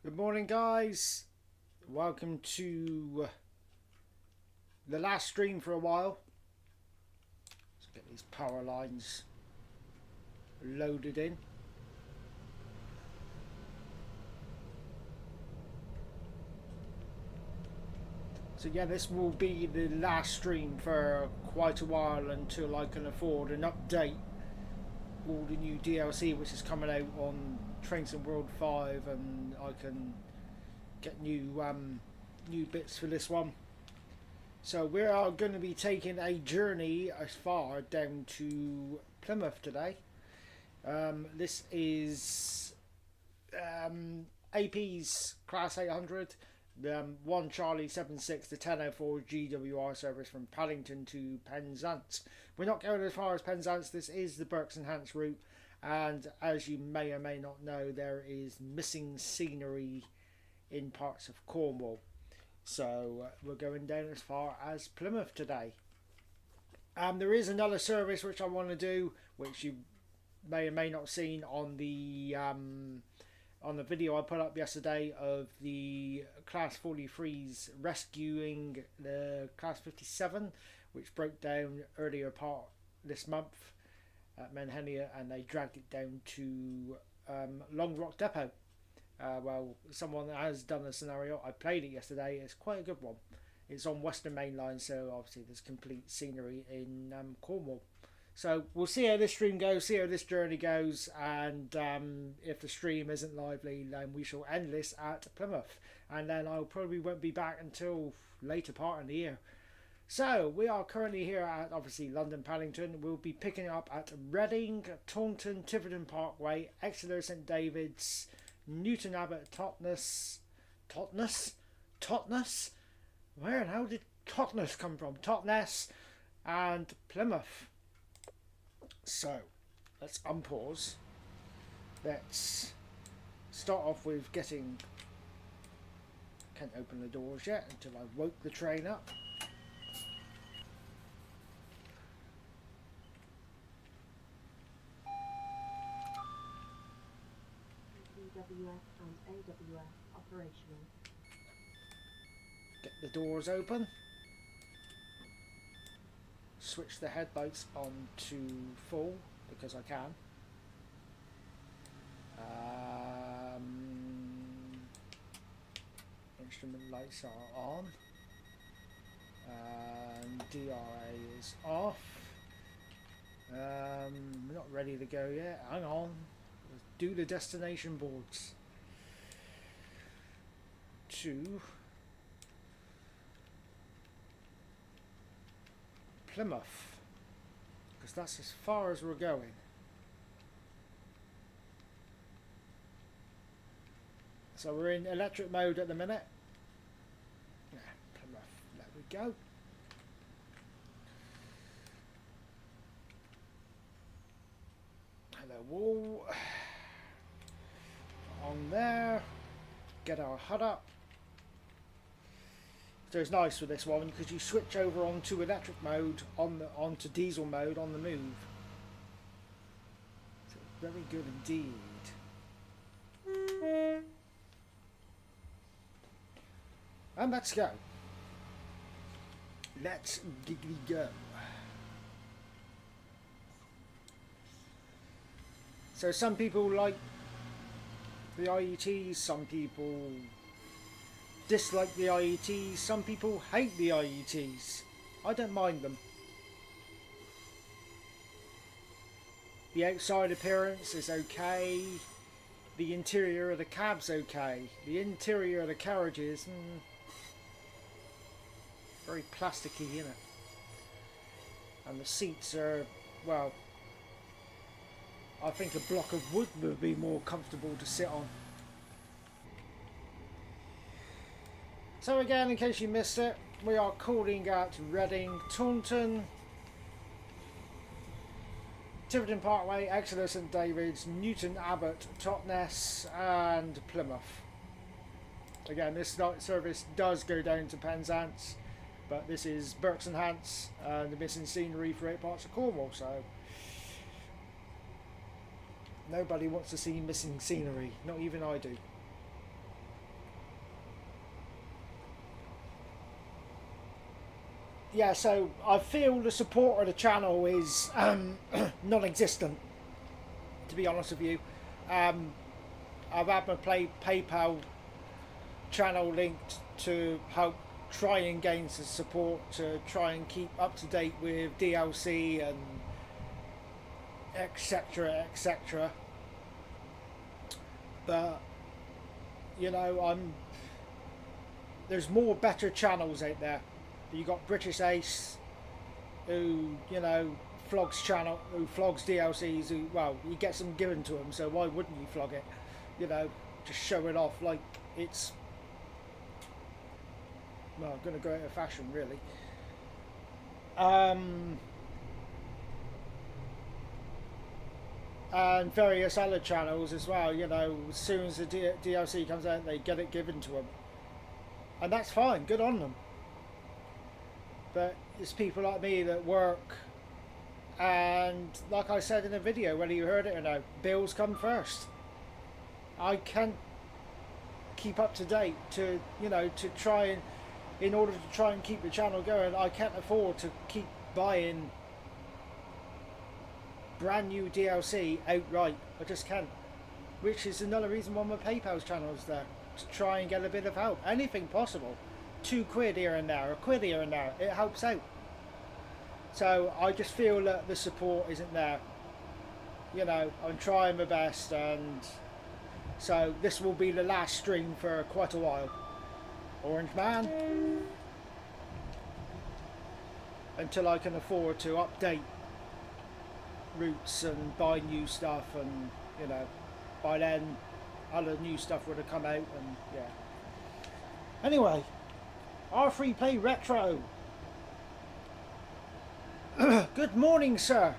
Good morning, guys. Welcome to the last stream for a while. Let's get these power lines loaded in. So yeah, this will be the last stream for quite a while until I can afford an update all the new DLC which is coming out on Train Sim World 5, and I can get new bits for this one. So we are going to be taking a journey as far down to Plymouth today. This is AP's Class 800, 1 Charlie 76, the 1004 GWR service from Paddington to Penzance. We're not going as far as Penzance. This is the Berks and Hants route, and as you may or may not know, there is missing scenery in parts of Cornwall. So we're going down as far as Plymouth today. There is another service which I want to do, which you may or may not have seen on the video I put up yesterday of the Class 43s rescuing the Class 57, which broke down earlier part this month at Menhenia, and they dragged it down to Long Rock Depot. Well, someone has done a scenario. I played it yesterday. It's quite a good one. It's on Western Main Line, so obviously there's complete scenery in Cornwall. So we'll see how this stream goes, see how this journey goes, and if the stream isn't lively, then we shall end this at Plymouth, and then I probably won't be back until later part of the year. So we are currently here at obviously London Paddington. We'll be picking up at Reading, Taunton, Tiverton Parkway, Exeter, St David's, Newton Abbot, Totnes. Where and how did Totnes come from? Totnes and Plymouth. So let's unpause. Let's start off with getting. Can't open the doors yet until I woke the train up. DWF and AWF operational. Get the doors open. Switch the headlights on to full because I can. Instrument lights are on. And DRA is off. We're not ready to go yet. Hang on. Let's do the destination boards. 2 Plymouth, because that's as far as we're going. So we're in electric mode at the minute. Yeah, Plymouth, there we go. Hello wall. On there. Get our HUD up. So it's nice with this one because you switch over onto electric mode onto diesel mode on the move. So very good indeed. And let's go. Let's giggly go. So some people like the IETs, some people dislike the IETs, some people hate the IETs. I don't mind them. The outside appearance is okay. The interior of the cab's okay. The interior of the carriages, very plasticky, you know. And the seats are, well, I think a block of wood would be more comfortable to sit on. So again, in case you missed it, we are calling at Reading, Taunton, Tiverton Parkway, Exeter St David's, Newton Abbot, Totnes and Plymouth. Again, this service does go down to Penzance, but this is Berks and Hants and the missing scenery for 8 parts of Cornwall, so nobody wants to see missing scenery, not even I do. yeah, so I feel the support of the channel is non-existent, to be honest with you. Um, I've had my PayPal channel linked to help try and gain some support to try and keep up to date with DLC and etc. etc. But you know, there's more better channels out there. You got British Ace, who flogs DLCs. Who, well, he gets them given to him, so why wouldn't you flog it? Just show it off like it's going to go out of fashion, really. And various other channels as well. As soon as the DLC comes out, they get it given to them, and that's fine. Good on them. But it's people like me that work, and like I said in the video, whether you heard it or no, bills come first. I can't keep up to date to try and, in order to try and keep the channel going, I can't afford to keep buying brand new DLC outright. I just can't. Which is another reason why my PayPal's channel is there, to try and get a bit of help. Anything possible. £2 here and there, £1 here and there, it helps out. So I just feel that the support isn't there. I'm trying my best, and so this will be the last stream for quite a while. Orange Man. Until I can afford to update routes and buy new stuff, and by then other new stuff would have come out, and yeah. Anyway, R3 Play Retro. Good morning, sir.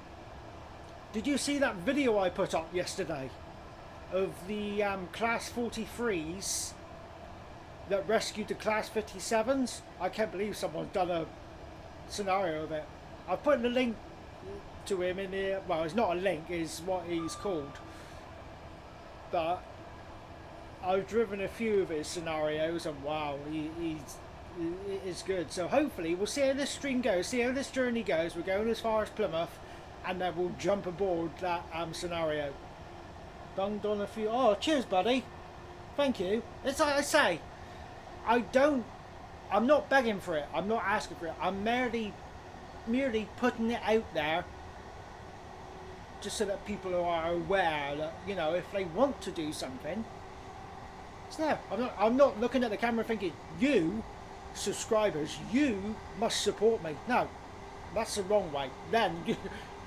Did you see that video I put up yesterday of the Class 43s that rescued the Class 57s? I can't believe someone's done a scenario of it. I've put the link to him in here. Well, it's not a link, it's what he's called. But I've driven a few of his scenarios, and wow, it's good. So hopefully we'll see how this stream goes, see how this journey goes. We're going as far as Plymouth, and then we'll jump aboard that scenario. Bunged on a few. Oh, cheers, buddy. Thank you. It's like I say, I'm not begging for it. I'm not asking for it. I'm merely putting it out there, just so that people are aware that, if they want to do something, it's there. I'm not looking at the camera thinking, you subscribers, you must support me. No, that's the wrong way. Then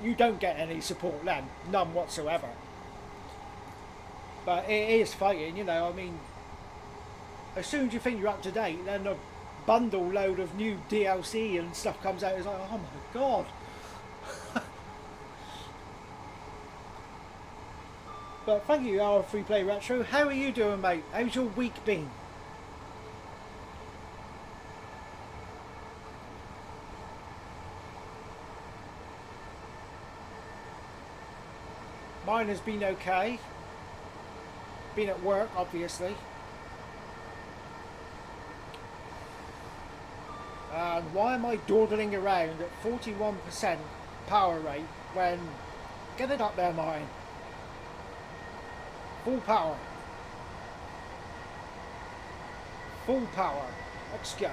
you don't get any support then, none whatsoever. But it is fighting, I mean, as soon as you think you're up to date, then a bundle load of new DLC and stuff comes out. It's like, oh my god. But thank you, R3 Play Retro. How are you doing, mate? How's your week been? Mine has been okay. Been at work, obviously. And why am I dawdling around at 41% power rate when... Get it up there, Martin. Full power. Full power. Let's go.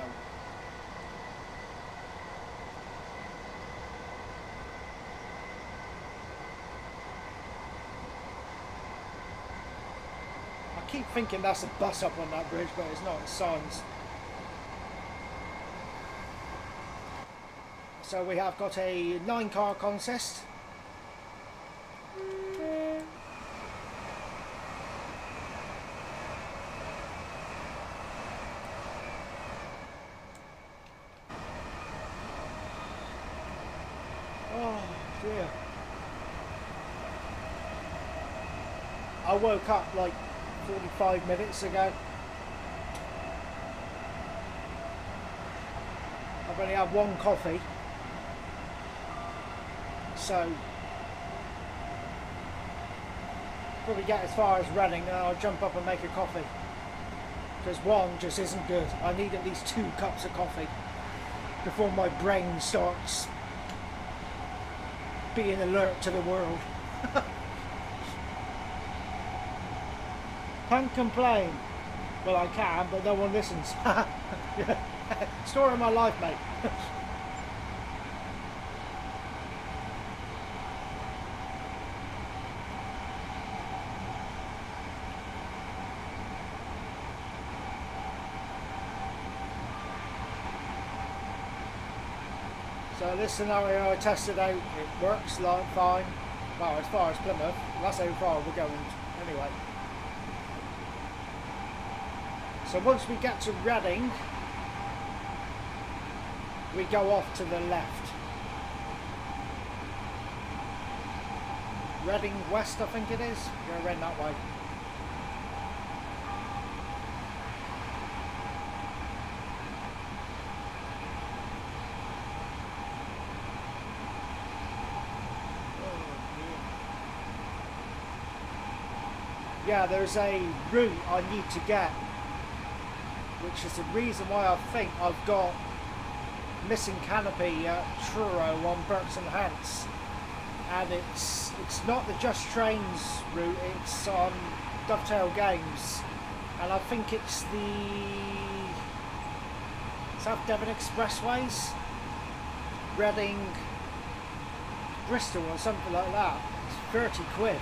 I keep thinking that's a bus up on that bridge, but it's not. It's signs. So we have got a 9-car contest. Oh dear. I woke up like 45 minutes ago. I've only had one coffee. So probably get as far as running, and I'll jump up and make a coffee, because one just isn't good. I need at least 2 cups of coffee. before my brain starts being alert to the world. Can't complain. Well, I can, but no one listens. Yeah. Story of my life, mate. So this scenario I tested out, it works like fine. Well, as far as Plymouth, that's how far we're going anyway. So once we get to Reading, we go off to the left. Reading West, I think it is. Go around that way. Yeah, there's a route I need to get, which is the reason why I think I've got missing canopy at Truro on Burks and Hants, and it's not the Just Trains route, it's on Dovetail Games, and I think it's the South Devon Expressways, Reading, Bristol or something like that. It's 30 quid.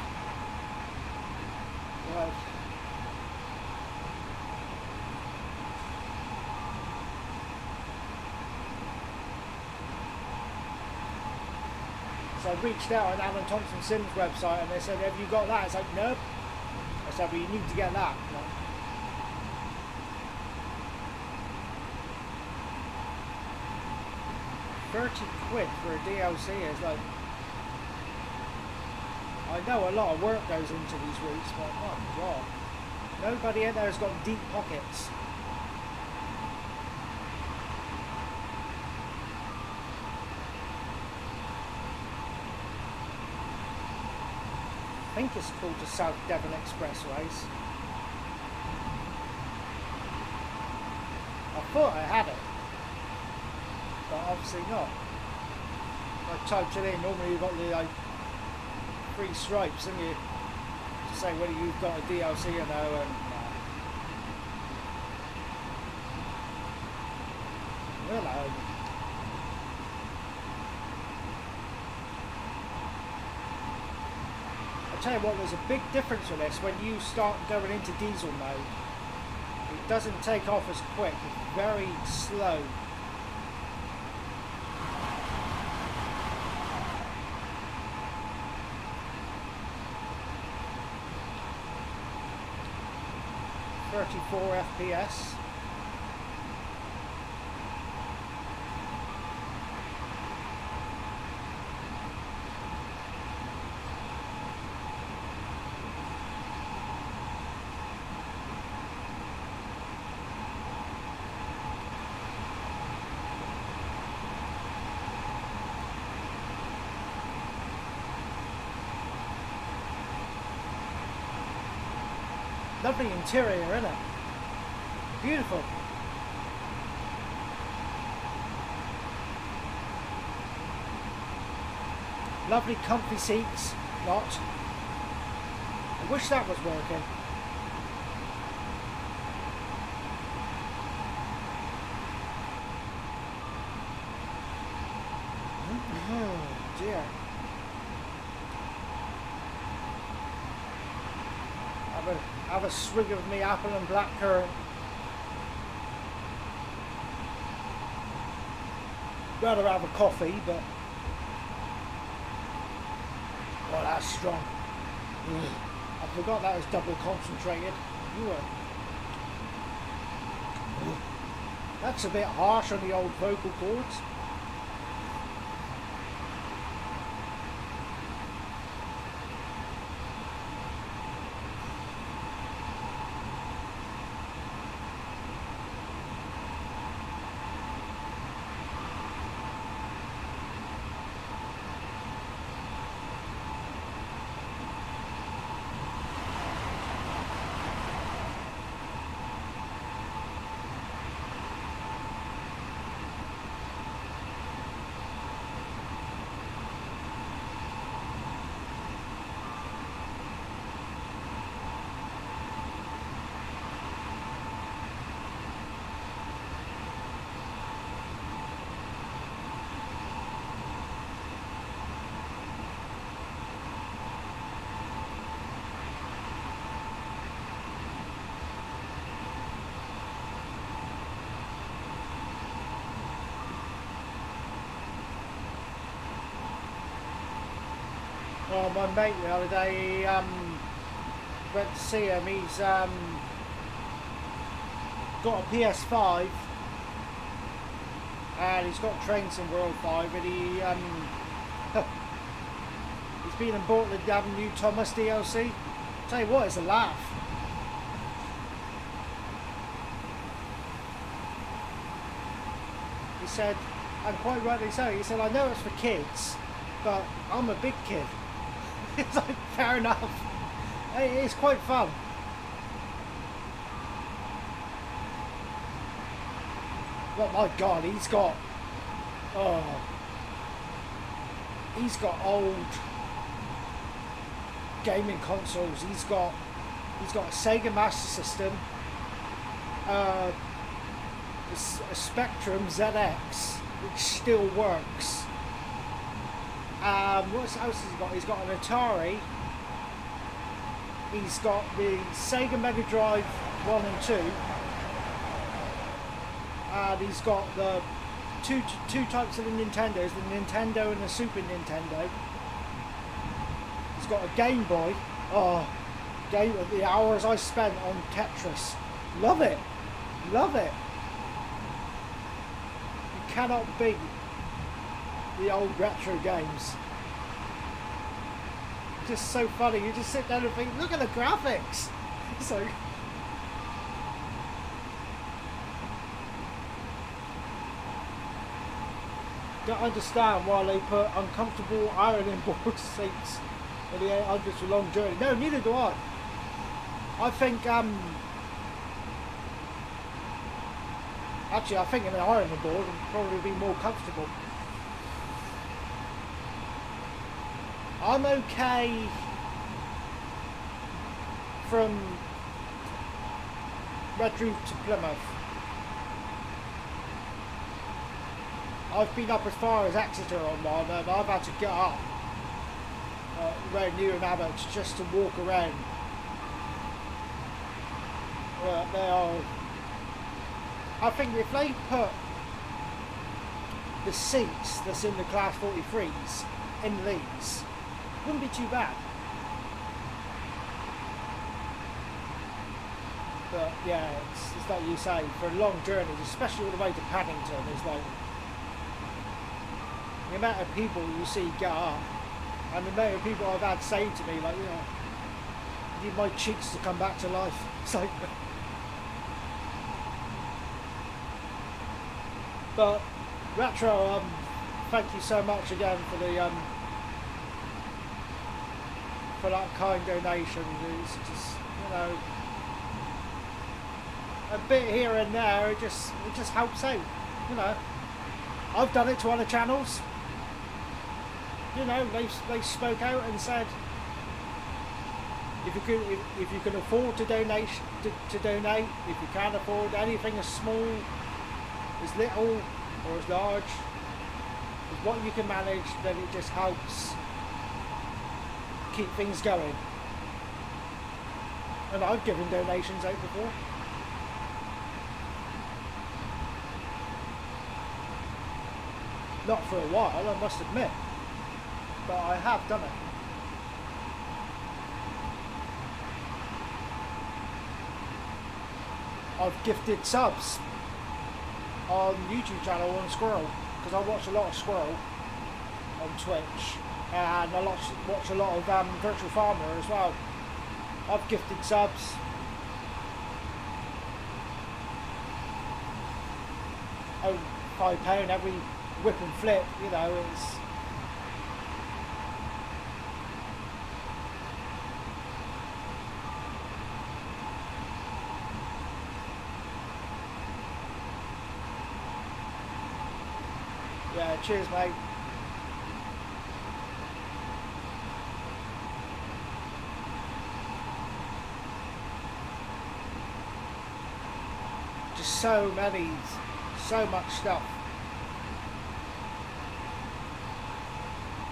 Right. So I reached out on Alan Thompson Sims website and they said, have you got that? It's like, nope. I said, well, you need to get that. No. 30 quid for a DLC is like, I know a lot of work goes into these routes, but my God, nobody out there has got deep pockets. I think it's called the South Devon Expressways. I thought I had it, but obviously not. I typed it in, normally you've got the like 3 stripes, and you to say whether you've got a DLC or no, and hello. I tell you what, there's a big difference with this when you start going into diesel mode. It doesn't take off as quick, it's very slow. FPS. Lovely interior, isn't it? Beautiful. Lovely comfy seats. Not. I wish that was working. Oh dear. Have a swig of me apple and blackcurrant. Rather have a coffee, but oh, that's strong. I forgot that was double concentrated. That's a bit harsh on the old vocal cords. Oh, my mate the other day, he went to see him. He's got a PS5 and he's got Train Sim World 5, and he's been and bought the new Thomas DLC. Tell you what, it's a laugh. He said, and quite rightly so, he said, I know it's for kids, but I'm a big kid. It's like, fair enough. It's quite fun. But my God, he's got old gaming consoles. He's got a Sega Master System, a Spectrum ZX, which still works. What else has he got? He's got an Atari. He's got the Sega Mega Drive 1 and 2. And he's got the two types of the Nintendos, the Nintendo and the Super Nintendo. He's got a Game Boy. Oh, the hours I spent on Tetris. Love it. Love it. You cannot beat the old retro games. Just so funny. You just sit down and think, look at the graphics. So don't understand why they put uncomfortable ironing board seats in the 800s for long journey. No, neither do I. I think actually I think an ironing board would probably be more comfortable. I'm okay from Redruth to Plymouth. I've been up as far as Exeter on one, and I've had to get up around Newham Abbott just to walk around. They are. I think if they put the seats that's in the Class 43s in these, it wouldn't be too bad. But yeah, it's like you say, for long journeys, especially all the way to Paddington, it's like the amount of people you see get up, and the amount of people I've had say to me, like, you know, I need my cheeks to come back to life. It's like, but Retro, thank you so much again for the for that kind donation. It's just, you know, a bit here and there. It just helps out. You know, I've done it to other channels. You know, they spoke out and said, if you can afford to donate, if you can't afford anything as small, as little, or as large, as what you can manage, then it just helps keep things going. And I've given donations out before. Not for a while, I must admit, but I have done it. I've gifted subs on YouTube channel on Squirrel, because I watch a lot of Squirrel on Twitch, and I watch a lot of Virtual Farmer as well. I've gifted subs. Oh, £5 every whip and flip, you know, it's... Yeah, cheers, mate. Just so much stuff.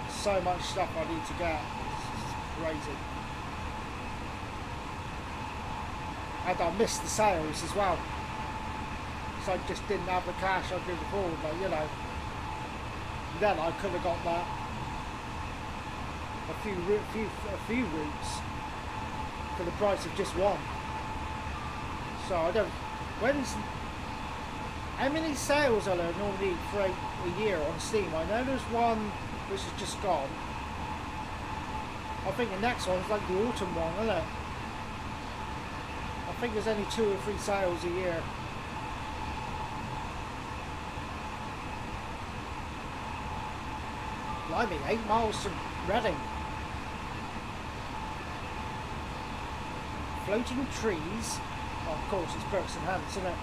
So much stuff I need to get. It's crazy. And I missed the sales as well. So I just didn't have the cash I could afford, but you know. Then I could have got that. a few routes for the price of just one. So I don't. How many sales are there normally for a year on Steam? I know there's one which is just gone. I think the next one's like the autumn one, isn't it? I think there's only 2 or 3 sales a year. Blimey, 8 miles to Reading. Floating trees. Oh, of course, it's Berks and Hants, isn't it?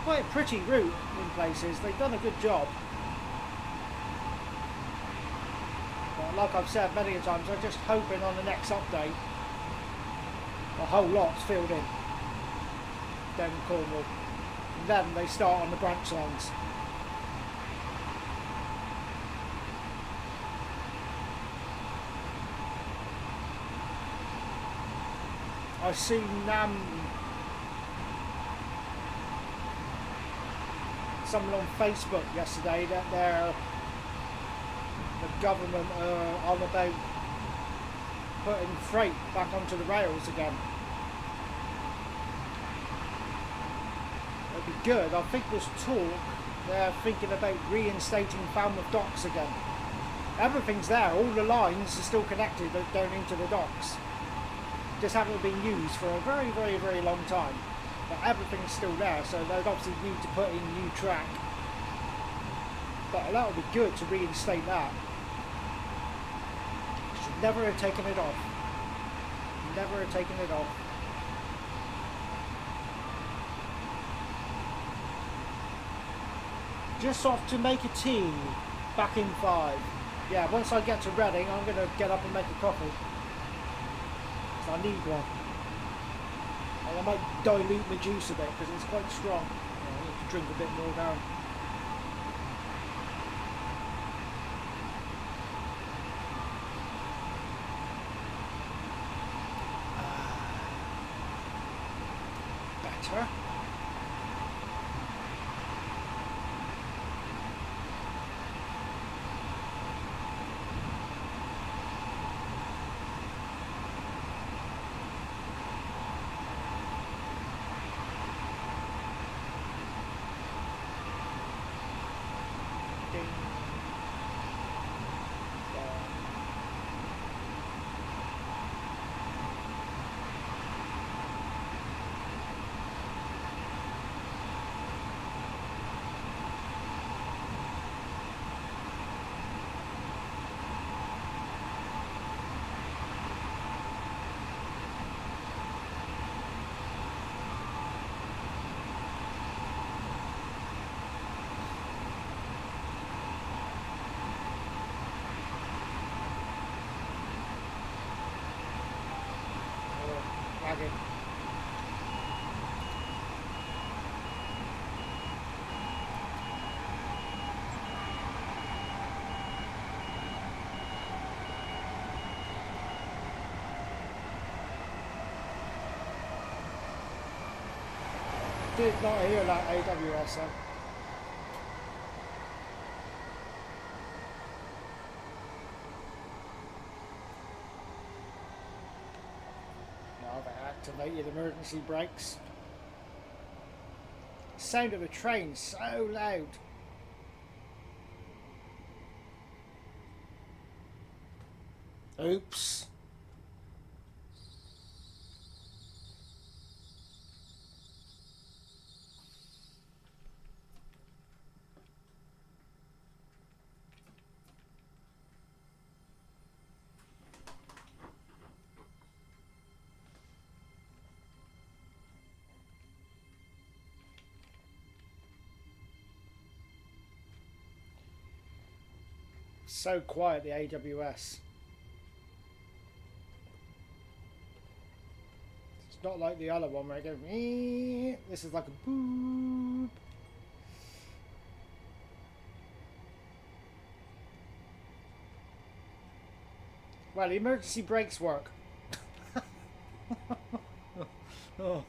Quite a pretty route in places. They've done a good job. But like I've said many times, I'm just hoping on the next update a whole lot's filled in down in Cornwall. And then they start on the branch lines. I've seen someone on Facebook yesterday that the government are on about putting freight back onto the rails again. It'd be good. I think there's talk they're thinking about reinstating Falmouth docks again. Everything's there, all the lines are still connected down into the docks. Just haven't been used for a very, very, very long time. But everything's still there, so they'd obviously need to put in new track. But that would be good to reinstate that. Should never have taken it off. Never have taken it off. Just off to make a tea. Back in 5. Yeah, once I get to Reading, I'm going to get up and make a coffee. So I need one. And I might dilute the juice a bit because it's quite strong. I need to drink a bit more down. Better. Lagging. Did not hear that AWS then. Now they activated emergency brakes. Sound of a train so loud. Oops. So quiet, the AWS. It's not like the other one where it goes. This is like a boop. Well, the emergency brakes work. Oh.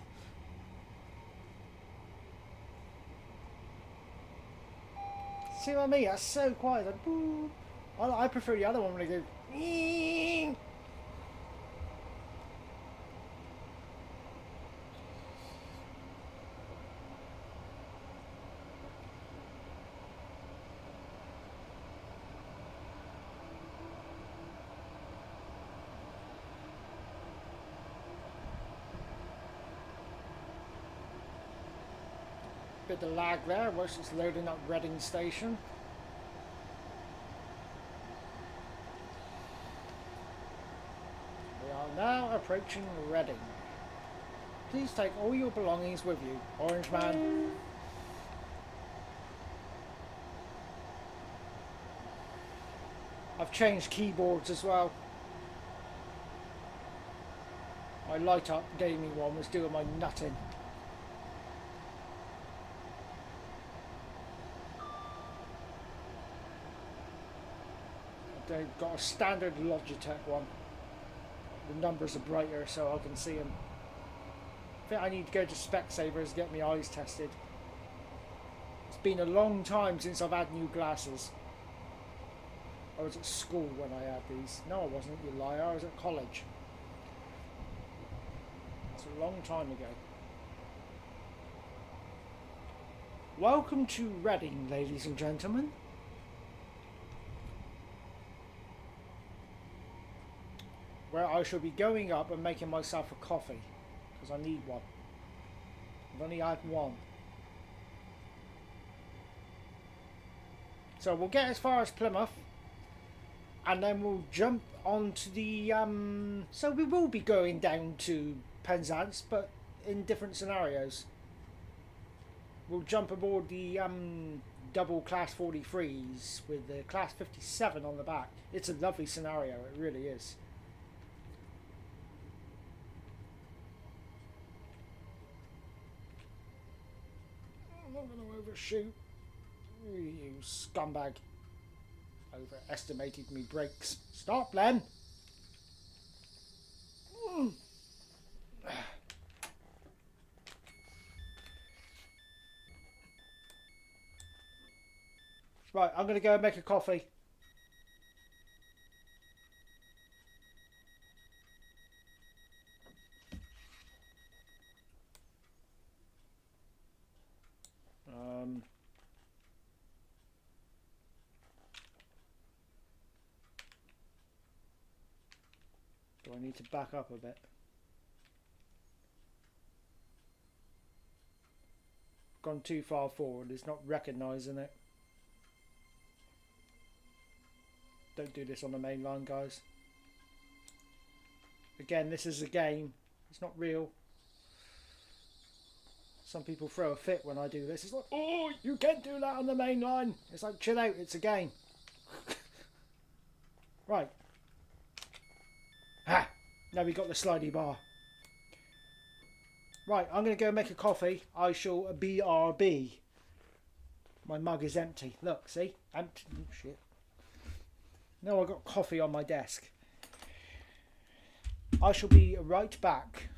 See what I mean? That's so quiet. Like, boo. I prefer the other one when they go. Bit of lag there whilst it's loading up Reading Station. We are now approaching Reading. Please take all your belongings with you, Orange Man. I've changed keyboards as well. My light up gaming one was doing my nutting. They've got a standard Logitech one. The numbers are brighter so I can see them. I think I need to go to Specsavers to get my eyes tested. It's been a long time since I've had new glasses. I was at school when I had these. No, I wasn't, you liar. I was at college. It's a long time ago. Welcome to Reading, ladies and gentlemen. Where I shall be going up and making myself a coffee. Because I need one. I've only had one. So we'll get as far as Plymouth. And then we'll jump onto the... So we will be going down to Penzance, but in different scenarios. We'll jump aboard the double Class 43s with the Class 57 on the back. It's a lovely scenario, it really is. I'm not going to overshoot. You scumbag. Overestimated me brakes. Stop, Len! Right, I'm going to go and make a coffee. Do I need to back up a bit? Gone too far forward, it's not recognising it. Don't do this on the main line, guys. Again, this is a game. It's not real. Some people throw a fit when I do this. It's like, oh, you can't do that on the main line. It's like, chill out, it's a game. Right. Ah, now we got the slidey bar. Right, I'm going to go make a coffee. I shall BRB. My mug is empty. Look, see? Empty. Oh, shit. No, I got coffee on my desk. I shall be right back.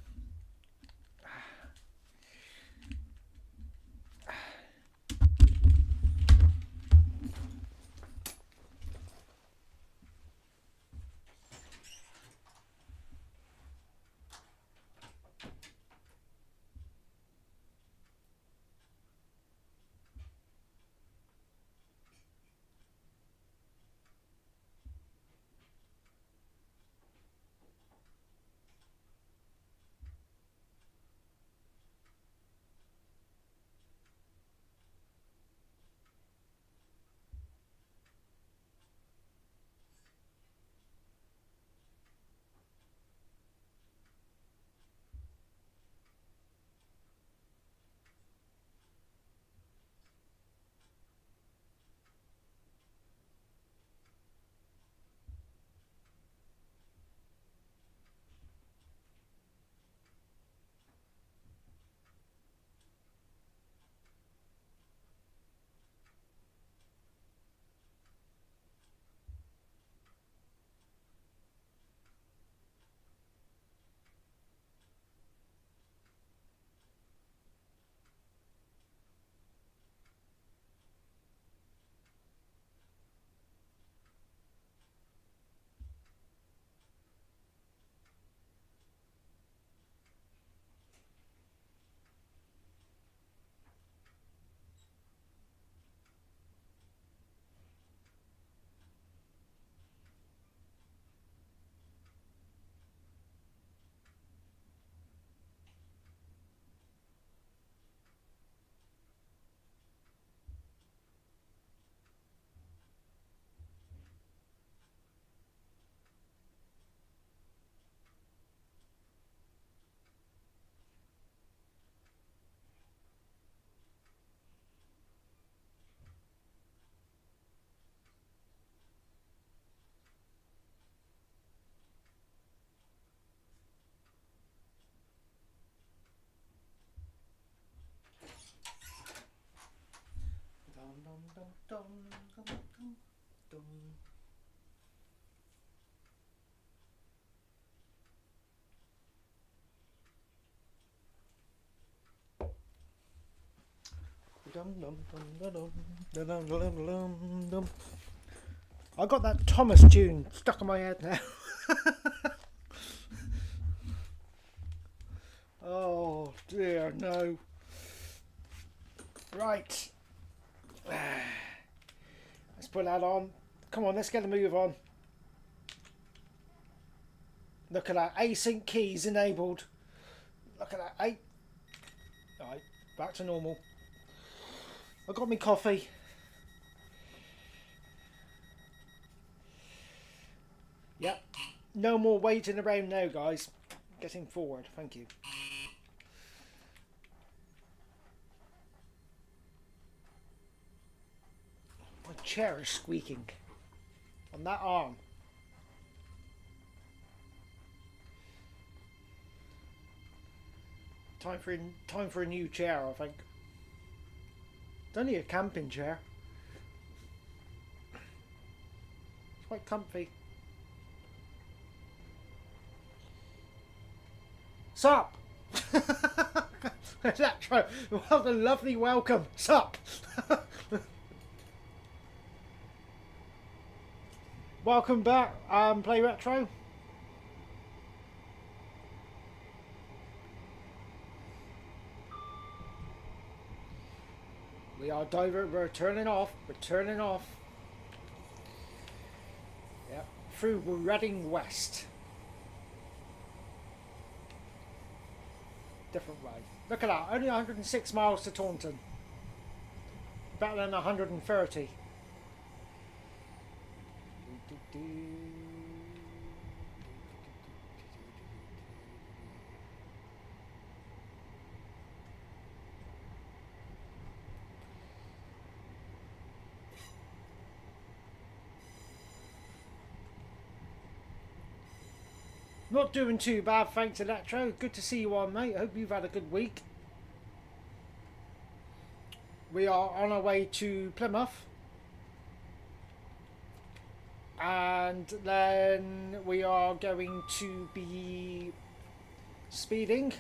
I got that Thomas tune stuck in my head now. Oh dear, no. Right. Let's put that on. Come on, let's get a move on. Look at that. Async keys enabled. Look at that. Right, back to normal. I got me coffee. Yep. No more waiting around now, guys. Getting forward. Thank you. My chair is squeaking on that arm. Time for a new chair, I think. It's only a camping chair. It's quite comfy. Sup? Electro, what a lovely welcome. Sup? Welcome back, Play Retro. We are we're turning off. We're turning off. Yep. Through Reading West. Different way. Look at that. Only 106 miles to Taunton. Better than 130. Not doing too bad, thanks Electro. Good to see you on, mate. Hope you've had a good week. We are on our way to Plymouth. And then we are going to be speeding.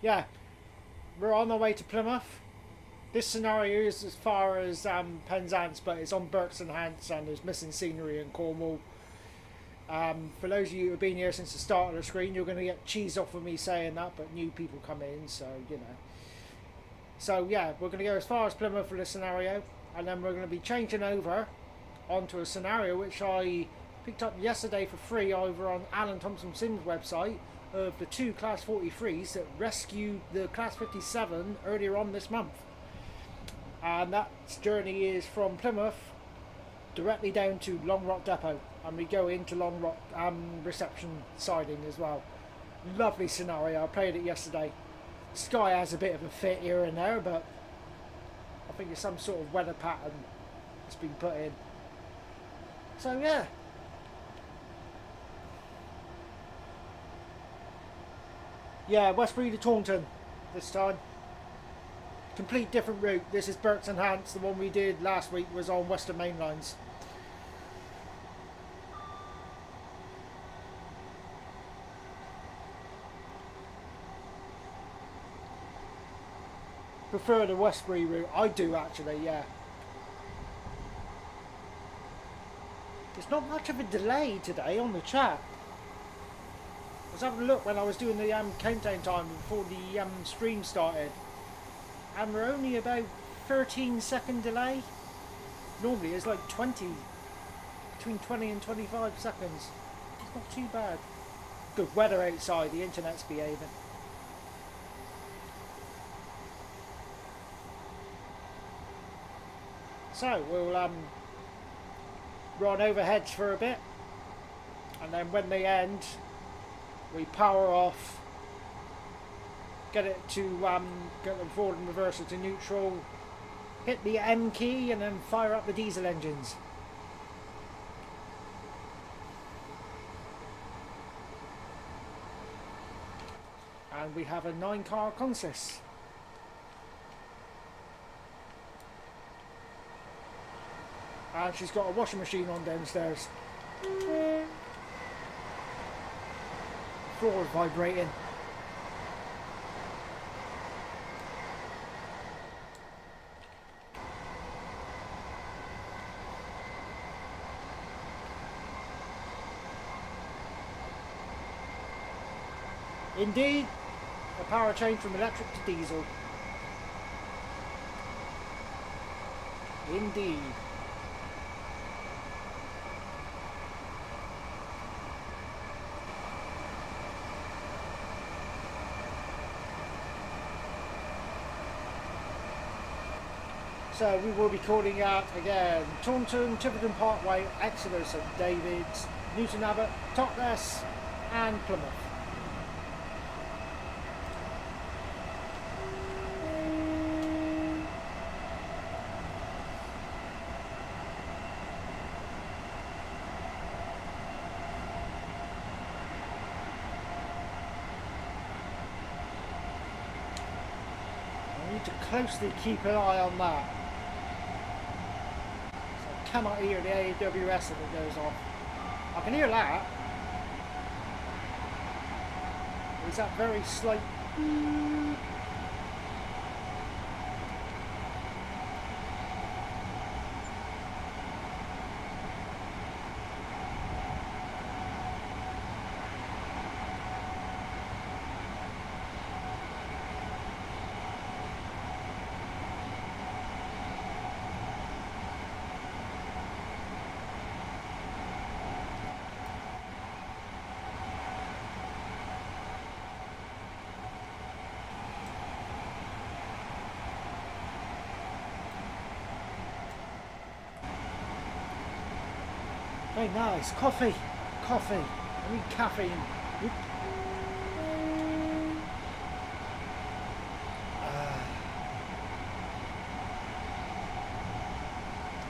Yeah, we're on our way to Plymouth. This scenario is as far as Penzance, but it's on Berks and Hants, and there's missing scenery in Cornwall. For those of you who have been here since the start of the screen, you're going to get cheesed off of me saying that, but new people come in, so you know. So yeah, we're going to go as far as Plymouth for this scenario, and then we're going to be changing over onto a scenario which I picked up yesterday for free over on Alan Thompson Sims website, of the 2 Class 43s that rescued the Class 57 earlier on this month. And that journey is from Plymouth directly down to Long Rock Depot, and we go into Long Rock reception siding as well. Lovely scenario. I played it yesterday. Sky has a bit of a fit here and there, but I think it's some sort of weather pattern that's been put in. So yeah. Yeah, Westbury to Taunton this time. Complete different route. This is Berks and Hants. The one we did last week was on Western Main Lines. Prefer the Westbury route. I do actually, yeah. There's not much of a delay today on the chat. I was having a look when I was doing the countdown time before the stream started. And we're only about 13-second delay. Normally it's like 20, between 20 and 25 seconds. It's not too bad. Good weather outside, the internet's behaving. So we'll run overheads for a bit, and then when they end, we power off. Get it to get them forward and reverse it to neutral, hit the M key, and then fire up the diesel engines. And we have a 9-car consist. And she's got a washing machine on downstairs. Floor vibrating. Indeed, a power change from electric to diesel. Indeed. So we will be calling out again Taunton, Tiverton Parkway, Exeter, St David's, Newton Abbot, Totnes and Plymouth. I need to closely keep an eye on that. So I cannot hear the AWS if it goes off. I can hear that. Is that very slight? Very nice. Coffee. Coffee. I need caffeine. Oop.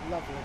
Lovely.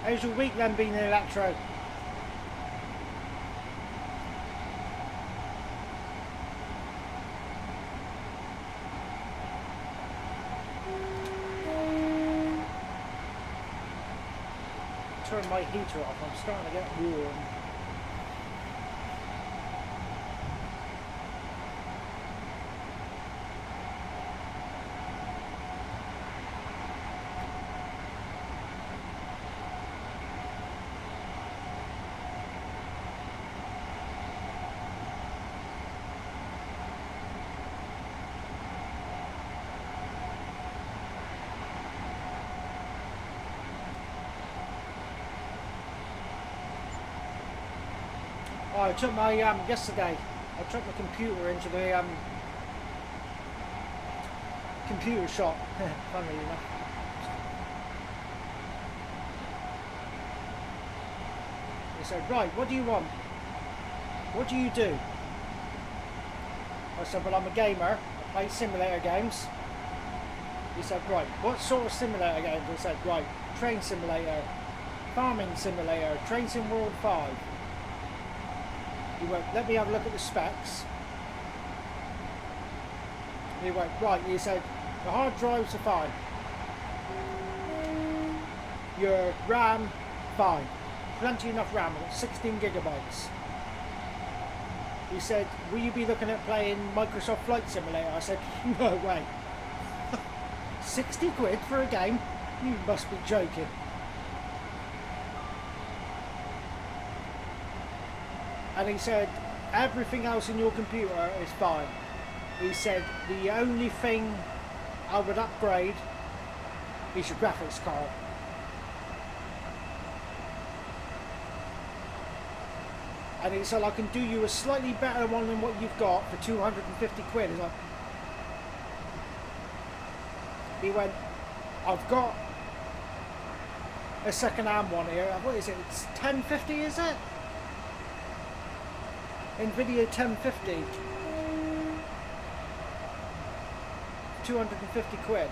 How's your week then been in Electro? Turn my heater off, I'm starting to get warm. Oh, I took my yesterday. I took my computer into the computer shop. Funnily enough. They said, "Right, what do you want? What do you do?" I said, "Well, I'm a gamer. I play simulator games." He said, "Right, what sort of simulator games?" I said, "Right, train simulator, farming simulator, Train Sim World 5. He went, "Let me have a look at the specs." He went, "Right," he said, "the hard drives are fine. Your RAM, fine. Plenty enough RAM, I've got 16 gigabytes. He said, "Will you be looking at playing Microsoft Flight Simulator?" I said, "No way. 60 quid for a game? You must be joking." And he said, "Everything else in your computer is fine." He said, "The only thing I would upgrade is your graphics card." And he said, "I can do you a slightly better one than what you've got for 250 quid. He's like, he went, "I've got a second-hand one here. What is it? It's 1050, is it? NVIDIA 1050. 250 quid.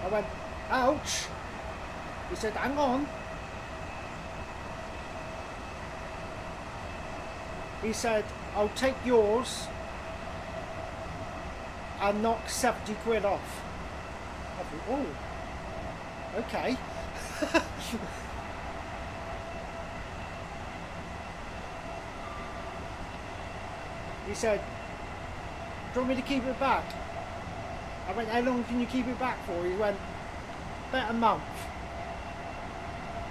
I went, ouch. He said, hang on. He said, I'll take yours and knock 70 quid off. I thought, oh, okay. He said, do you want me to keep it back? I went, how long can you keep it back for? He went, about a month.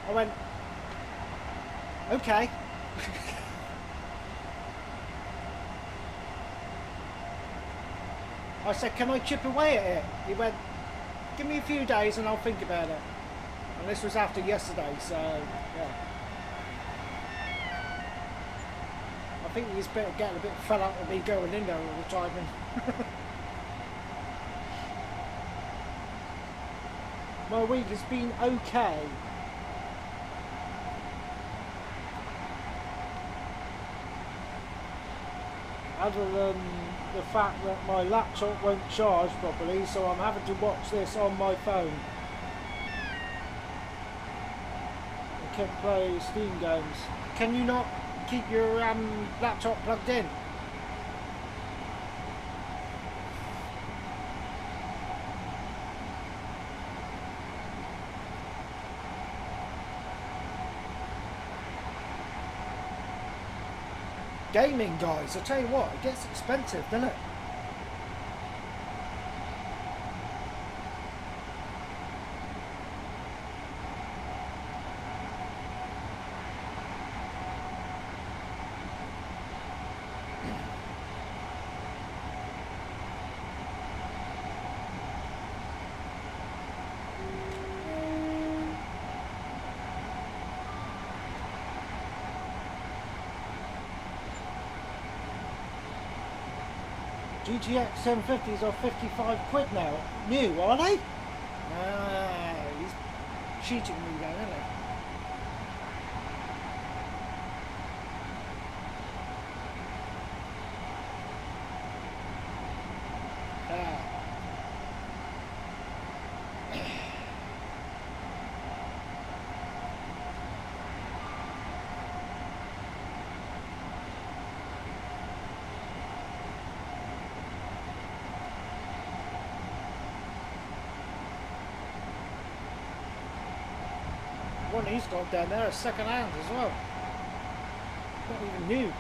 I went, okay. I said, can I chip away at it? He went, give me a few days and I'll think about it. And this was after yesterday, so yeah. I think he's getting a bit fed up with me going in there all the time. My week has been okay. Other than the fact that my laptop won't charge properly, so I'm having to watch this on my phone. I can't play Steam games. Can you not keep your laptop plugged in? Gaming, guys, I tell you what, it gets expensive, doesn't it? GTX 1050s are 55 quid now. New, are they? Ah, he's cheating me then, isn't he? Ah. One he's got down there is second hand as well. Not even new.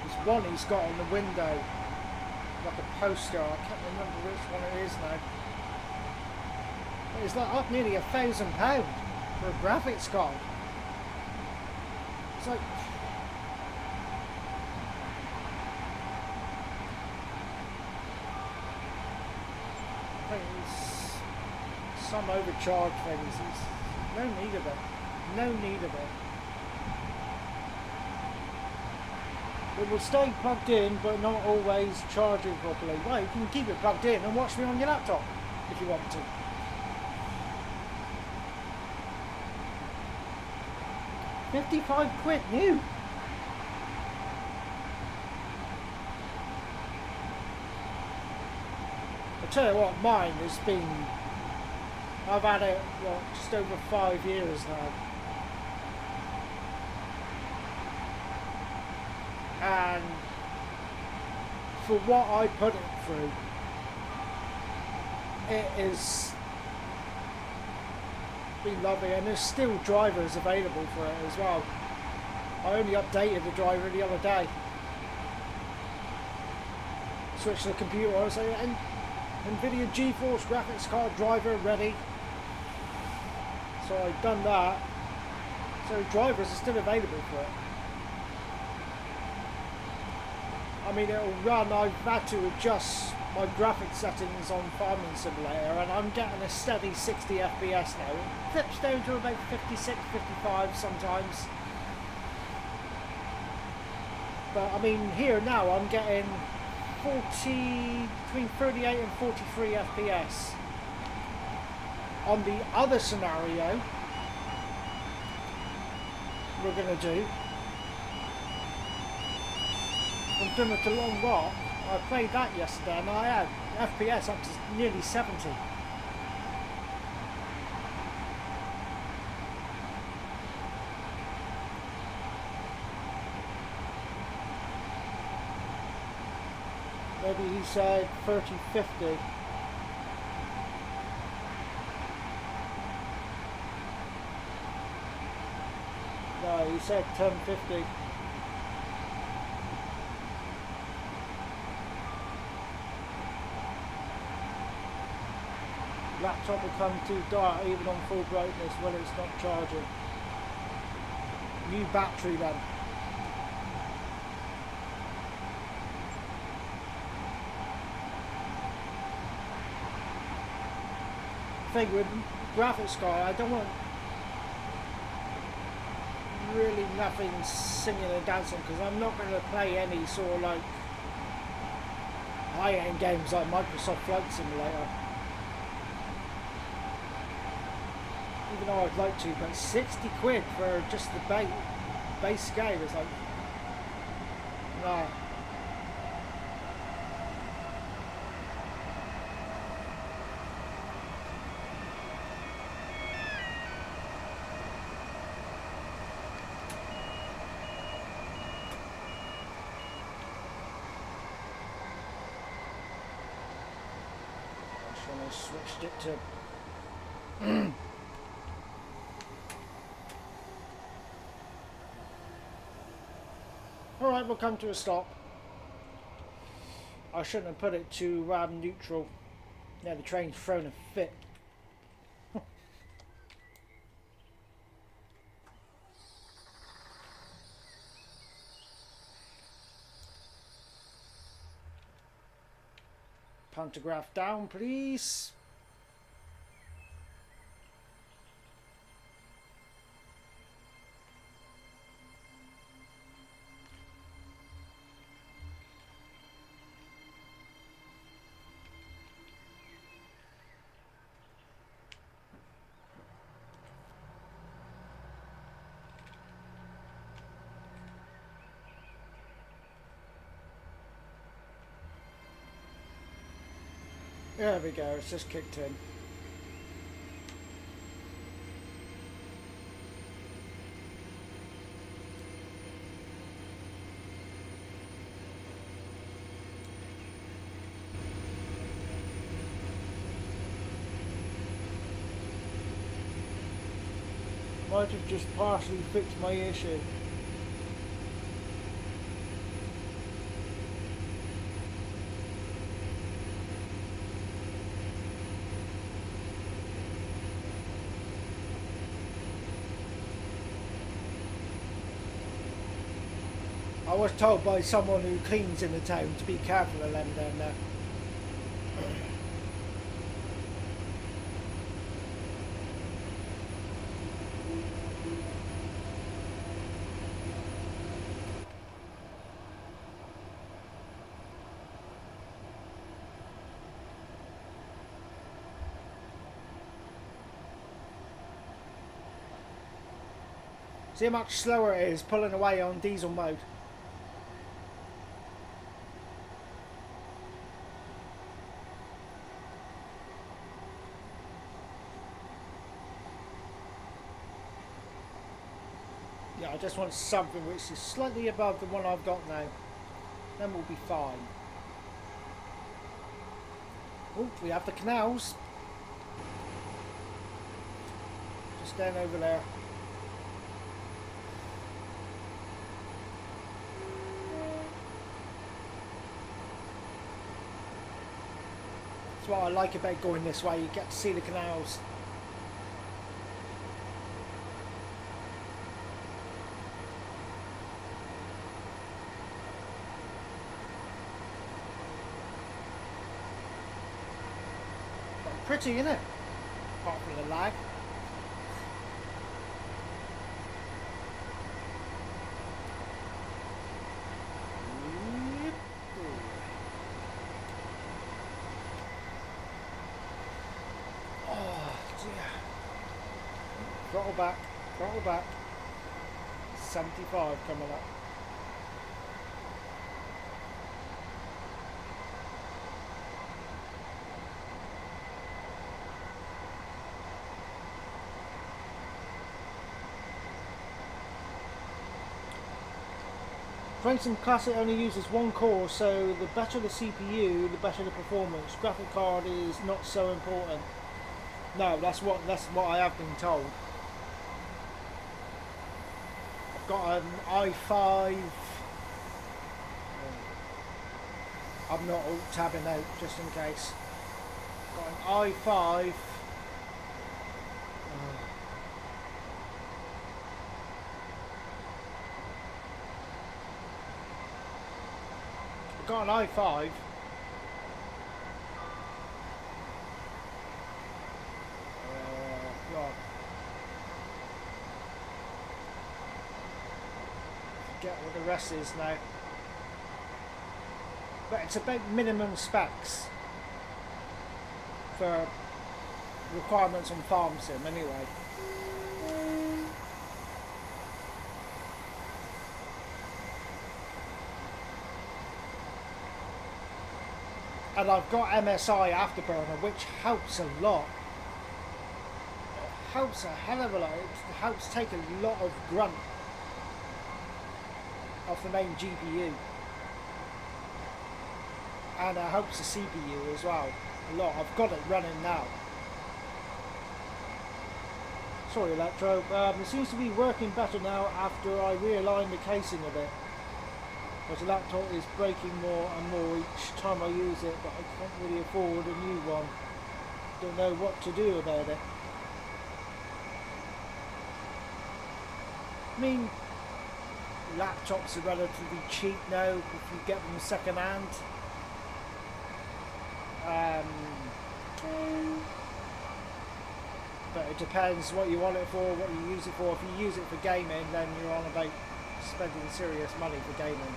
There's one he's got on the window, like a poster. I can't remember which one it is now. But it's like up nearly £1,000 for a graphics card. It's like, some overcharged things. There's no need of it. No need of it. It will stay plugged in, but not always charging properly. Well, you can keep it plugged in and watch me on your laptop if you want to. £55 new. I tell you what, mine has been. I've had it, what, just over 5 years now. And for what I put it through, it is been lovely, and there's still drivers available for it as well. I only updated the driver the other day. Switched the computer on, so NVIDIA GeForce graphics card driver ready. So I've done that. So drivers are still available for it. I mean, it'll run. I've had to adjust my graphics settings on Farming Simulator, and I'm getting a steady 60 FPS now. It flips down to about 56, 55 sometimes. But I mean, here now I'm getting 40, between 38 and 43 FPS. On the other scenario we're going to do, from Plymouth to Long Rock, I played that yesterday and I had FPS up to nearly 70. Maybe he said 30-50. No, he said 10-50. Laptop will come too dark even on full brightness when it's not charging. New battery then. Thing with graphics card, I don't want really nothing singing and dancing, because I'm not going to play any sort of like high-end games like Microsoft Flight Simulator. Even though I'd like to, but 60 quid for just the base game is like, nah. I switched it to alright, we'll come to a stop. I shouldn't have put it to neutral. Yeah, the train's thrown a fit. Pantograph down, please. There we go, it's just kicked in. Might have just partially fixed my issue. I was told by someone who cleans in the town to be careful of them down there. See how much slower it is pulling away on diesel mode. Yeah, I just want something which is slightly above the one I've got now. Then we'll be fine. Oh, we have the canals. Just down over there. That's what I like about going this way, you get to see the canals. Pretty, isn't it? Apart from the lag. Throttle back, throttle back. 75 coming up. For instance, Classic only uses one core, so the better the CPU, the better the performance. Graphic card is not so important. No, that's what I have been told. I've got an i5. I'm not alt tabbing out just in case. Got an i5. Got an i5. God. Forget what the rest is now. But it's about minimum specs for requirements on Farm Sim anyway. And I've got MSI Afterburner, which helps a lot. It helps a hell of a lot. It helps take a lot of grunt off the main GPU. And it helps the CPU as well. A lot. I've got it running now. Sorry, Electro. It seems to be working better now after I realign the casing a bit. Because the laptop is breaking more and more each time I use it, but I can't really afford a new one. Don't know what to do about it. I mean, laptops are relatively cheap now if you get them second hand. But it depends what you want it for, what you use it for. If you use it for gaming, then you're on about spending serious money for gaming.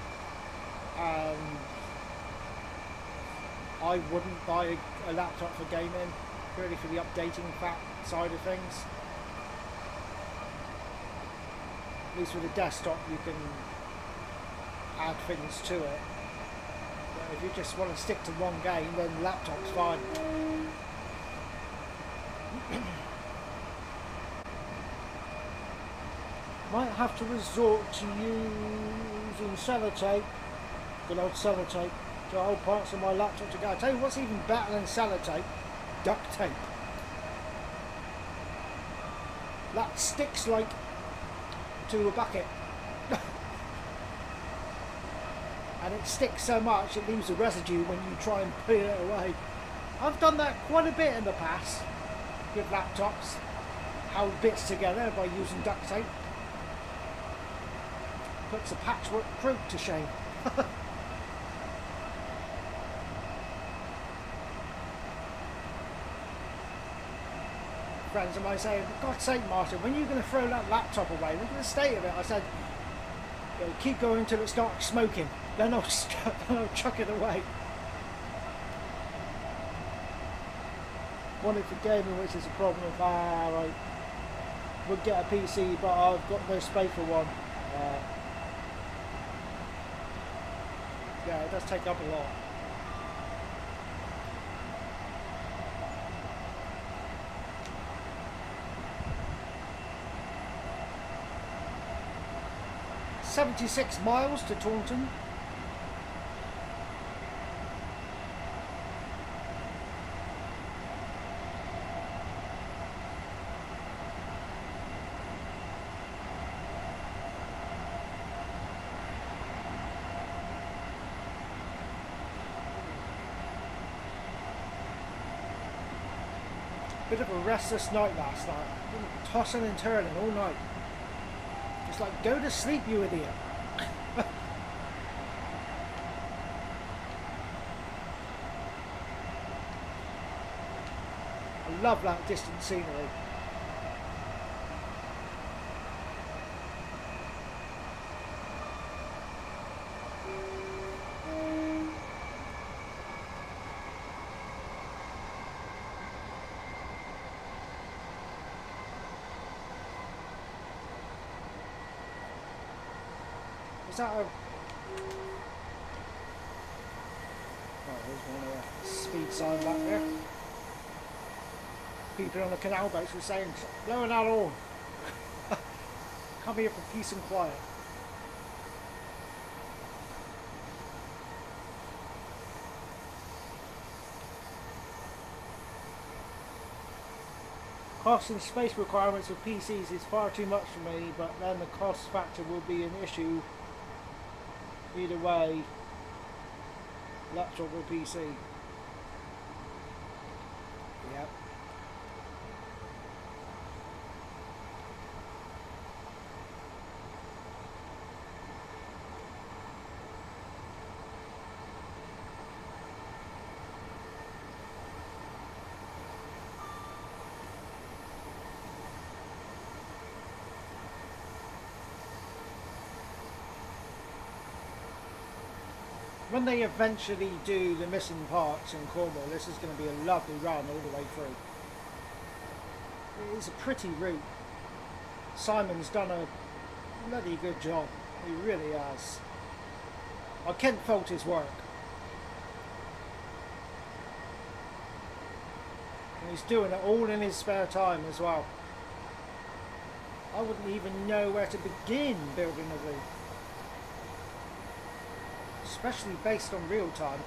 I wouldn't buy a laptop for gaming, purely for the updating side of things. At least with a desktop you can add things to it. But if you just want to stick to one game, then the laptop's fine. Might have to resort to using sellotape. Good old sellotape to hold parts of my laptop together. I tell you what's even better than sellotape: duct tape. That sticks like to a bucket. And it sticks so much it leaves a residue when you try and peel it away. I've done that quite a bit in the past with laptops. Held bits together by using duct tape. Puts a patchwork quilt to shame. Friends of mine saying, for God's sake, Martin, when are you going to throw that laptop away? Look at the state of it. I said, keep going until it starts smoking. Then I'll chuck it away. Want it for gaming, which is a problem. Right. Would get a PC, but I've got no space for one. Yeah, it does take up a lot. "76 miles to Taunton." Bit of a restless night last night. Tossing and turning all night. It's like, go to sleep, you idiot. I love that distant scenery. Is that a... Oh, there's one of the speed sign back there. People on the canal boats were saying, blowing that all. Come here for peace and quiet. Cost and space requirements of PCs is far too much for me, but then the cost factor will be an issue either way, laptop or PC. Yep. When they eventually do the missing parts in Cornwall, this is going to be a lovely run all the way through. It is a pretty route. Simon's done a bloody good job. He really has. I can't fault his work. And he's doing it all in his spare time as well. I wouldn't even know where to begin building a route. Especially based on real time.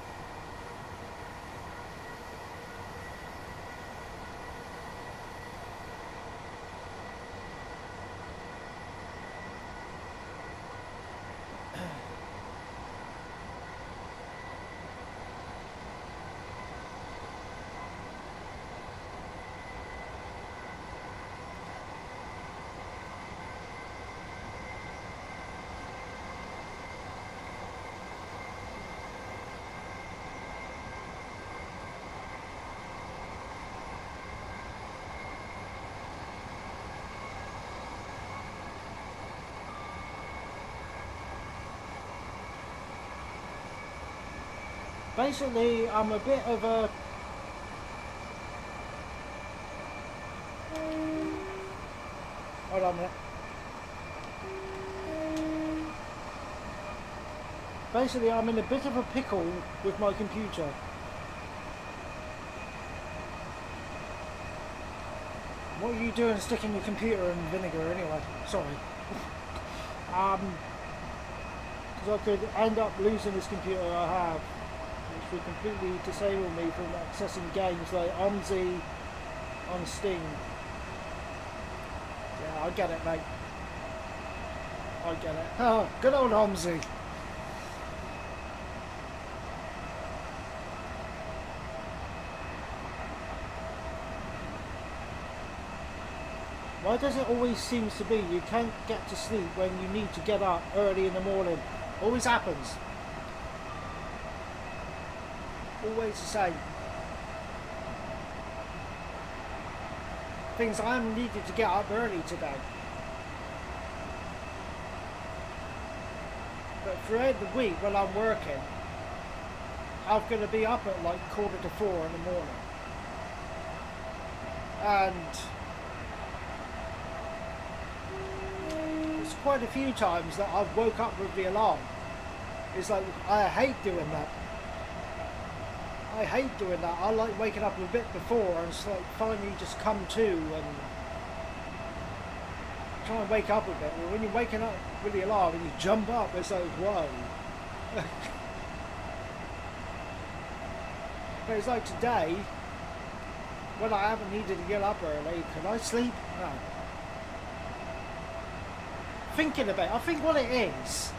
Basically, I'm a bit of a... Hold on a minute. Basically, I'm in a bit of a pickle with my computer. What are you doing sticking your computer in vinegar anyway? Sorry. Because I could end up losing this computer I have, which would completely disable me from accessing games like OMSI on Steam. Yeah, I get it, mate. I get it. Oh, good old OMSI. Why does it always seems to be you can't get to sleep when you need to get up early in the morning? Always happens. Always the same. Things I needed to get up early today. But throughout the week when I'm working, I'm going to be up at like 3:45 in the morning. And there's quite a few times that I've woke up with the alarm. It's like, I hate doing that. I hate doing that. I like waking up a bit before and it's like finally just come to and try and wake up a bit. Well, when you're waking up with the alarm and you jump up, it's like, whoa. But it's like today, when I haven't needed to get up early, can I sleep? No. Thinking about it, I think what it is,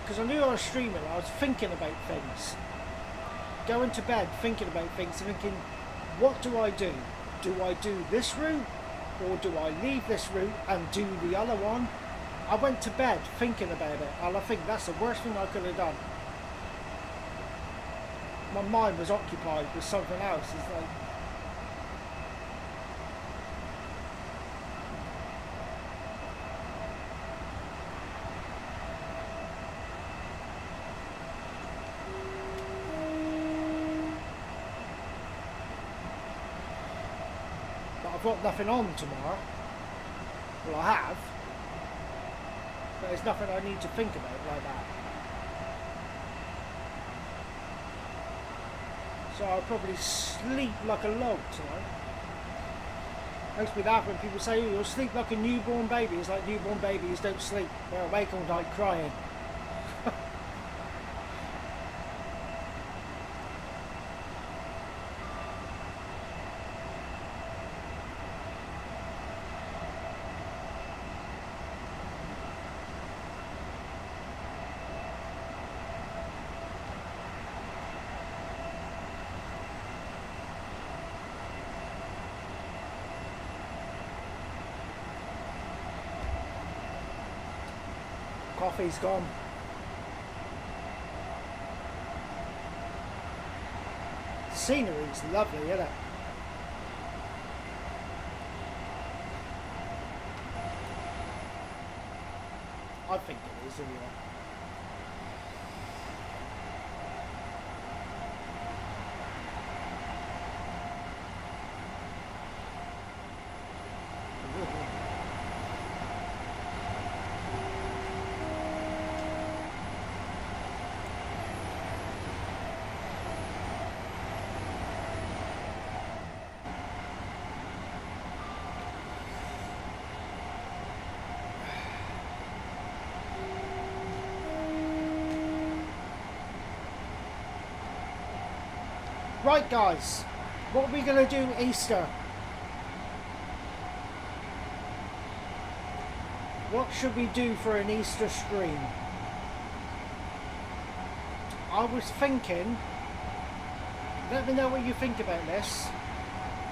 because I knew I was streaming, I was thinking about things. Going to bed, thinking about things, thinking, what do I do? Do I do this route? Or do I leave this route and do the other one? I went to bed thinking about it, and I think that's the worst thing I could have done. My mind was occupied with something else. It's like, but I've got nothing on tomorrow. Well, I have. but it's nothing I need to think about like that. So I'll probably sleep like a log tonight. Makes me laugh when people say, oh, you'll sleep like a newborn baby. It's like newborn babies don't sleep. They're awake all night crying. Coffee's gone. Scenery's lovely, isn't it? I think it is anyway. Right guys, what are we going to do Easter? What should we do for an Easter stream? I was thinking, let me know what you think about this.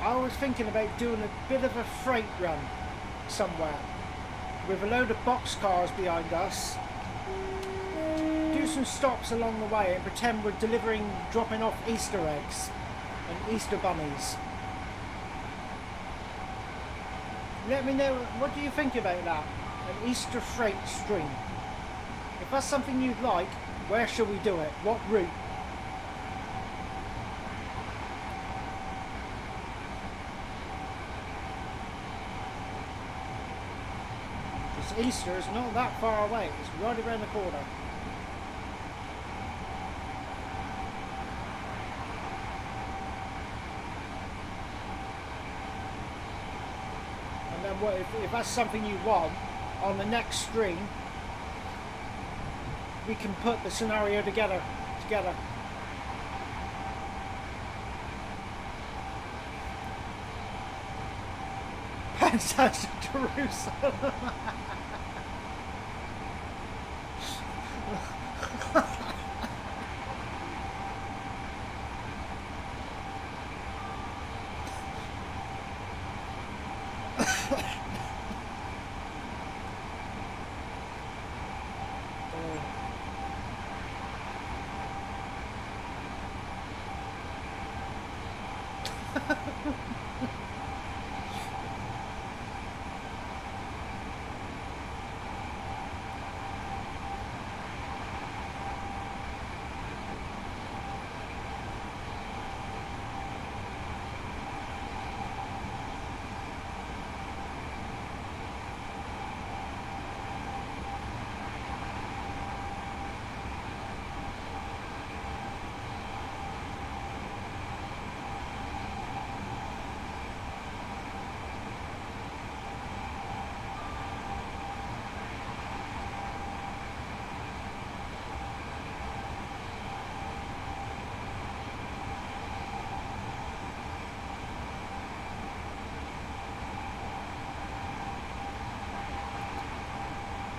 I was thinking about doing a bit of a freight run somewhere with a load of boxcars behind us. Do some stops along the way and pretend we're dropping off Easter eggs and Easter bunnies. Let me know, what do you think about that? An Easter freight stream. If that's something you'd like, where shall we do it? What route? Because Easter is not that far away, it's right around the corner. If that's something you want, on the next stream we can put the scenario together. Fantastic Jerusalem.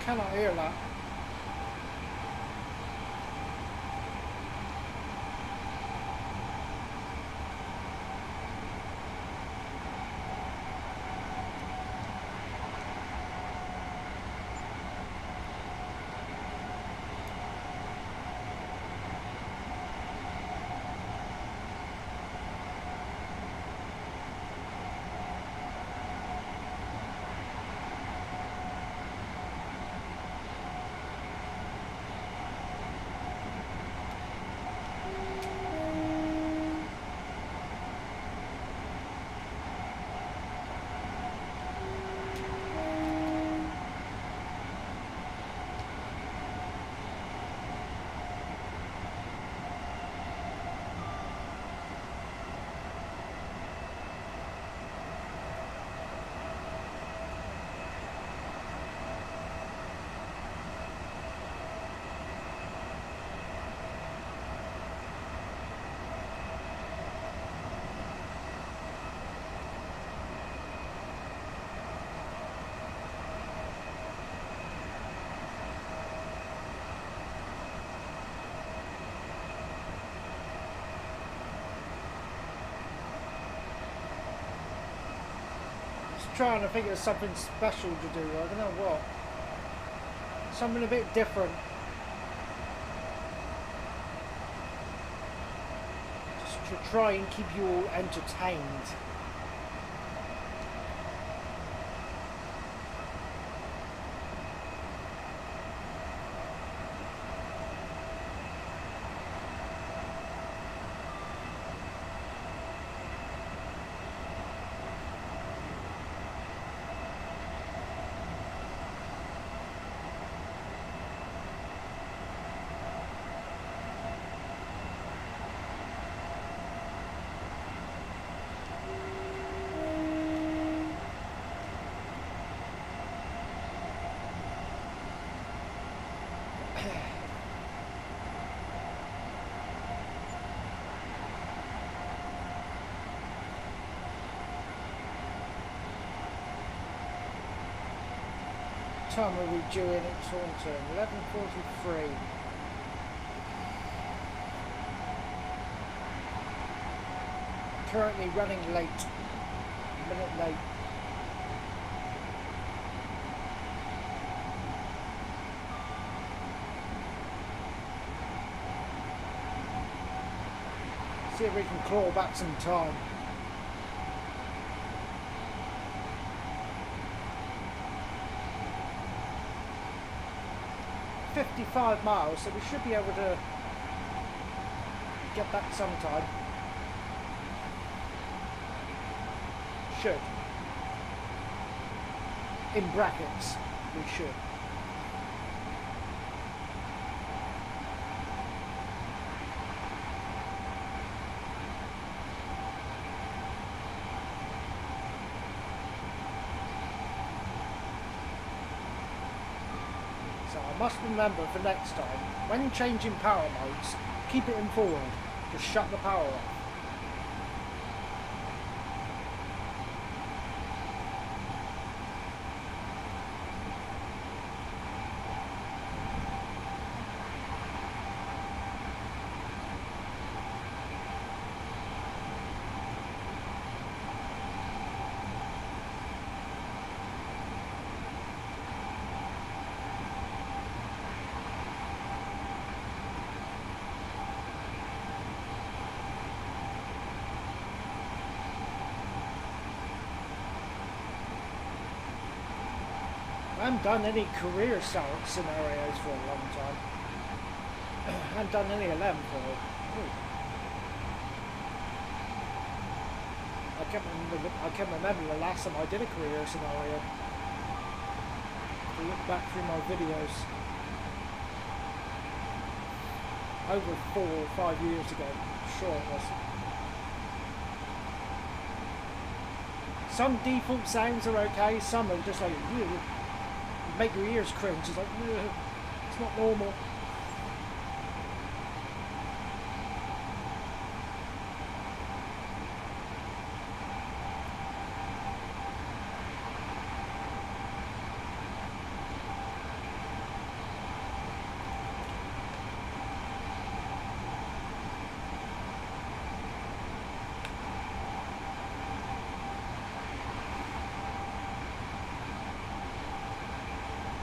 Cannot hear that. trying to think of something special to do. I don't know what. Something a bit different. Just to try and keep you all entertained. Time are we due in at Taunton? 11:43. Currently running late. A minute late. See if we can claw back some time. 55 miles, so we should be able to get back sometime. Should. In brackets, we should. I must remember for next time, when changing power modes, keep it in forward. Just shut the power off. I haven't done any career scenarios for a long time. I haven't done any of them for I can't remember the last time I did a career scenario. If I look back through my videos over 4 or 5 years ago, I'm sure it was. Some default sounds are okay, some are just like make your ears cringe. It's like, it's not normal.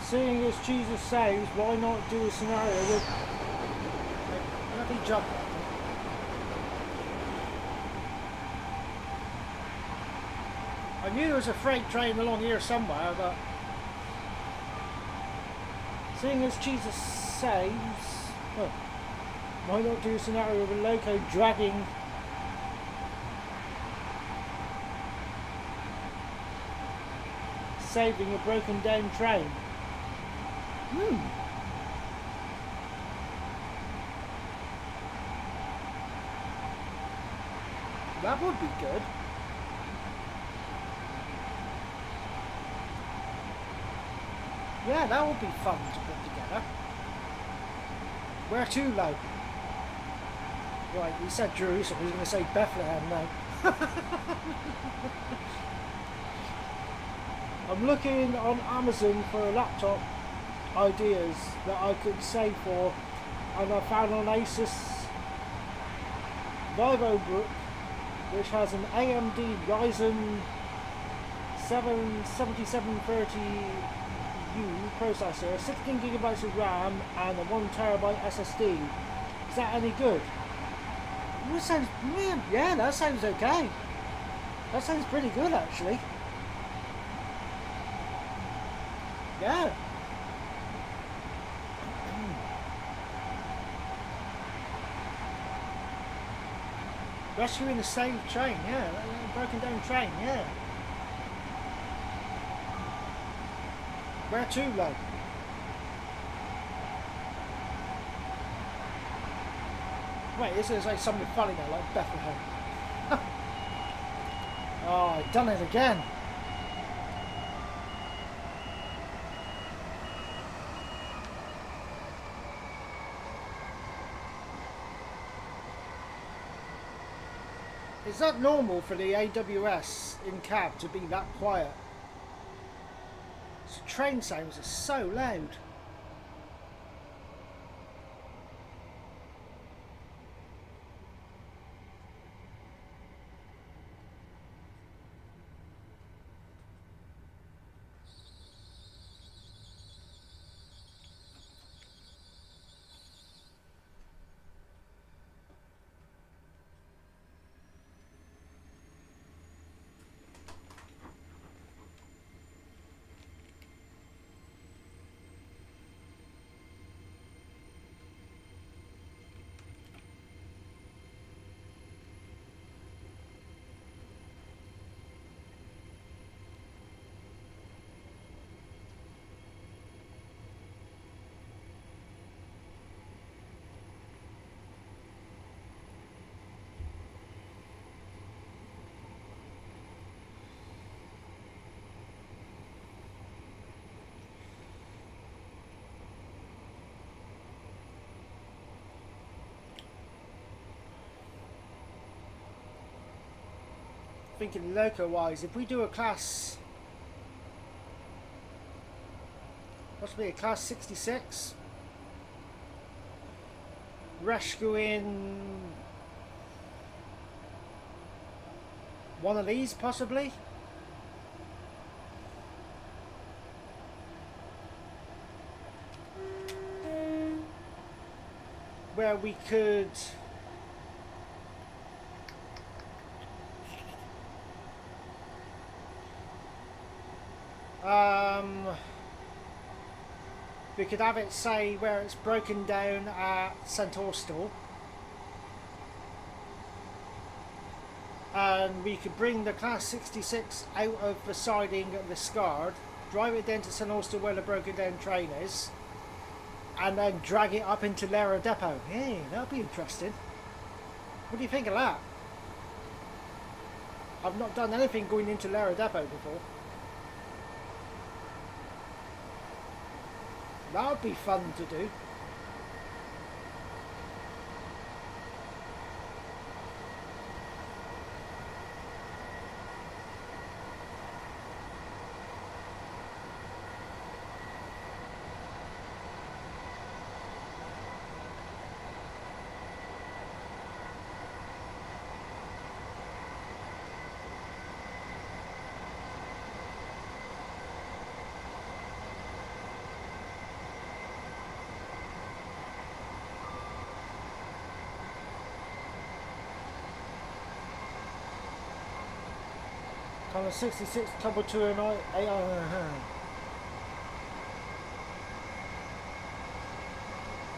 Seeing as Jesus saves, why not do a scenario with bloody jump? I knew there was a freight train along here somewhere, but seeing as Jesus saves, well, why not do a scenario with a loco dragging saving a broken down train? That would be good. Yeah, that would be fun to put together. Where to, though? Right, he said Jerusalem, he was going to say Bethlehem now. I'm looking on Amazon for a laptop ideas that I could save for, and I found an Asus VivoBook which has an AMD Ryzen 7730U processor, 16GB of RAM, and a 1TB SSD. Is that any good? That sounds, yeah, that sounds okay. That sounds pretty good, actually. Yeah. Rescuing a saved train, yeah. A broken down train, yeah. Where to, love? Wait, this is like something funny now, like Bethlehem. Oh, I've done it again. Is that normal for the AWS in cab to be that quiet? So train sounds are so loud. Thinking loco wise, if we do a class, possibly a class 66, rescuing one of these possibly. Where we could we could have it say where it's broken down at St Austell, and we could bring the class 66 out of the siding of the Scard, drive it down to St Austell where the broken down train is, and then drag it up into Lara Depot. Hey, that'll be interesting. What do you think of that? I've not done anything going into Lara Depot before. That would be fun to do. On a 66 double 2 and 8 on her hand.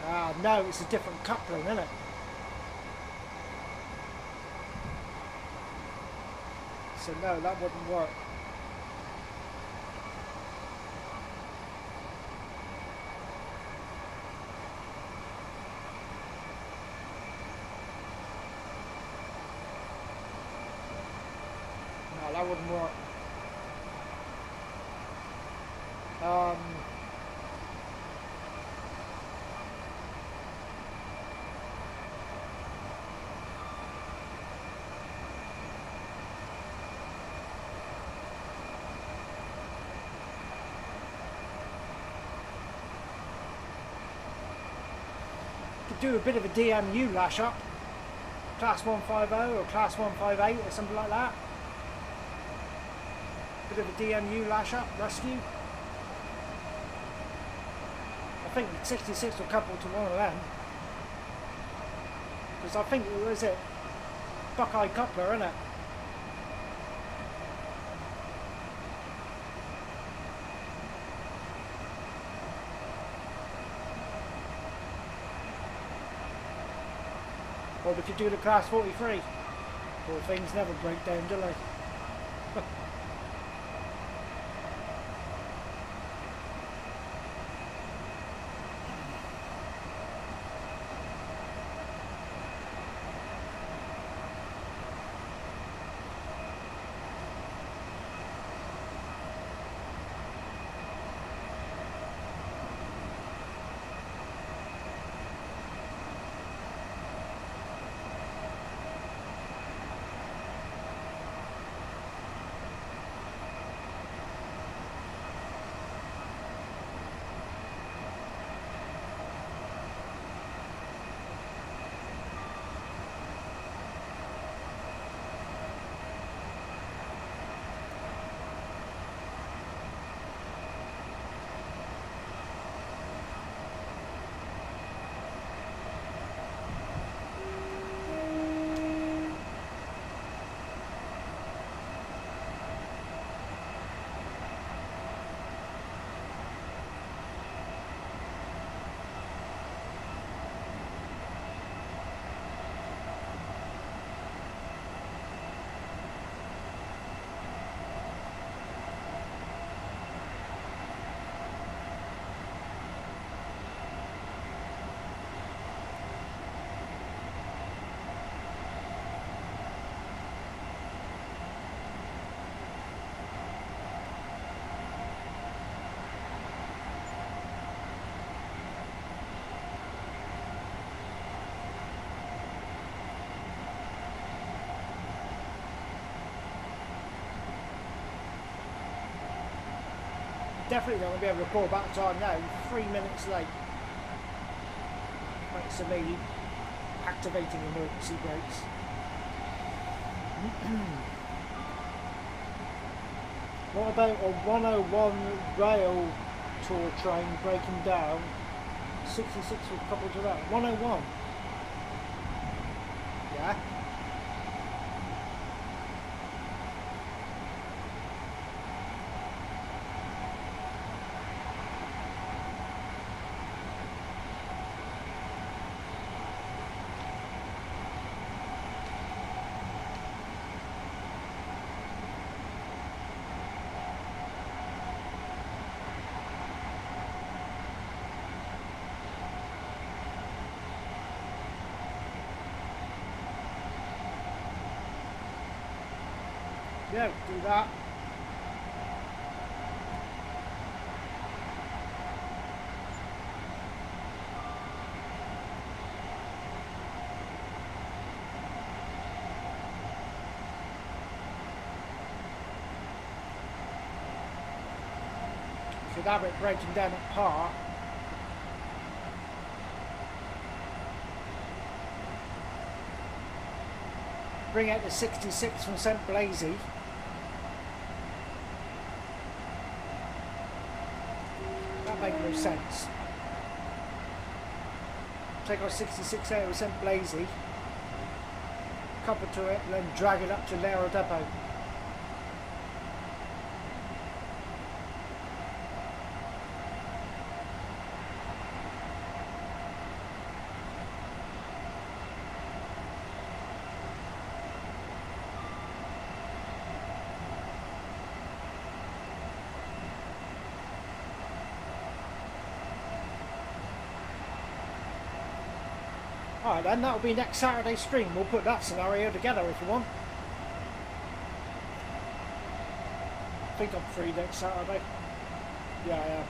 Ah, no, it's a different coupling, isn't it? So no, that wouldn't work. That wouldn't work. Could do a bit of a DMU lash up, class 150 or class 158 or something like that. Bit of a DMU lash up, rescue. I think 66 will couple to one of them. Because I think it was it Buckeye Coupler, isn't it? Or we could do the class 43. Poor things never break down, do they? Definitely not going to be able to call back time now. 3 minutes late. Thanks to me activating emergency brakes. What about a 101 rail tour train breaking down? 66 will couple to that. 101. Yeah. Yeah, do that. Should have it breaking down at par. Bring out the 66 from St. Blasey. That makes no sense. Take our 66 out of St. Blasey, couple to it, and then drag it up to Lara Depot. Alright then, that'll be next Saturday stream. We'll put that scenario together if you want. I think I'm free next Saturday. Yeah, I am.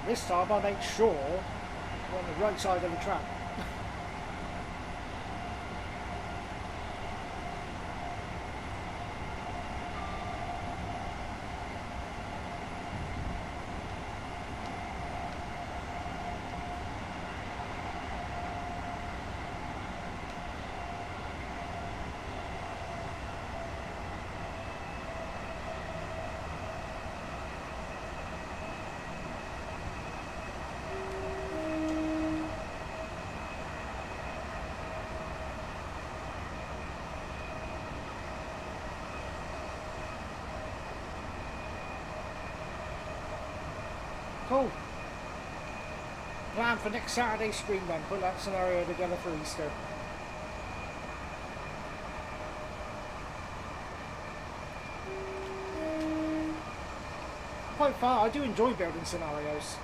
This time I'll make sure we're on the right side of the track. Cool. Plan for next Saturday's stream then. Put that scenario together for Easter. Quite fun. I do enjoy building scenarios.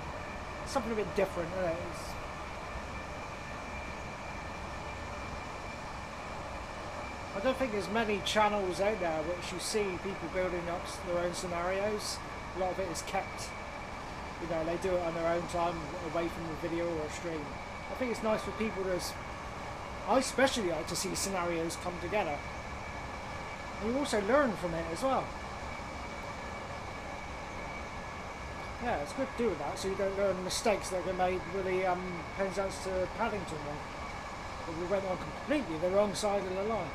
It's something a bit different, isn't it? I don't think there's many channels out there which you see people building up their own scenarios. A lot of it is kept, you know, they do it on their own time, away from the video or stream. I think it's nice for people to, I especially like to see scenarios come together. And you also learn from it as well. Yeah, it's good to do that, so you don't learn mistakes that were made with the Penzance to Paddington one. But we went on completely the wrong side of the line.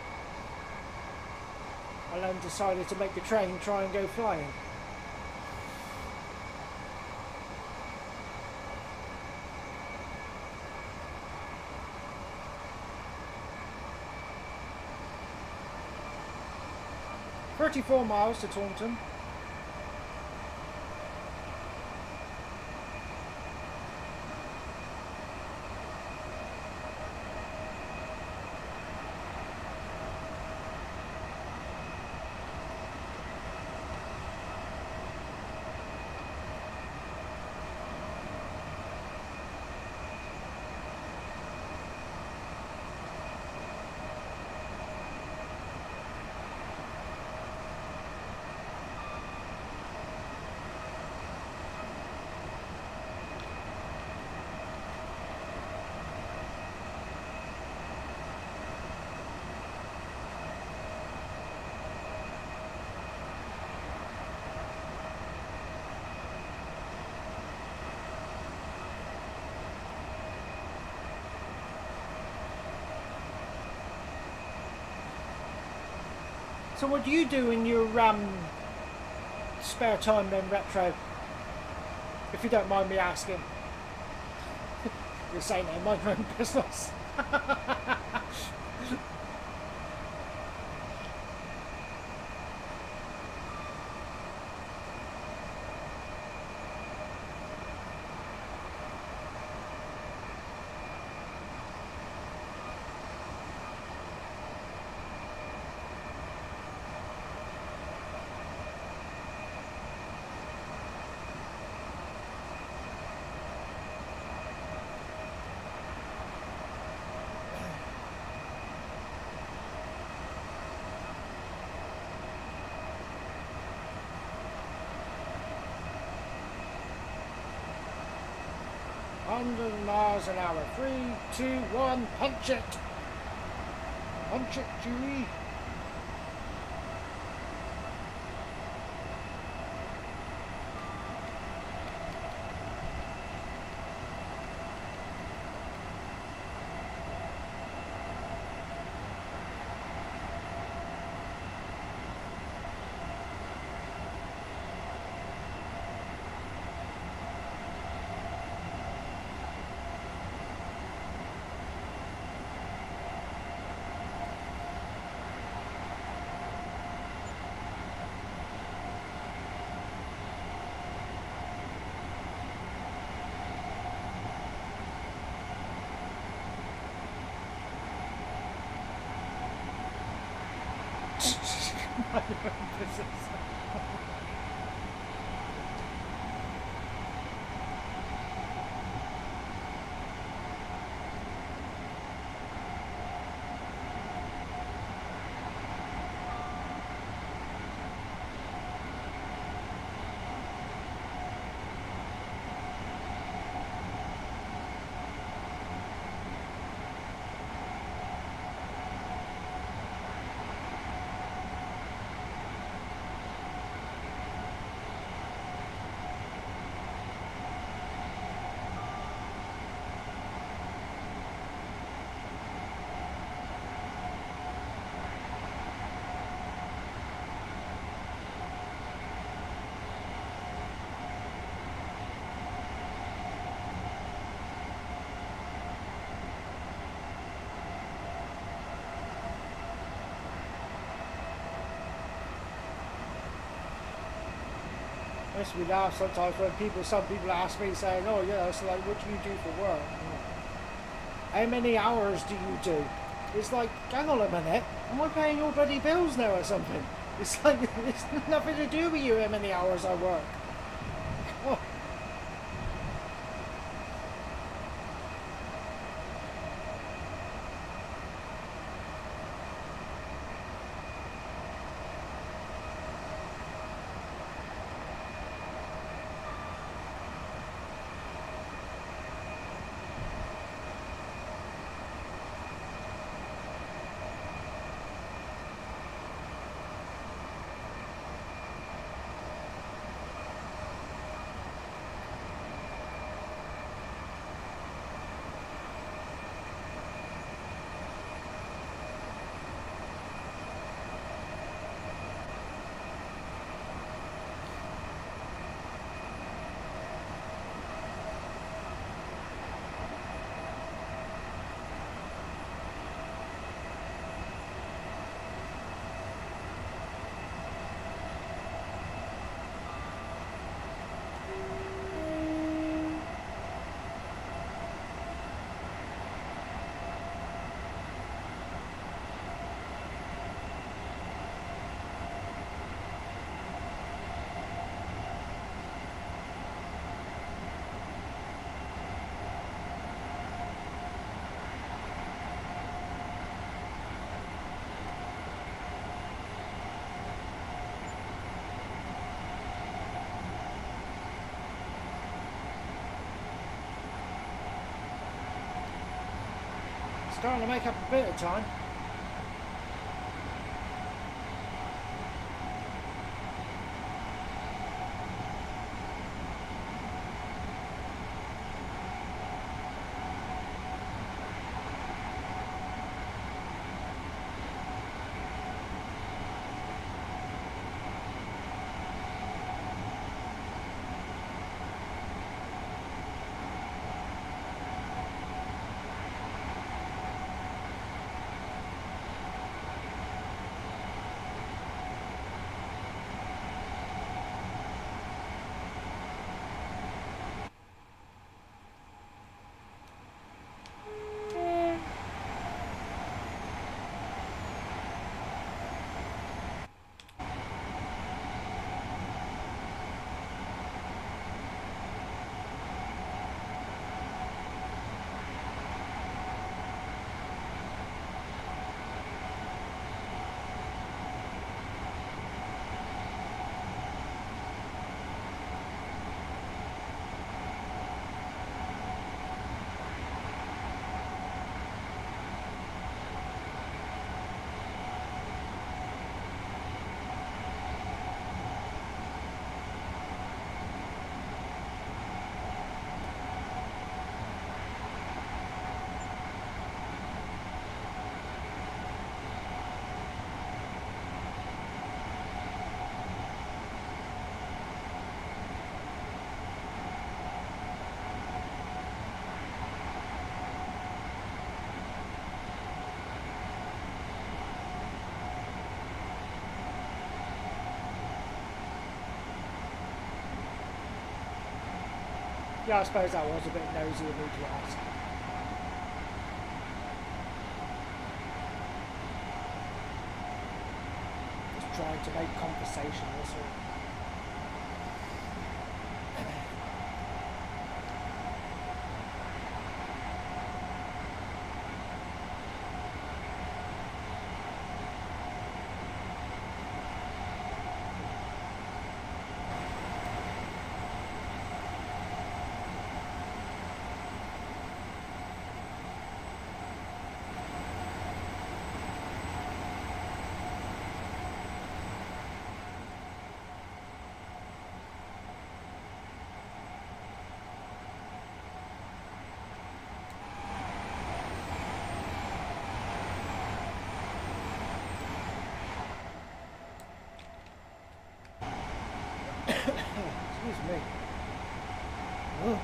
And then decided to make the train try and go flying. "34 miles to Taunton." So what do you do in your spare time then, Retro? If you don't mind me asking. You're saying I mind my own business. miles an hour. 3, 2, 1, punch it! Punch it, Chewie! makes me laugh sometimes when some people ask me saying, "Oh yeah, so like, what do you do for work? How many hours do you do?" It's like, hang on a minute, am I paying your bloody bills now or something? It's like, it's nothing to do with you how many hours I work. Oh. Starting to make up a bit of time. Yeah, I suppose that was a bit nosy of me to ask. Just trying to make conversation, that's all. Excuse me. Oh.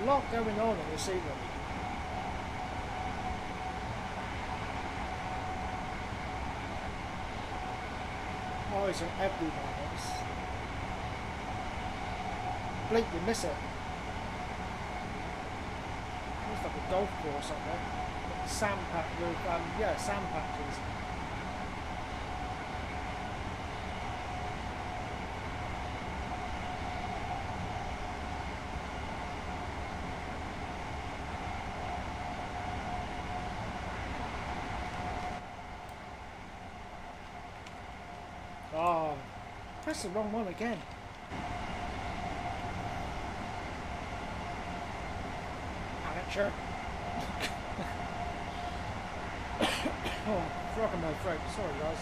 a lot going on in this scenery. Eyes on everyone else. Blink, you miss it. Looks like a golf course up there. Sand patch with, yeah, sand patches. Oh, press the wrong one again. Amateur. Oh, frog in my throat. Sorry, guys.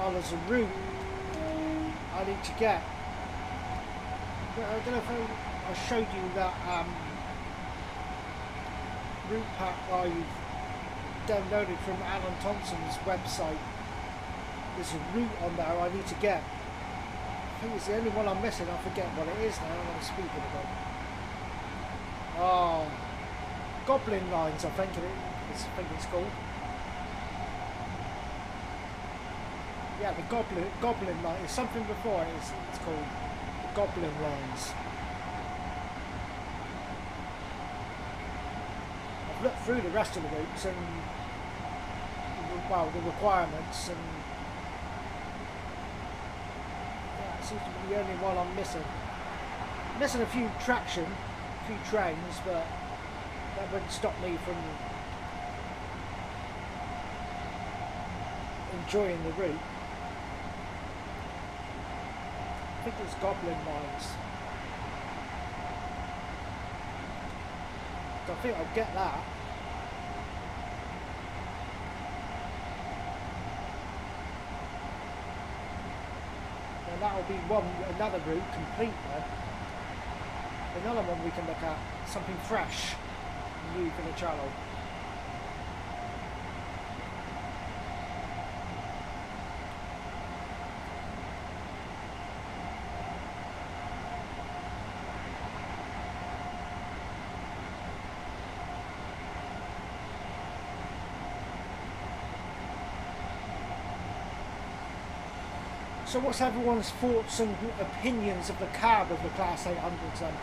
Oh, there's a route I need to get. But I don't know if I showed you that route pack I've downloaded from Alan Thompson's website. There's a route on there I need to get. I think it's the only one I'm missing. I forget what it is now. I'm speaking about. Oh, Goblin Lines, I think it's called. Yeah, the Goblin Line. It's something before it. It's called the Goblin Lines. I've looked through the rest of the routes and, well, the requirements, and yeah, it seems to be the only one I'm missing. Missing a few traction, a few trains, but that wouldn't stop me from enjoying the route. I think it's Goblin Mines. So I think I'll get that. And that'll be another route complete then. Another one we can look at, something fresh, new for the channel. So what's everyone's thoughts and opinions of the cab of the Class 800s then?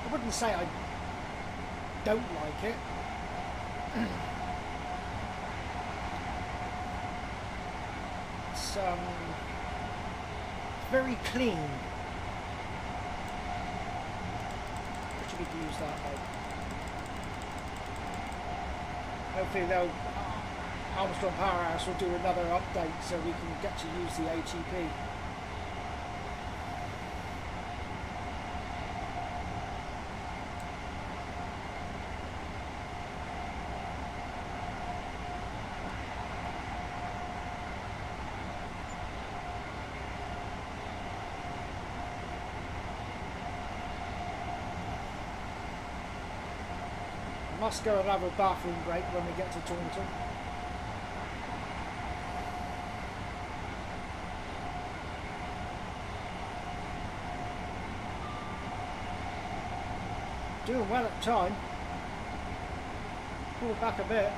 I wouldn't say I don't like it. It's very clean. Use that though. Hopefully Armstrong Powerhouse will do another update so we can get to use the ATP. Must go and have a bathroom break when we get to Taunton. Doing well at time. Pull back a bit.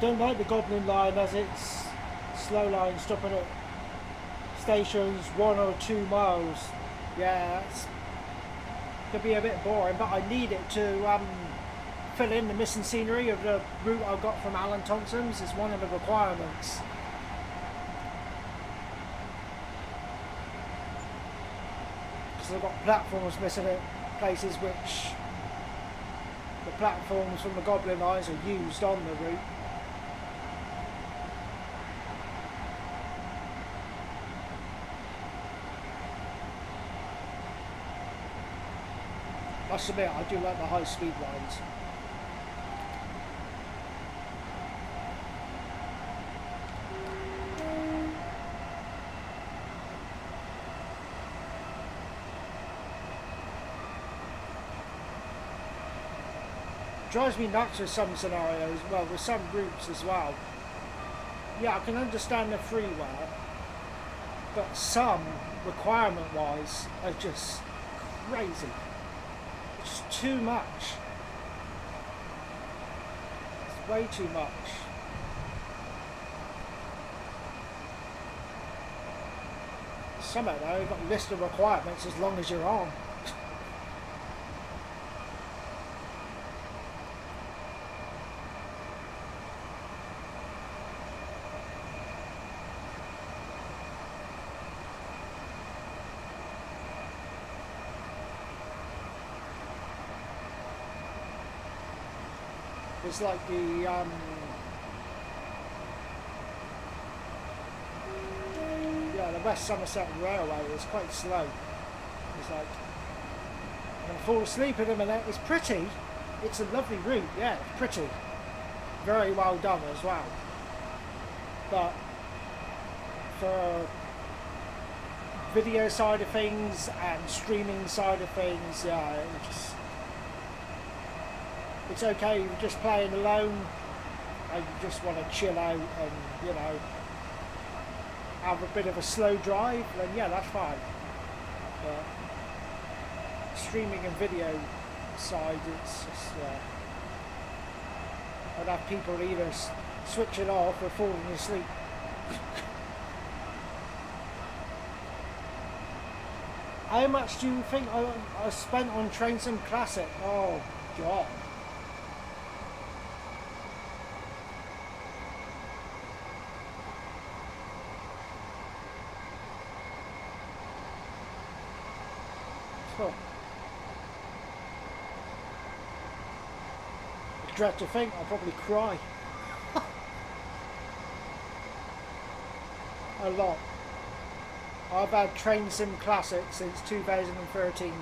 Don't like the Goblin line as it's slow line stopping at stations 1 or 2 miles. Yeah, it's could be a bit boring, but I need it to fill in the missing scenery of the route I got from Alan Thompson's. It's one of the requirements. Because I've got platforms missing at places which the platforms from the Goblin lines are used on the route. I must admit, I do like the high speed lines. Drives me nuts with some scenarios, well, with some routes as well. Yeah, I can understand the freeware, but some, requirement-wise, are just crazy. It's too much. It's way too much. Some of them, you've got a list of requirements as long as you're on. It's like the yeah, the West Somerset Railway is quite slow. It's like I'm gonna fall asleep in a minute. It's pretty. It's a lovely route. Yeah, it's pretty. Very well done as well. But for video side of things and streaming side of things, yeah, it's okay, you're just playing alone and you just want to chill out and, you know, have a bit of a slow drive, then yeah, that's fine. But streaming and video side, it's just, I'd have people either switch it off or falling asleep. How much do you think I spent on Train Sim Classic? Oh, God. dread to think I'll probably cry. A lot. I've had Train Sim Classic since 2013.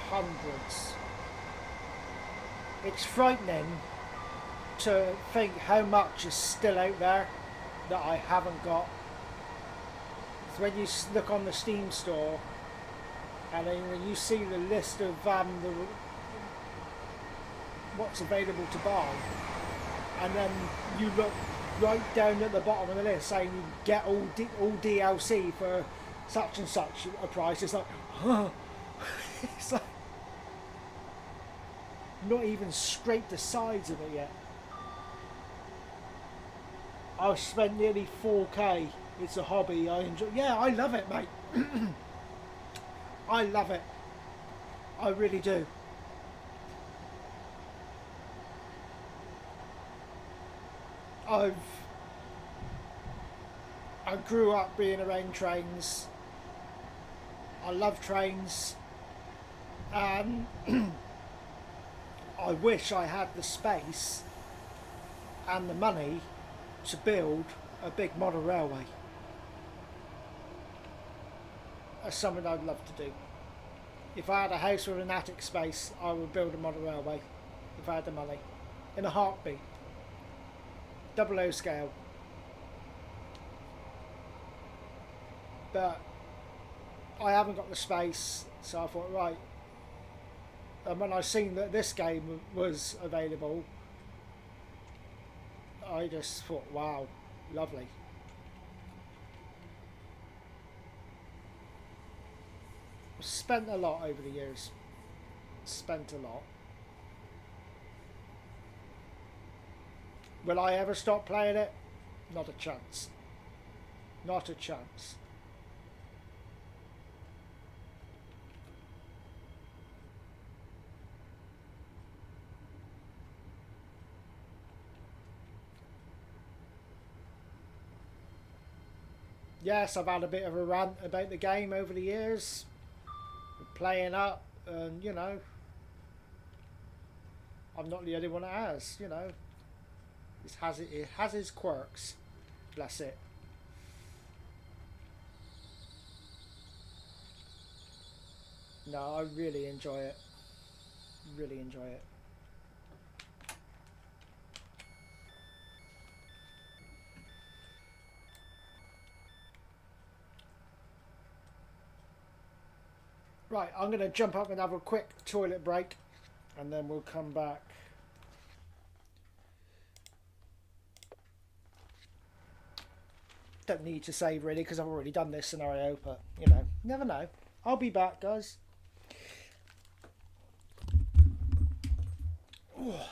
Hundreds. It's frightening to think how much is still out there that I haven't got. So when you look on the Steam store and then when you see the list of what's available to buy, and then you look right down at the bottom of the list saying you get all DLC for such and such a price, it's like, huh. It's like not even scraped the sides of it yet. I've spent nearly 4k. It's a hobby I enjoy. Yeah, I love it, mate. I love it. I really do. I grew up being around trains. I love trains. I wish I had the space and the money to build a big model railway. That's something I'd love to do. If I had a house with an attic space, I would build a model railway if I had the money. In a heartbeat. 00 scale. But I haven't got the space, so I thought, right. And when I seen that this game was available, I just thought, wow, lovely. Spent a lot over the years. Spent a lot. Will I ever stop playing it? Not a chance. Not a chance. Yes, I've had a bit of a rant about the game over the years. Playing up, and you know, I'm not the only one that has, you know. It has its quirks. Bless it. No, I really enjoy it. Really enjoy it. Right, I'm going to jump up and have a quick toilet break, and then we'll come back. Don't need to save really because I've already done this scenario, but you know, never know. I'll be back, guys. Oh.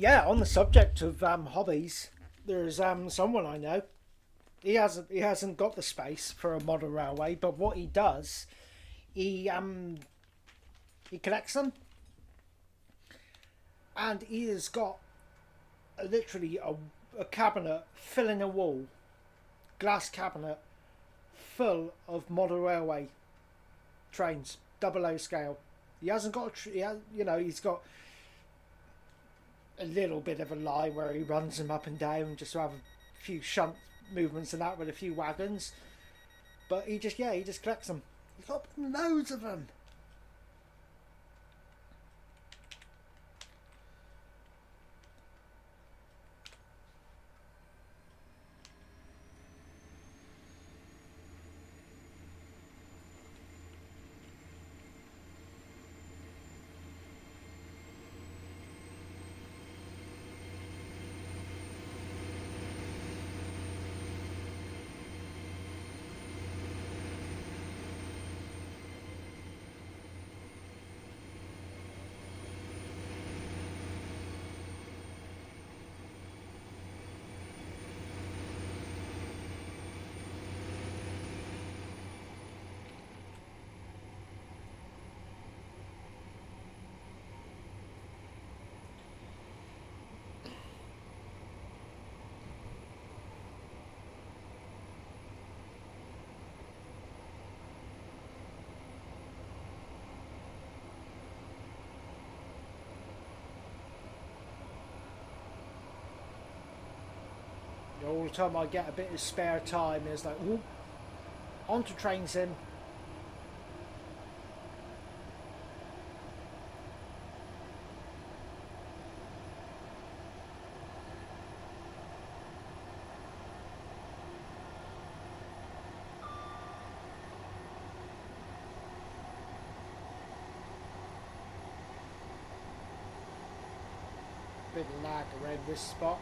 Yeah, on the subject of hobbies, there's someone I know. He hasn't got the space for a model railway, but what he does, he collects them, and he has got literally a cabinet filling a wall, glass cabinet full of model railway trains, 00 scale. He hasn't got he's got a little bit of a lie where he runs them up and down just to have a few shunt movements and that with a few wagons. But he just collects them. He's got loads of them. All the time I get a bit of spare time, it's like, whoop, onto train sim. Bit of lag around this spot.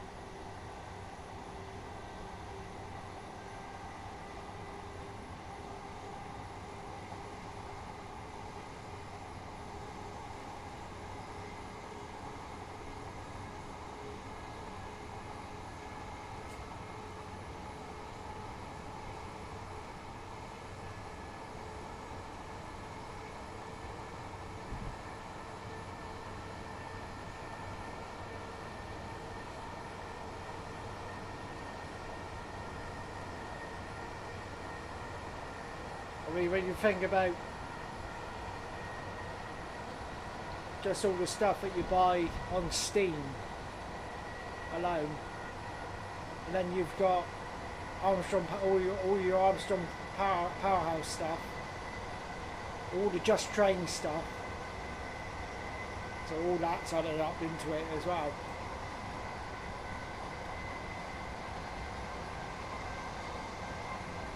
I mean, when you think about just all the stuff that you buy on Steam alone, and then you've got Armstrong, all your Armstrong Powerhouse stuff, all the Just Train stuff, so all that's added up into it as well.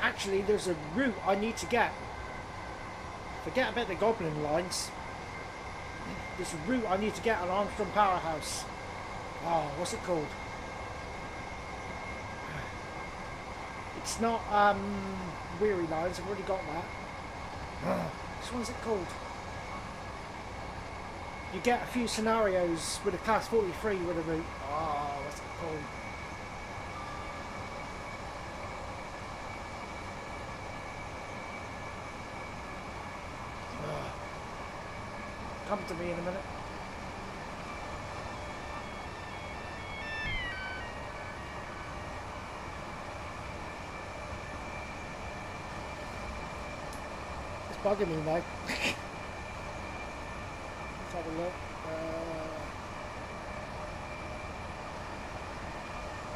Actually, there's a route I need to get. Forget about the Goblin lines. There's a route I need to get on Armstrong Powerhouse. Oh, what's it called? It's not Weary Lines, I've already got that. Which one's it called? You get a few scenarios with a Class 43 with a route. Oh, what's it called? Come to me in a minute. It's bugging me now. Let's have a look.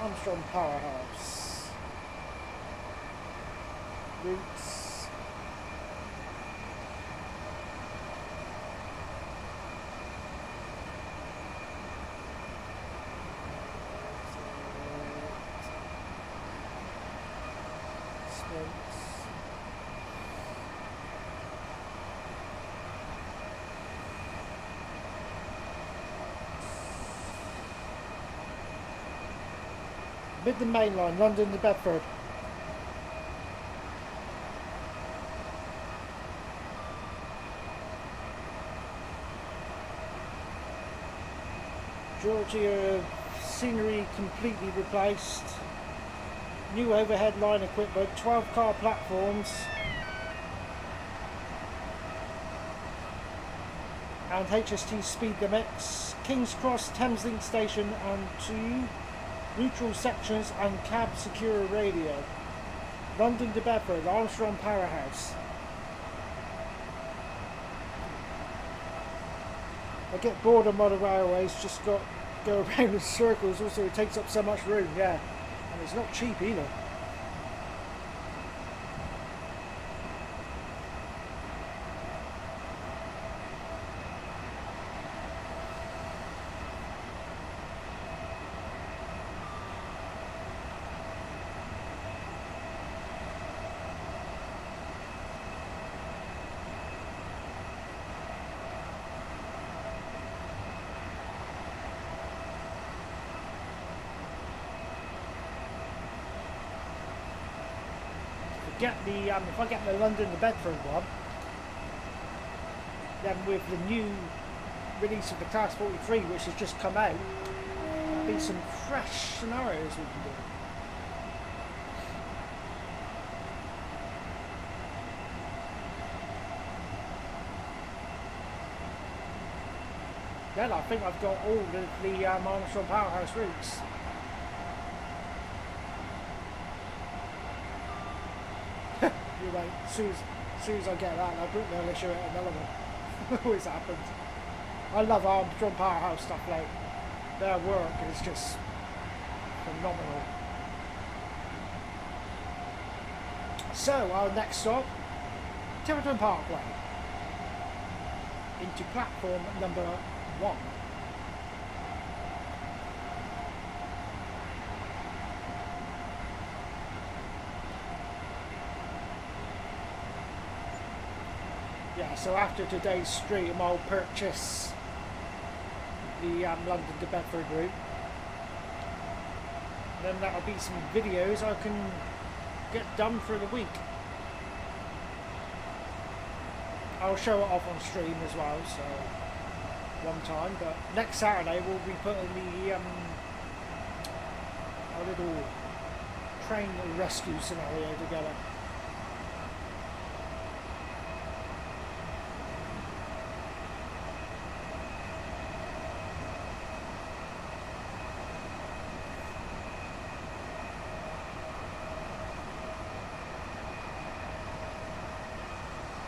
Armstrong Powerhouse. Routes. Midland Main Line, London to Bedford. Georgia scenery completely replaced. New overhead line equipment, 12 car platforms. and HST Speed the Mix, King's Cross, Thameslink Station and 2, neutral sections and cab secure radio. London to Bedford, Armstrong Powerhouse. I get bored of modern railways, just got go around in circles, also it takes up so much room, yeah. And it's not cheap either. If I get the London to Bedford one, then with the new release of the Class 43, which has just come out, there'll be some fresh scenarios we can do. Then I think I've got all of the Armstrong Powerhouse routes. You're right, as soon as I get that, I'll put the issue at another one. Always happens. I love Armstrong Powerhouse stuff, like their work is just phenomenal. So our next stop, Tiverton Parkway, into platform number 1. Yeah, so after today's stream I'll purchase the London to Bedford route. Then that'll be some videos I can get done for the week. I'll show it off on stream as well, so one time, but next Saturday we'll be putting the a little train rescue scenario together.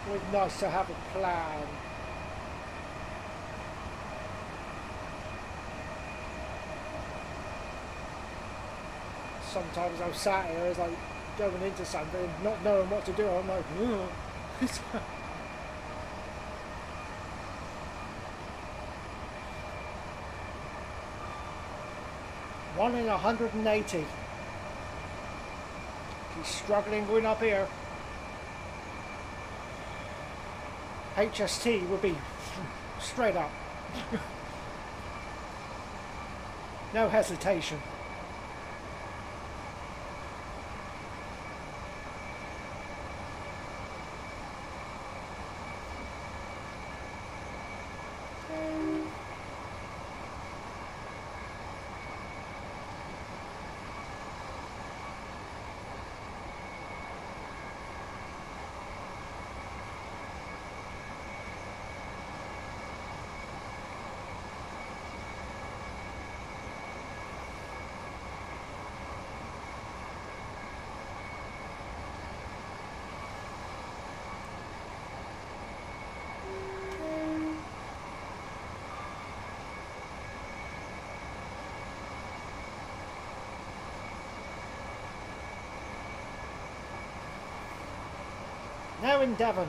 It's nice to have a plan. Sometimes I'm sat here, it's like going into something, not knowing what to do. I'm like, ugh. One in 180. He's struggling going up here. HST would be straight up. No hesitation. Now in Devon.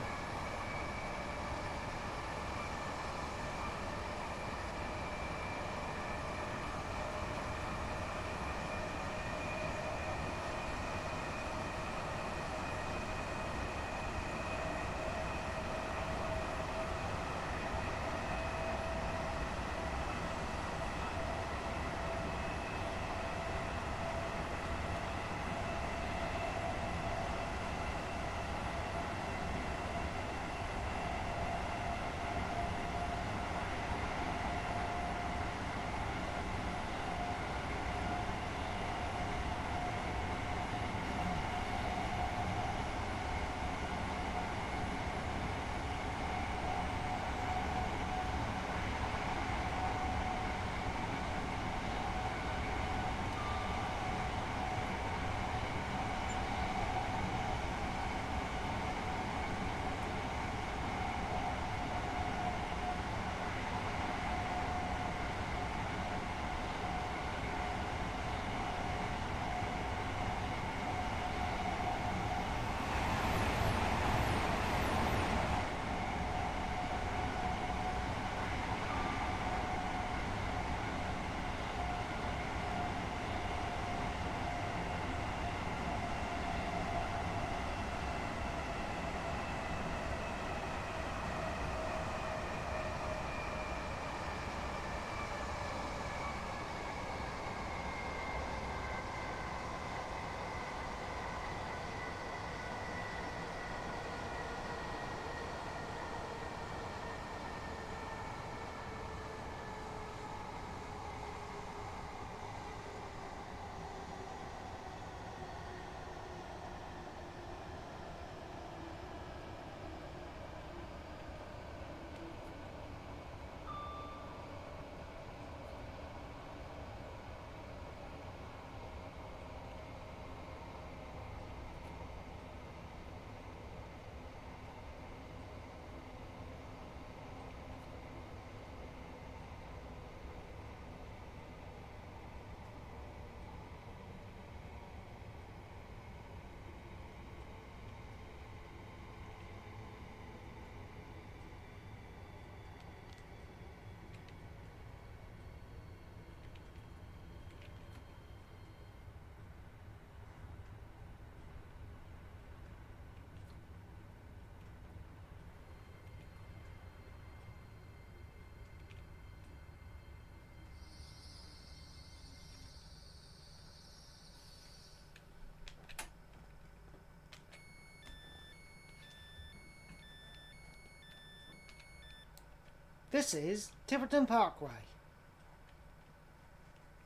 This is Tiverton Parkway.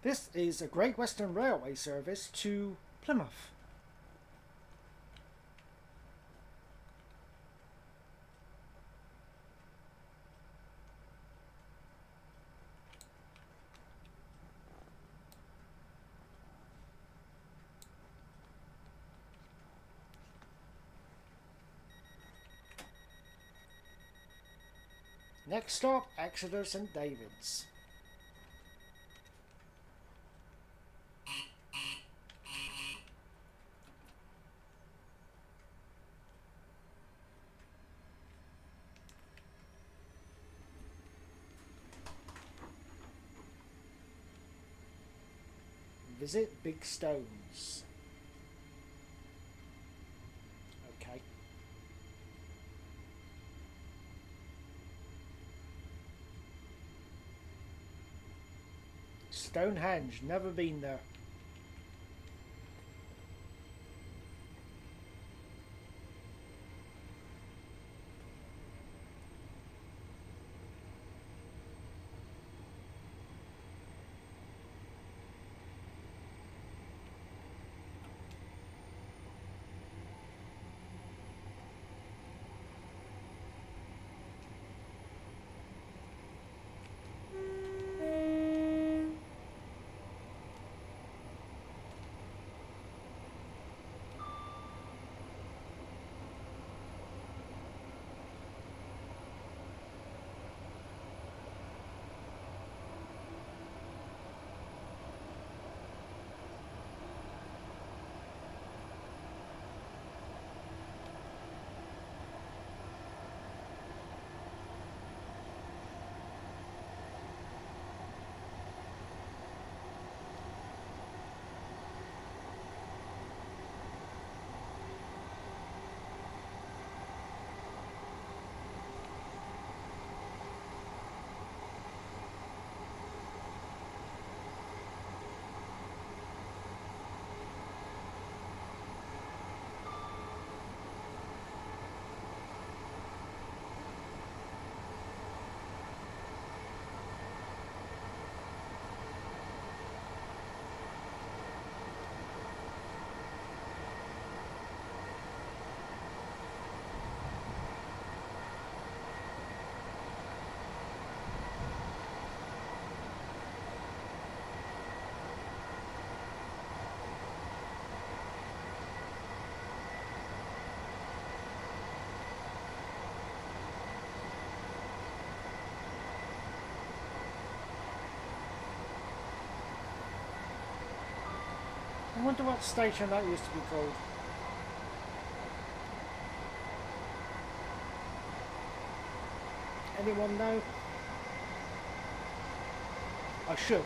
This is a Great Western Railway service to Plymouth. Next stop, Exeter St David's. Visit Big Stones. Okay. Stonehenge, never been there. I wonder what station that used to be called. Anyone know? I should know,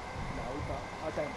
but I don't.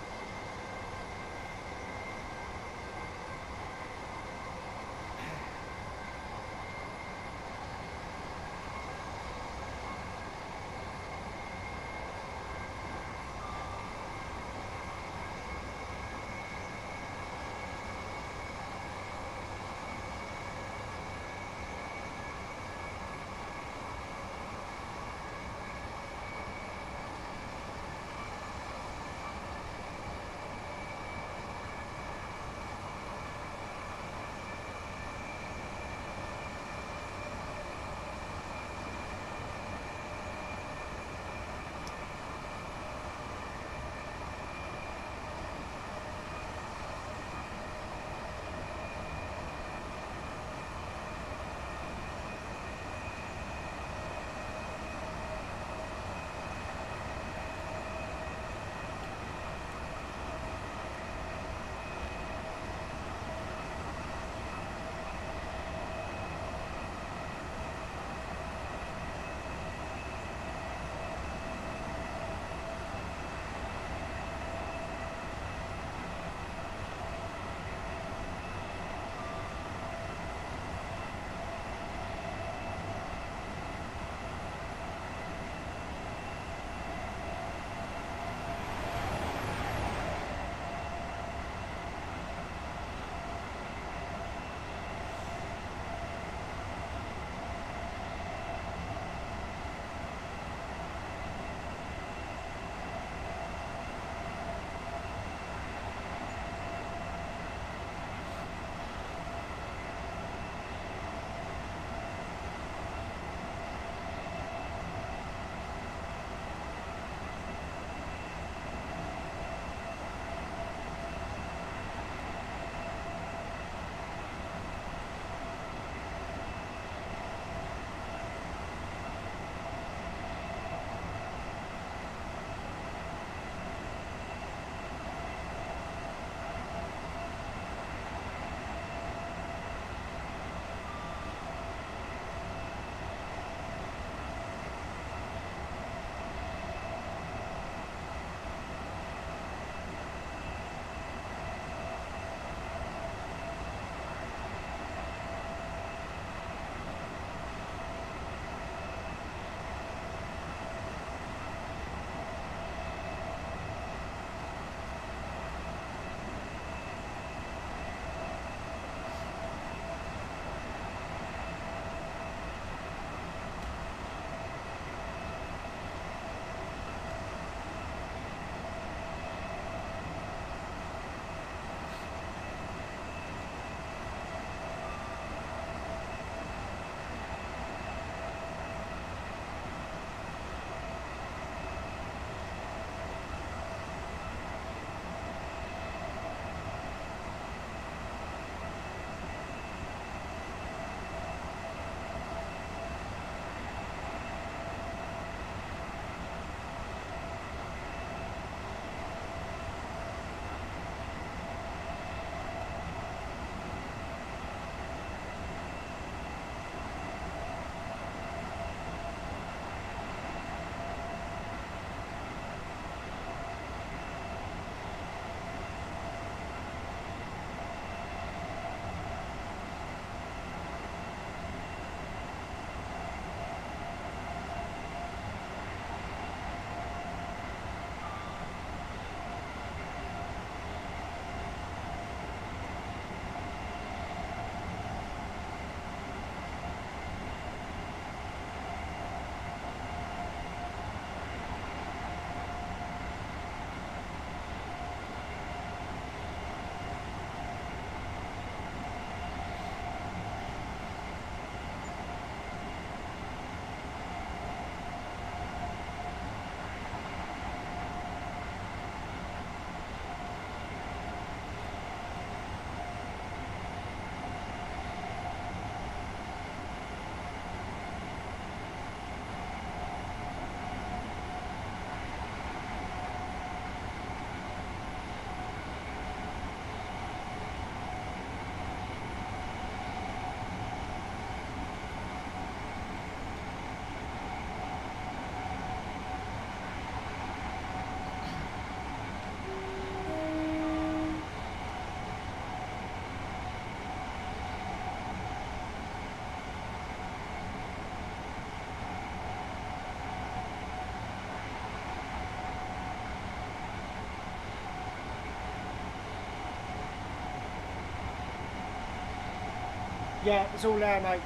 Yeah, it's all there, mate.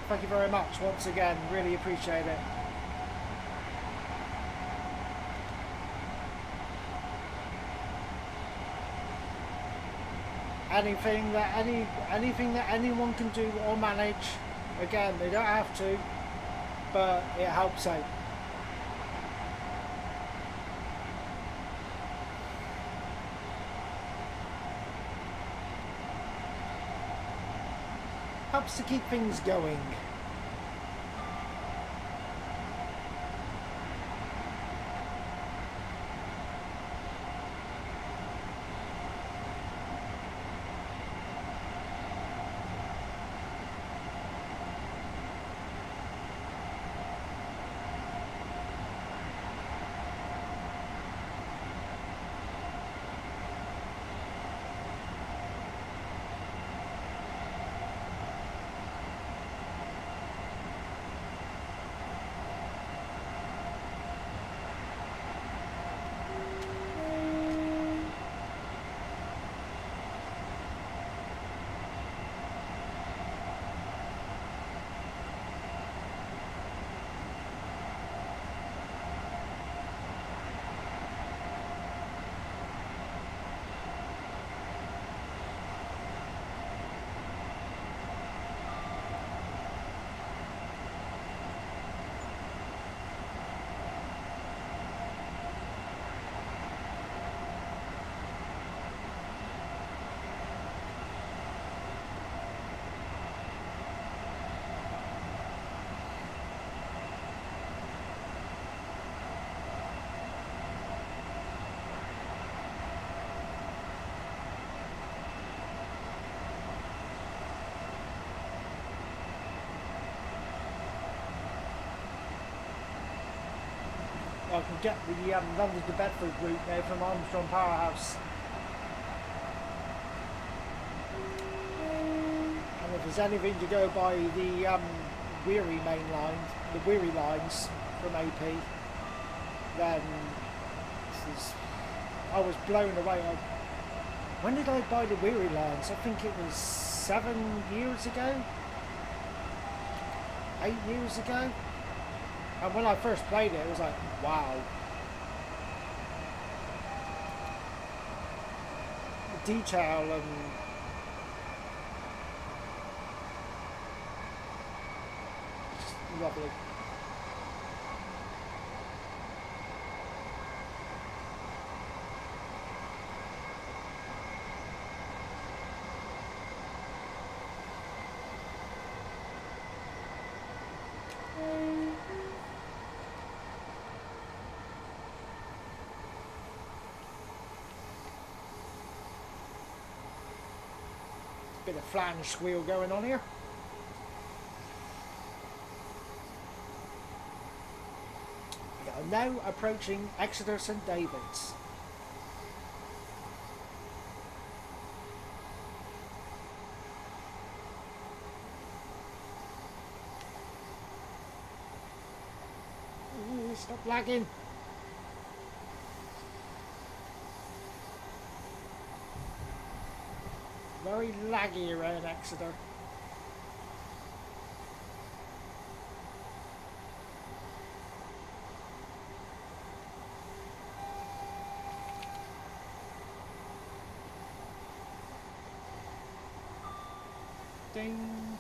Thank you very much once again. Really appreciate it. Anything that anyone can do or manage. Again, they don't have to, but it helps out. Helps to keep things going. I can get the London to Bedford route now from Armstrong Powerhouse. And if there's anything to go by the Weary main line, the Weary lines from AP, then this is, I was blown away. When did I buy the Weary lines? I think it was 7 years ago? 8 years ago? And when I first played it, it was like, wow. The detail and just lovely. Bit of flange squeal going on here. We are now approaching Exeter St David's. Ooh, stop lagging. Very laggy around Exeter. Ding.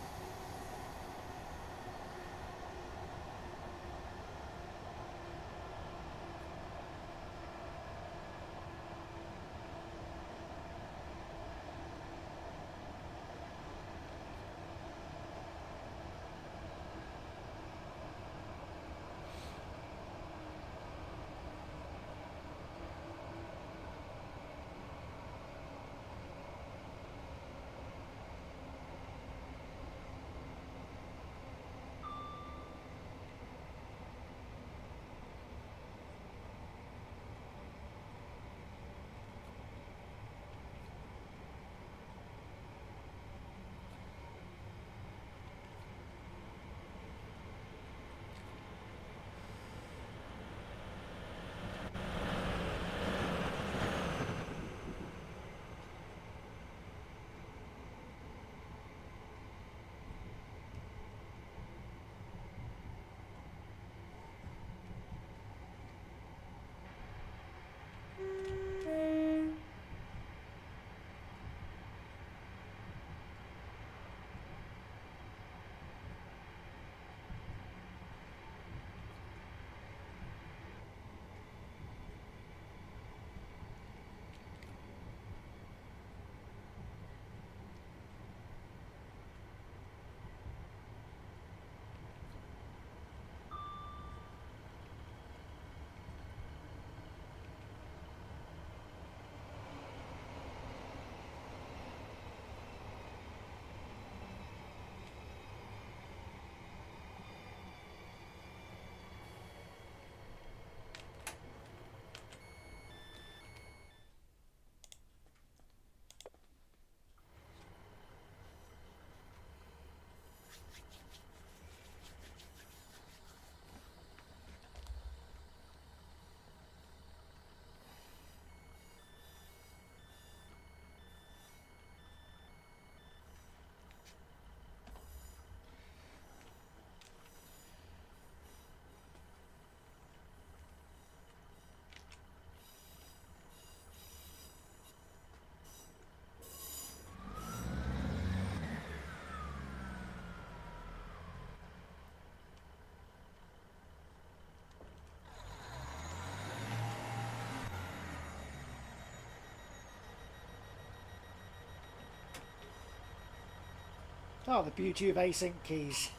Oh, the beauty of async keys.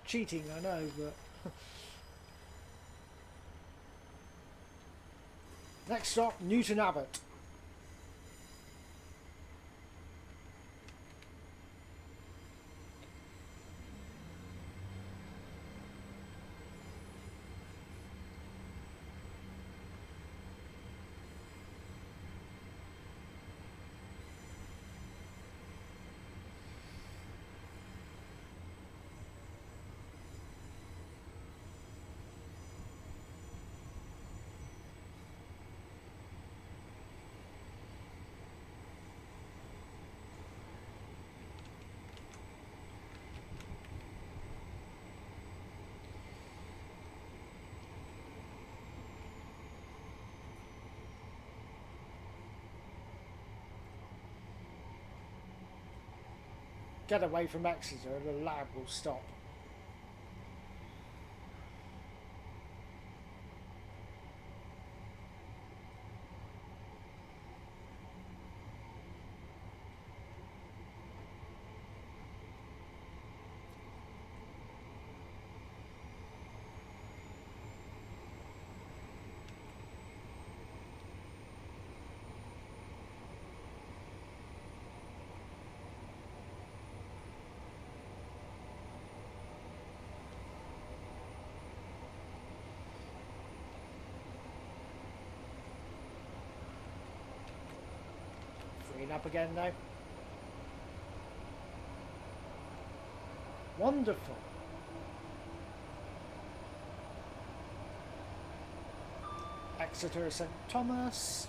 Cheating, I know, but... Next stop, Newton Abbot. Get away from Exeter and the lab will stop. Freeing up again now. Wonderful. Exeter St Thomas.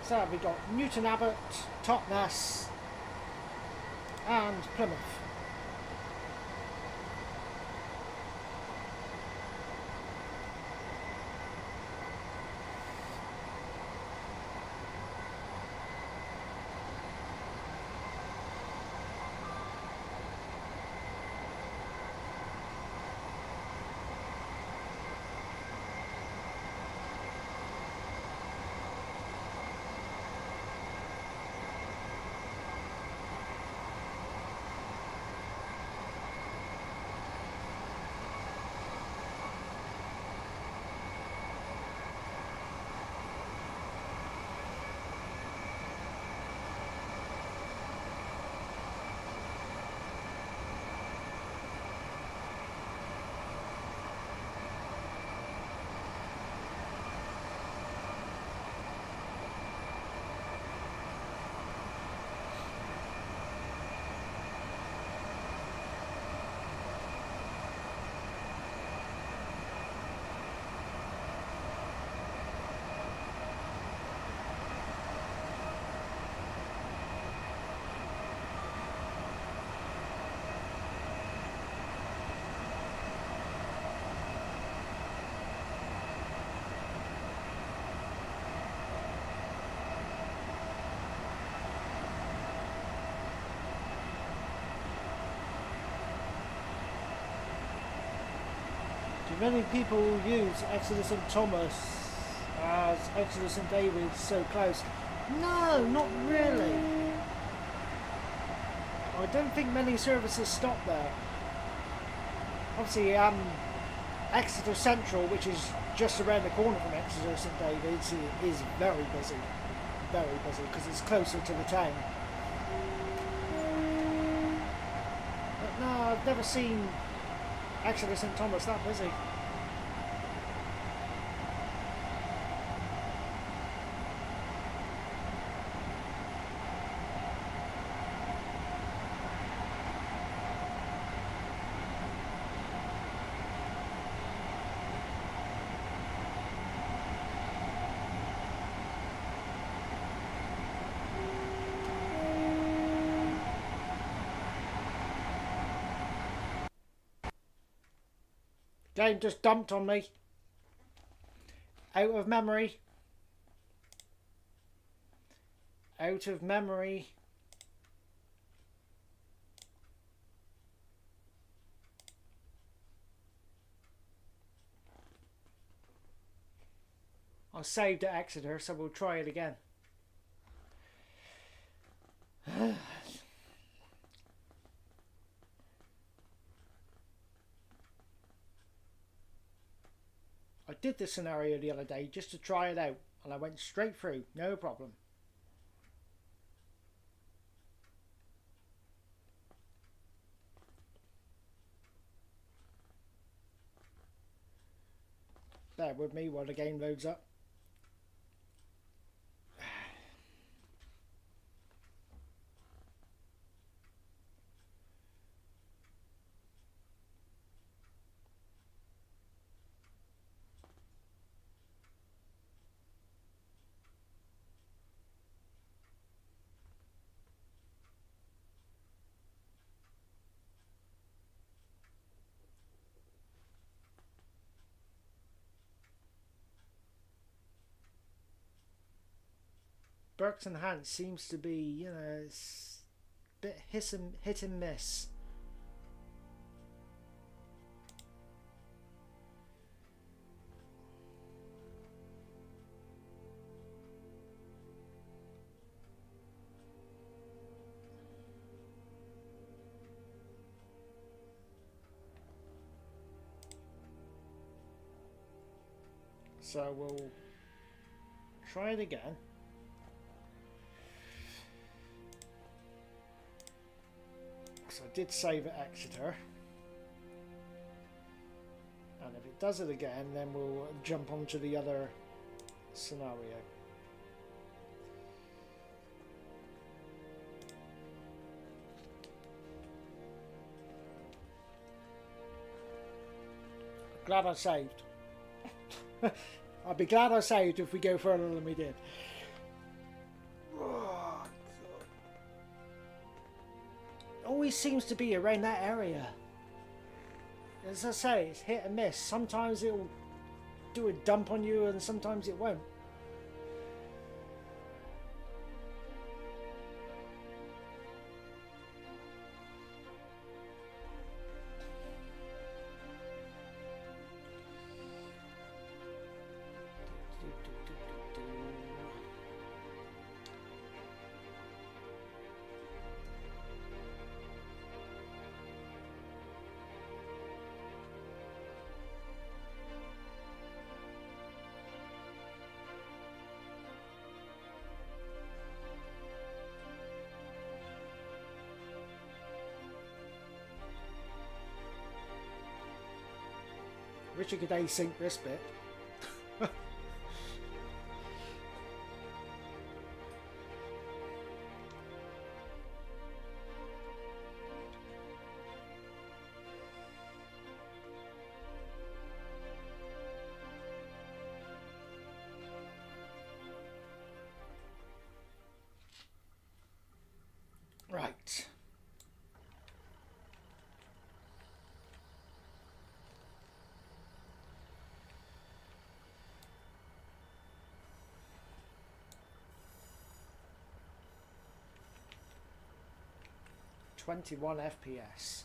So we got Newton Abbot, Totnes and Plymouth. Many people use Exeter St Thomas as Exeter St David's so close. No, not really. I don't think many services stop there. Obviously, Exeter Central, which is just around the corner from Exeter St David's, is very busy because it's closer to the town. I've never seen Exeter St Thomas that busy. Game just dumped on me. Out of memory. Out of memory. I saved at Exeter, so we'll try it again. I did this scenario the other day just to try it out, and I went straight through, no problem. Bear with me while the game loads up. Berks and Hans seems to be, you know, it's a bit hit and miss. So we'll try it again. So I did save at Exeter. And if it does it again, then we'll jump onto the other scenario. Glad I saved. I'd be glad I saved if we go further than we did. Oh, always seems to be around that area. As I say, it's hit and miss. Sometimes it'll do a dump on you and sometimes it won't. Wish I could async this bit. Right. .21 FPS.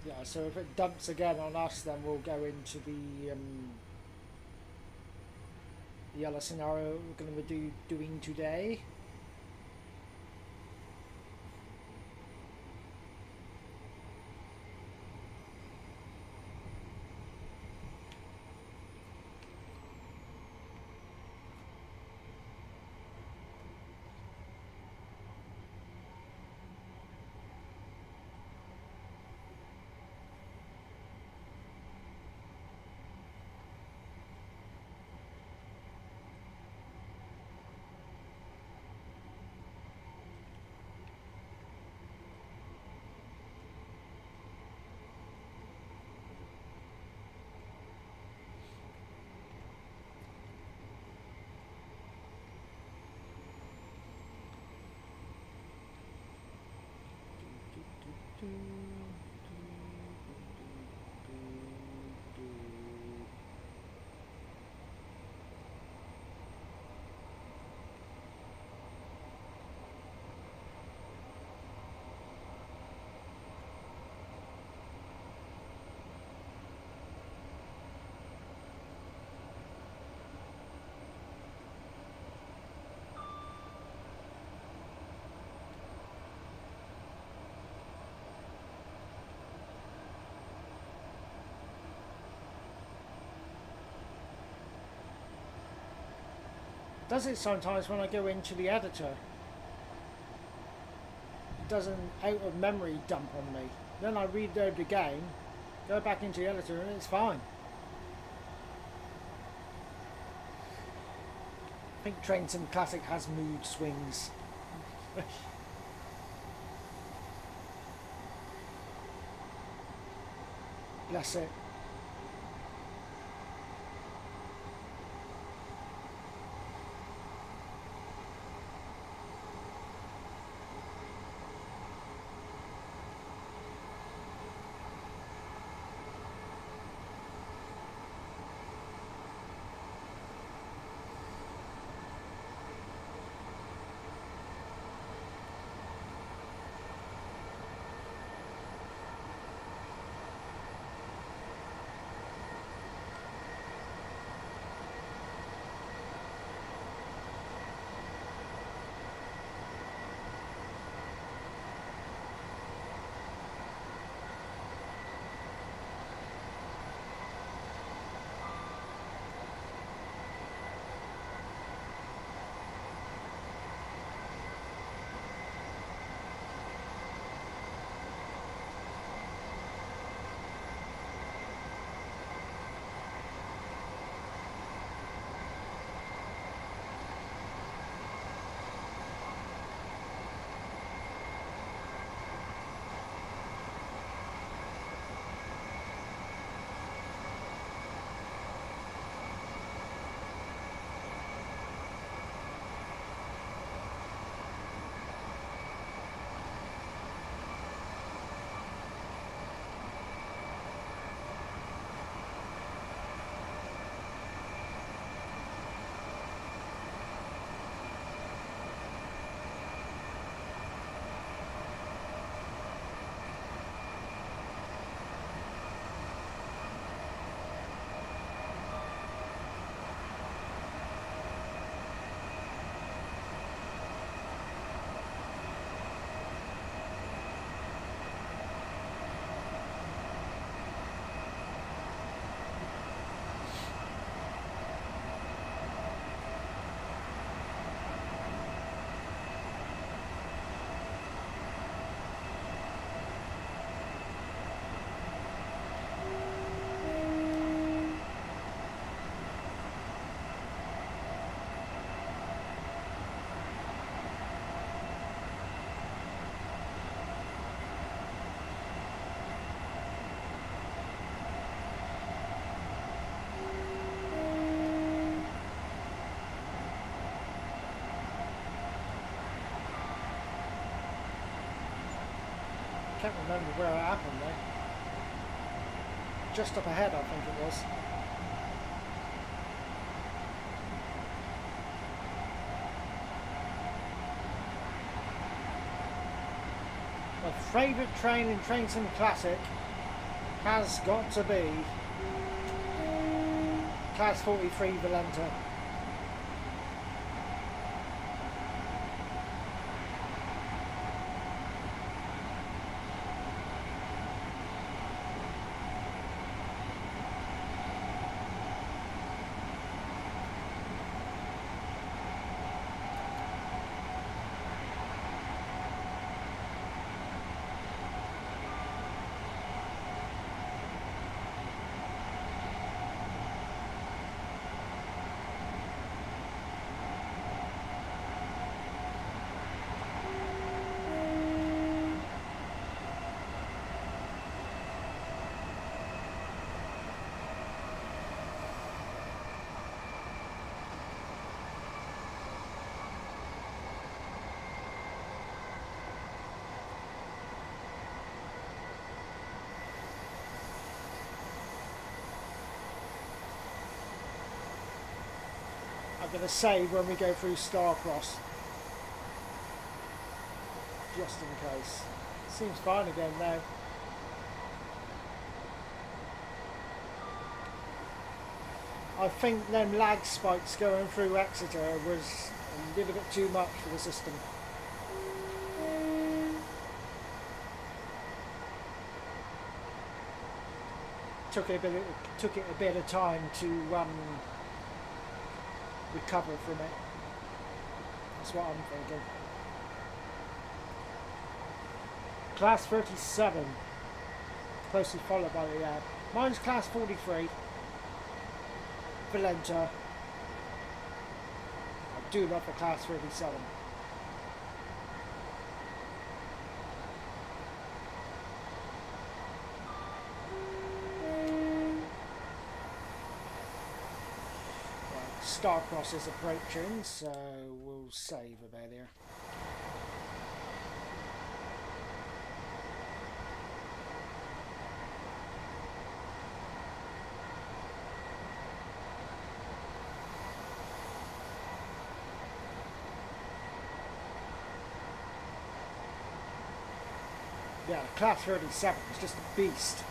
Yeah, so if it dumps again on us, then we'll go into the other scenario we're going to be doing today. Does it sometimes when I go into the editor? It does an out of memory dump on me. Then I reload the game, go back into the editor, and it's fine. I think Train Sim Classic has mood swings. Bless it. Can't remember where it happened though. Just up ahead, I think it was. My favourite train in Train Sim Classic has got to be Class 43 Valenta. I'm going to save when we go through Starcross, just in case. Seems fine again now. I think them lag spikes going through Exeter was a little bit too much for the system. Took it a bit of time to recover from it. That's what I'm thinking. Class 37, closely followed by the mine's Class 43, Valenta. I do love the Class 37. Starcross is approaching, so we'll save about here. Yeah, Class 37 is just a beast.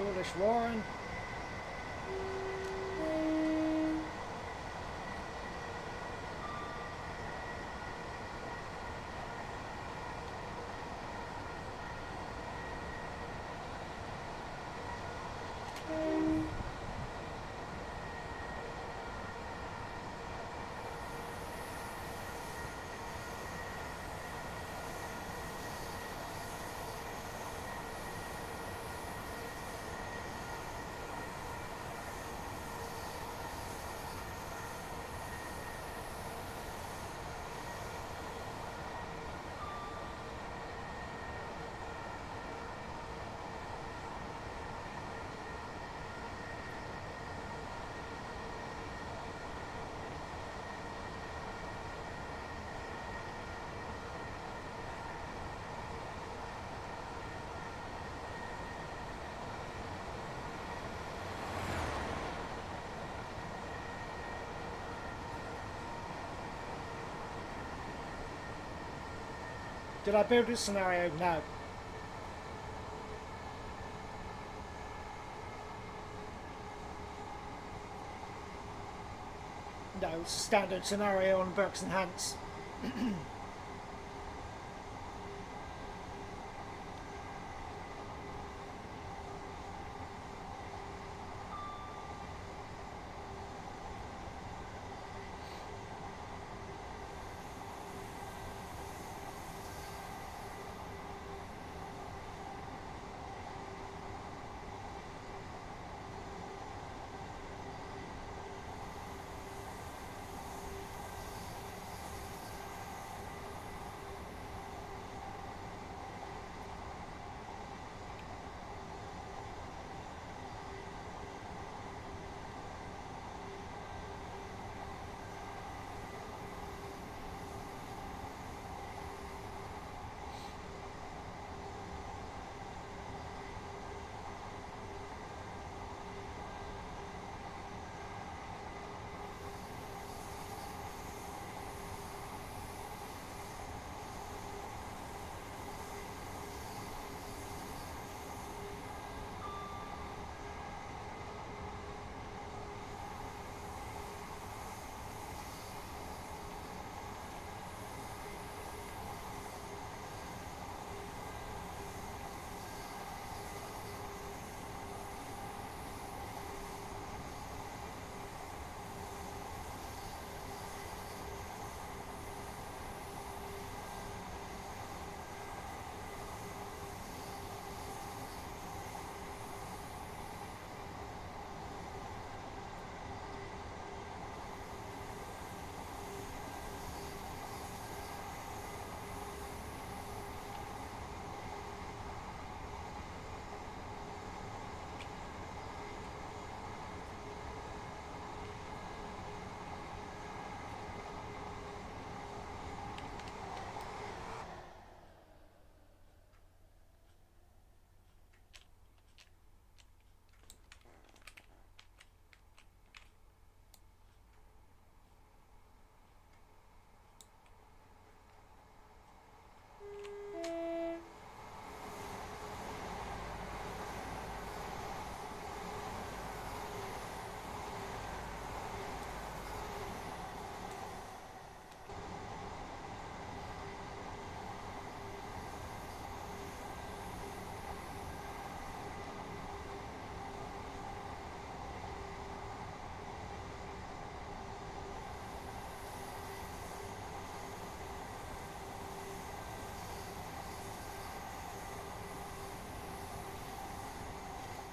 Dawlish Warren. Did I build this scenario? No. No, it's a standard scenario on Burks and Hants.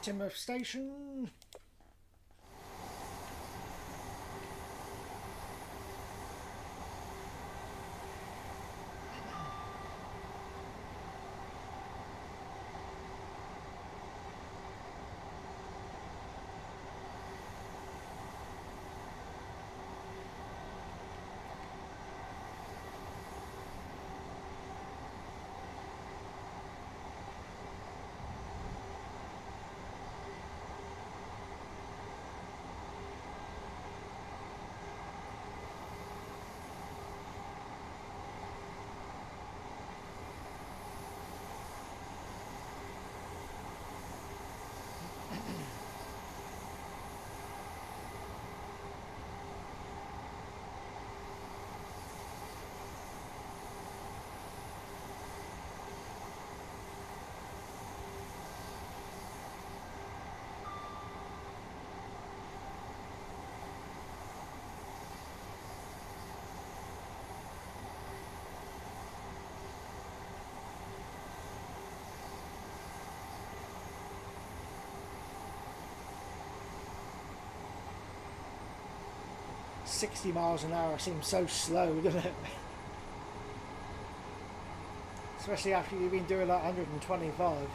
Timoth Station. "60 miles an hour seems so slow, doesn't it? Especially after you've been doing like 125.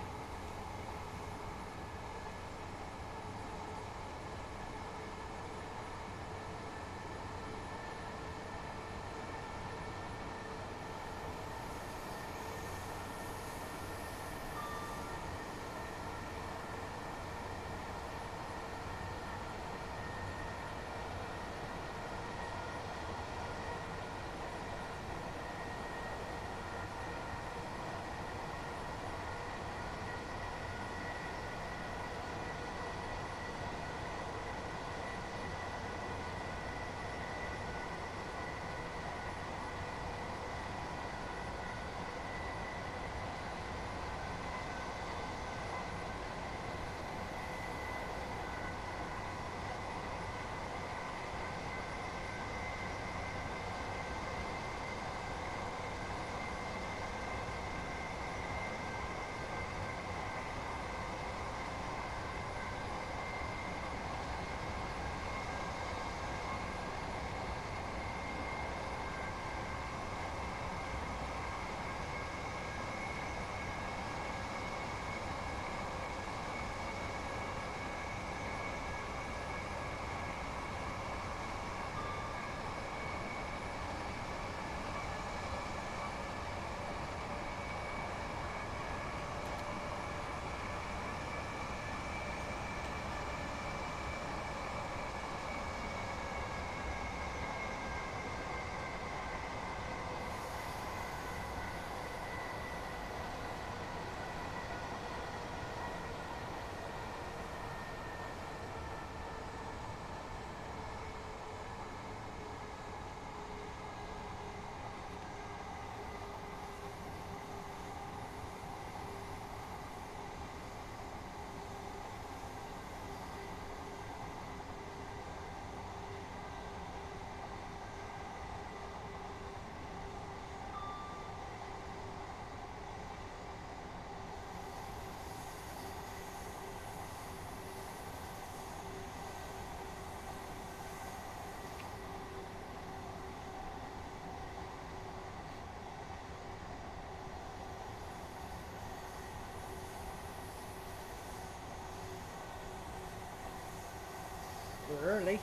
early.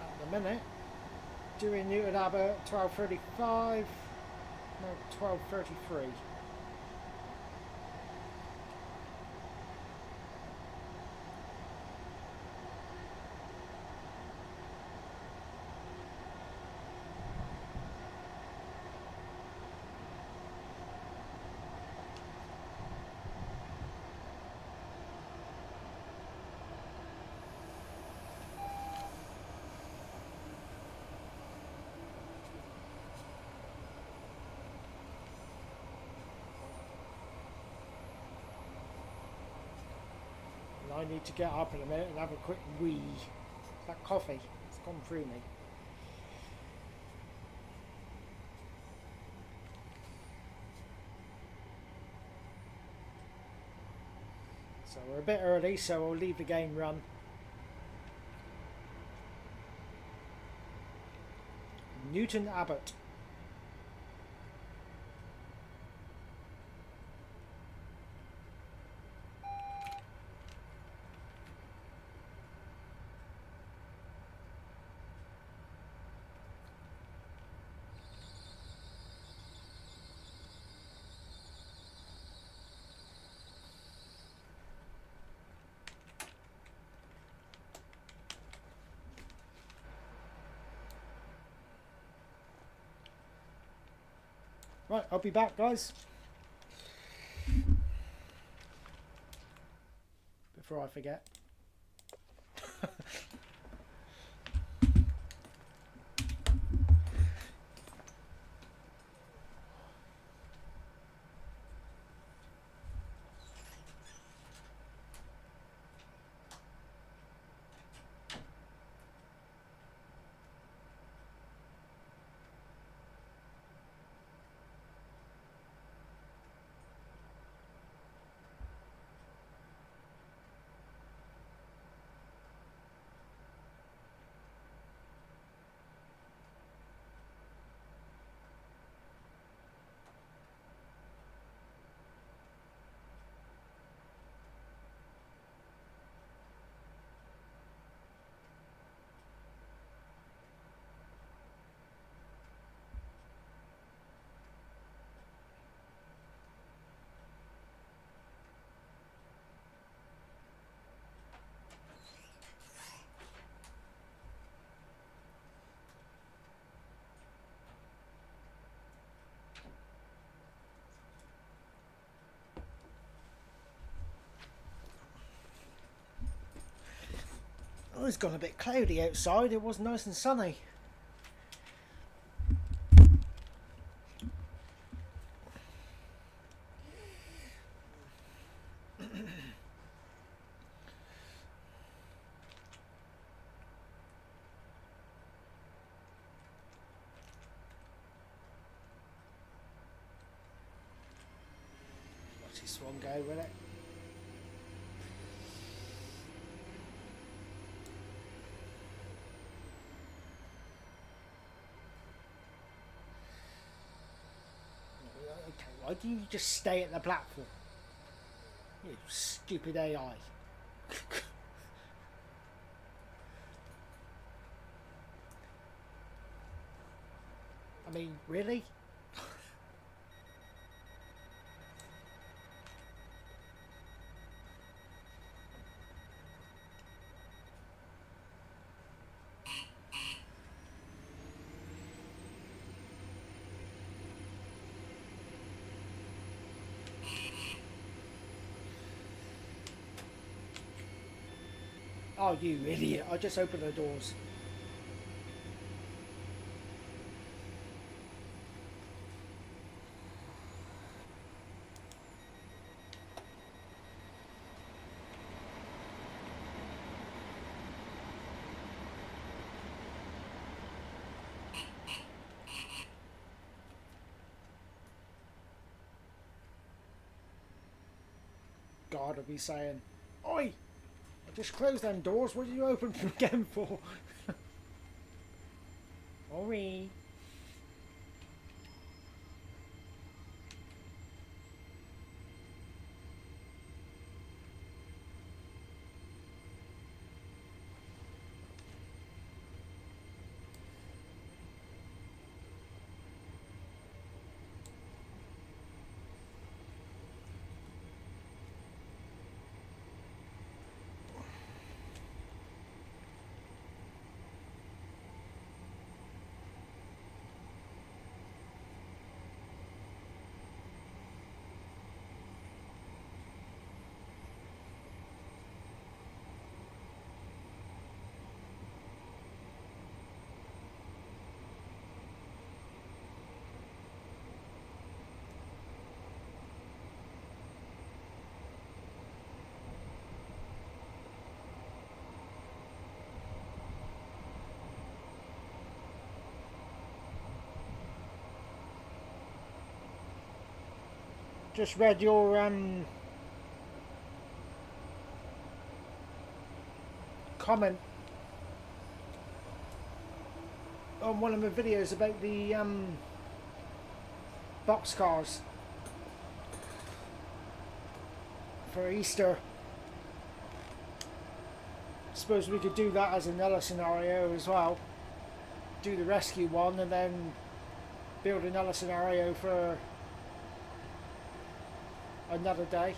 At the minute, doing Newton Abbott 12:35, no 12:33. I need to get up in a minute and have a quick wee. That coffee, it's gone through me. So we're a bit early, so I'll leave the game run. Newton Abbott. Right, I'll be back, guys. Before I forget. Oh, it's gone a bit cloudy outside. It was nice and sunny. Watch this one go with it. Okay, why do you just stay at the platform? You stupid AI. I mean, really? Oh, you idiot. I just opened the doors. God, I'll be saying, oi! I just closed them doors. What did you open them again for? Oi! just read your comment on one of my videos about the boxcars for Easter. Suppose we could do that as another scenario as well. Do the rescue one and then build another scenario for another day.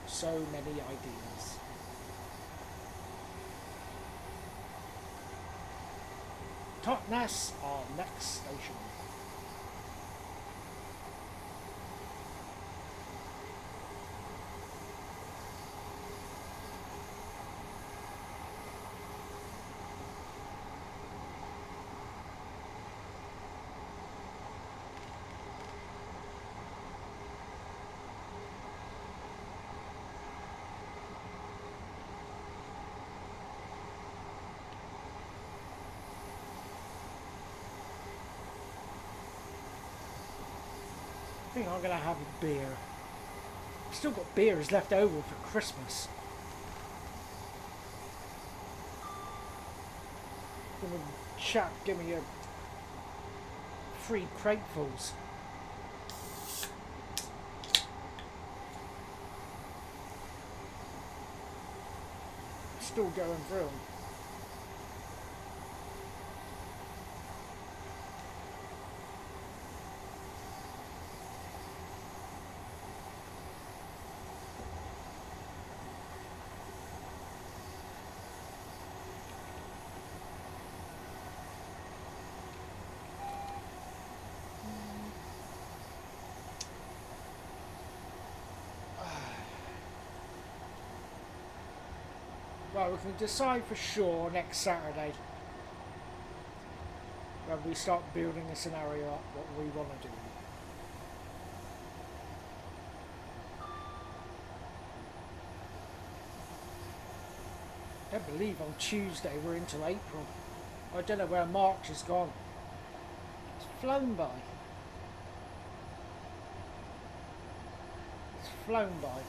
So many ideas. Totnes, our next station. I think I'm gonna have a beer. I've still got beers left over for Christmas. Gonna chap give me a 3 cratefuls. Still going through them. Well, we can decide for sure next Saturday when we start building a scenario up what we want to do. I don't believe on Tuesday we're into April. I don't know where March has gone. It's flown by. It's flown by.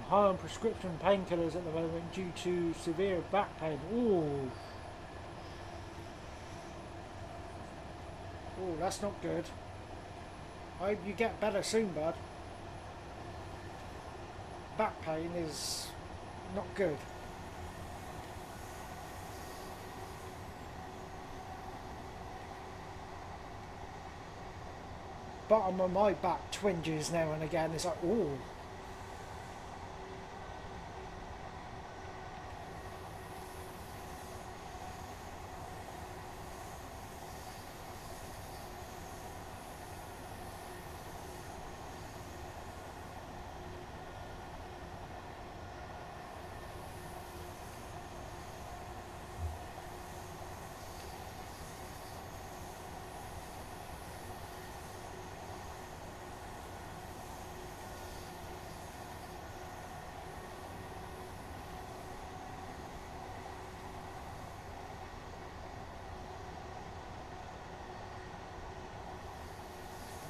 High on prescription painkillers at the moment due to severe back pain. Ooh. Ooh, that's not good. I hope you get better soon, bud. Back pain is not good. Bottom of my back twinges now and again. It's like, ooh.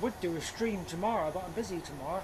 Would do a stream tomorrow, but I'm busy tomorrow.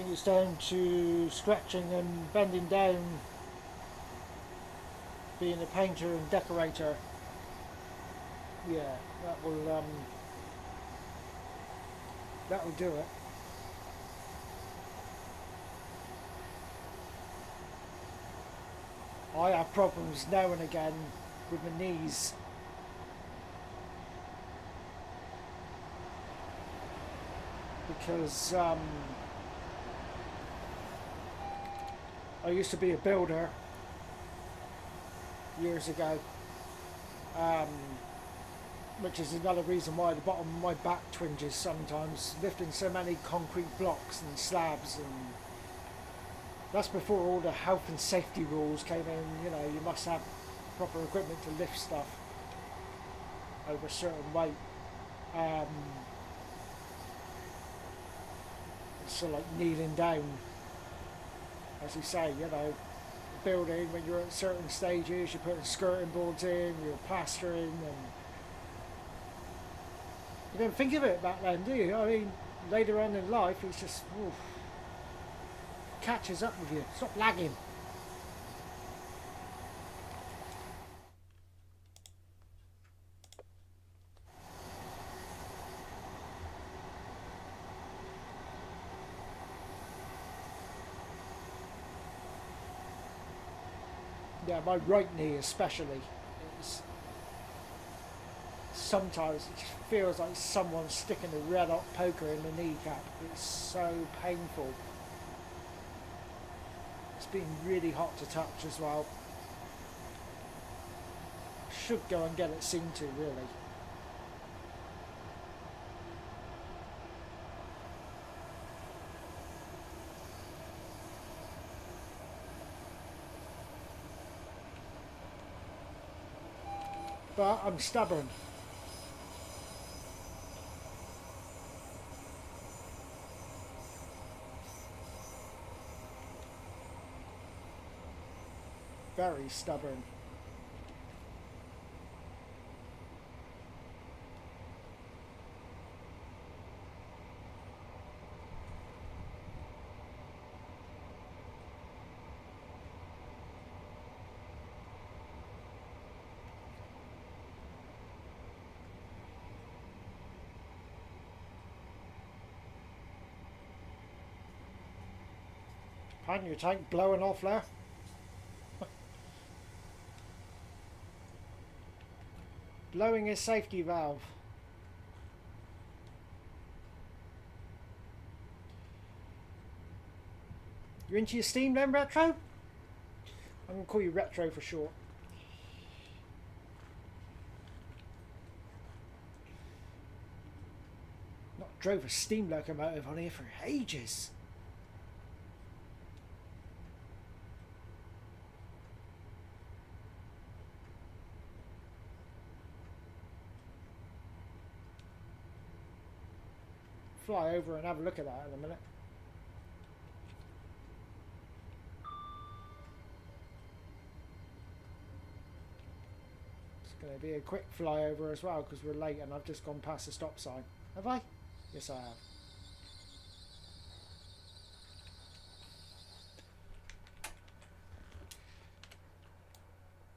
think it's down to scratching and bending down, being a painter and decorator. Yeah, that will do it. I have problems now and again with my knees. Because I used to be a builder years ago, which is another reason why the bottom of my back twinges sometimes, lifting so many concrete blocks and slabs. And that's before all the health and safety rules came in. You know, you must have proper equipment to lift stuff over a certain weight. So like kneeling down, as you say, you know, building, when you're at certain stages, you're putting skirting boards in, you're plastering, and you don't think of it back then, do you? I mean, later on in life, it's just, oof, catches up with you. Stop lagging. Yeah, my right knee especially. Sometimes it just feels like someone's sticking a red hot poker in the kneecap. It's so painful. It's been really hot to touch as well. Should go and get it seen to, really. But I'm stubborn. Very stubborn. Pan your tank blowing off there. Blowing his safety valve. You into your steam then, Retro? I'm going to call you Retro for short. Not drove a steam locomotive on here for ages. Fly over and have a look at that in a minute. It's going to be a quick flyover as well because we're late and I've just gone past the stop sign. Have I? Yes, I have.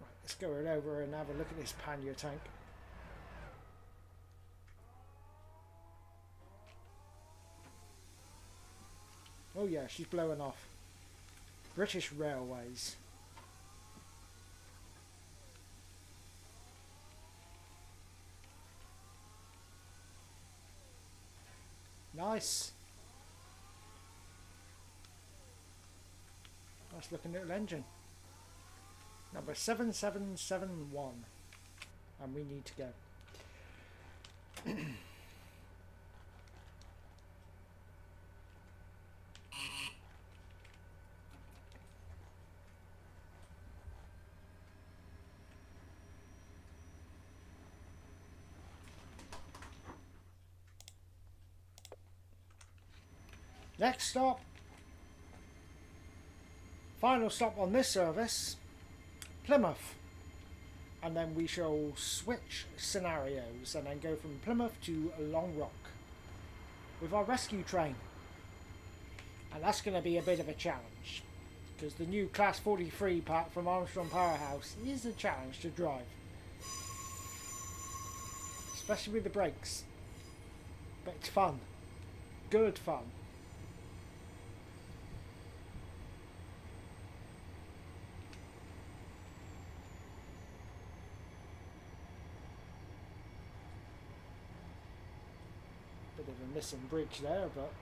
Right, let's go over and have a look at this pannier tank. Oh yeah, she's blowing off. British Railways. Nice. Nice looking little engine. Number 7771. And we need to go. Next stop, final stop on this service, Plymouth, and then we shall switch scenarios and then go from Plymouth to Long Rock with our rescue train. And that's going to be a bit of a challenge, because the new Class 43 pack from Armstrong Powerhouse is a challenge to drive, especially with the brakes. But it's fun, good fun. Bit of a missing bridge there, but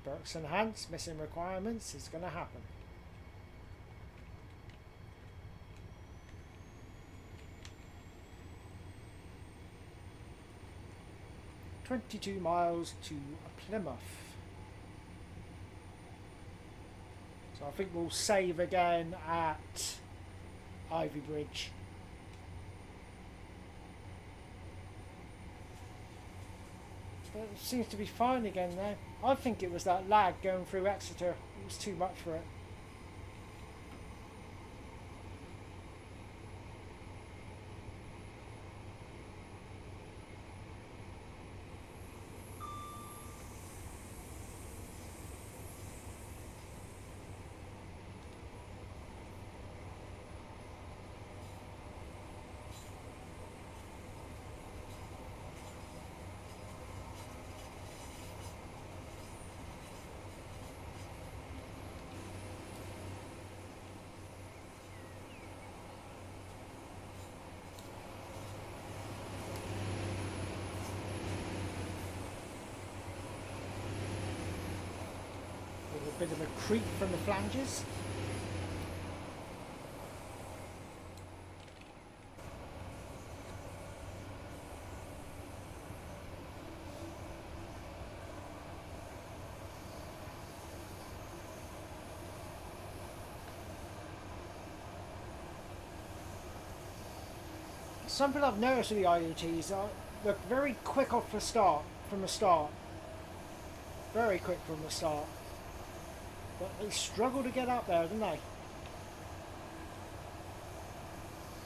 Burks and Hans, missing requirements, is going to happen. "22 miles to Plymouth." So I think we'll save again at Ivy Bridge. But it seems to be fine again now. I think it was that lag going through Exeter. It was too much for it. With a bit of a creep from the flanges. Something I've noticed with the IoTs are they're very quick off the start, from the start. Very quick from the start. But they struggle to get up there, don't they?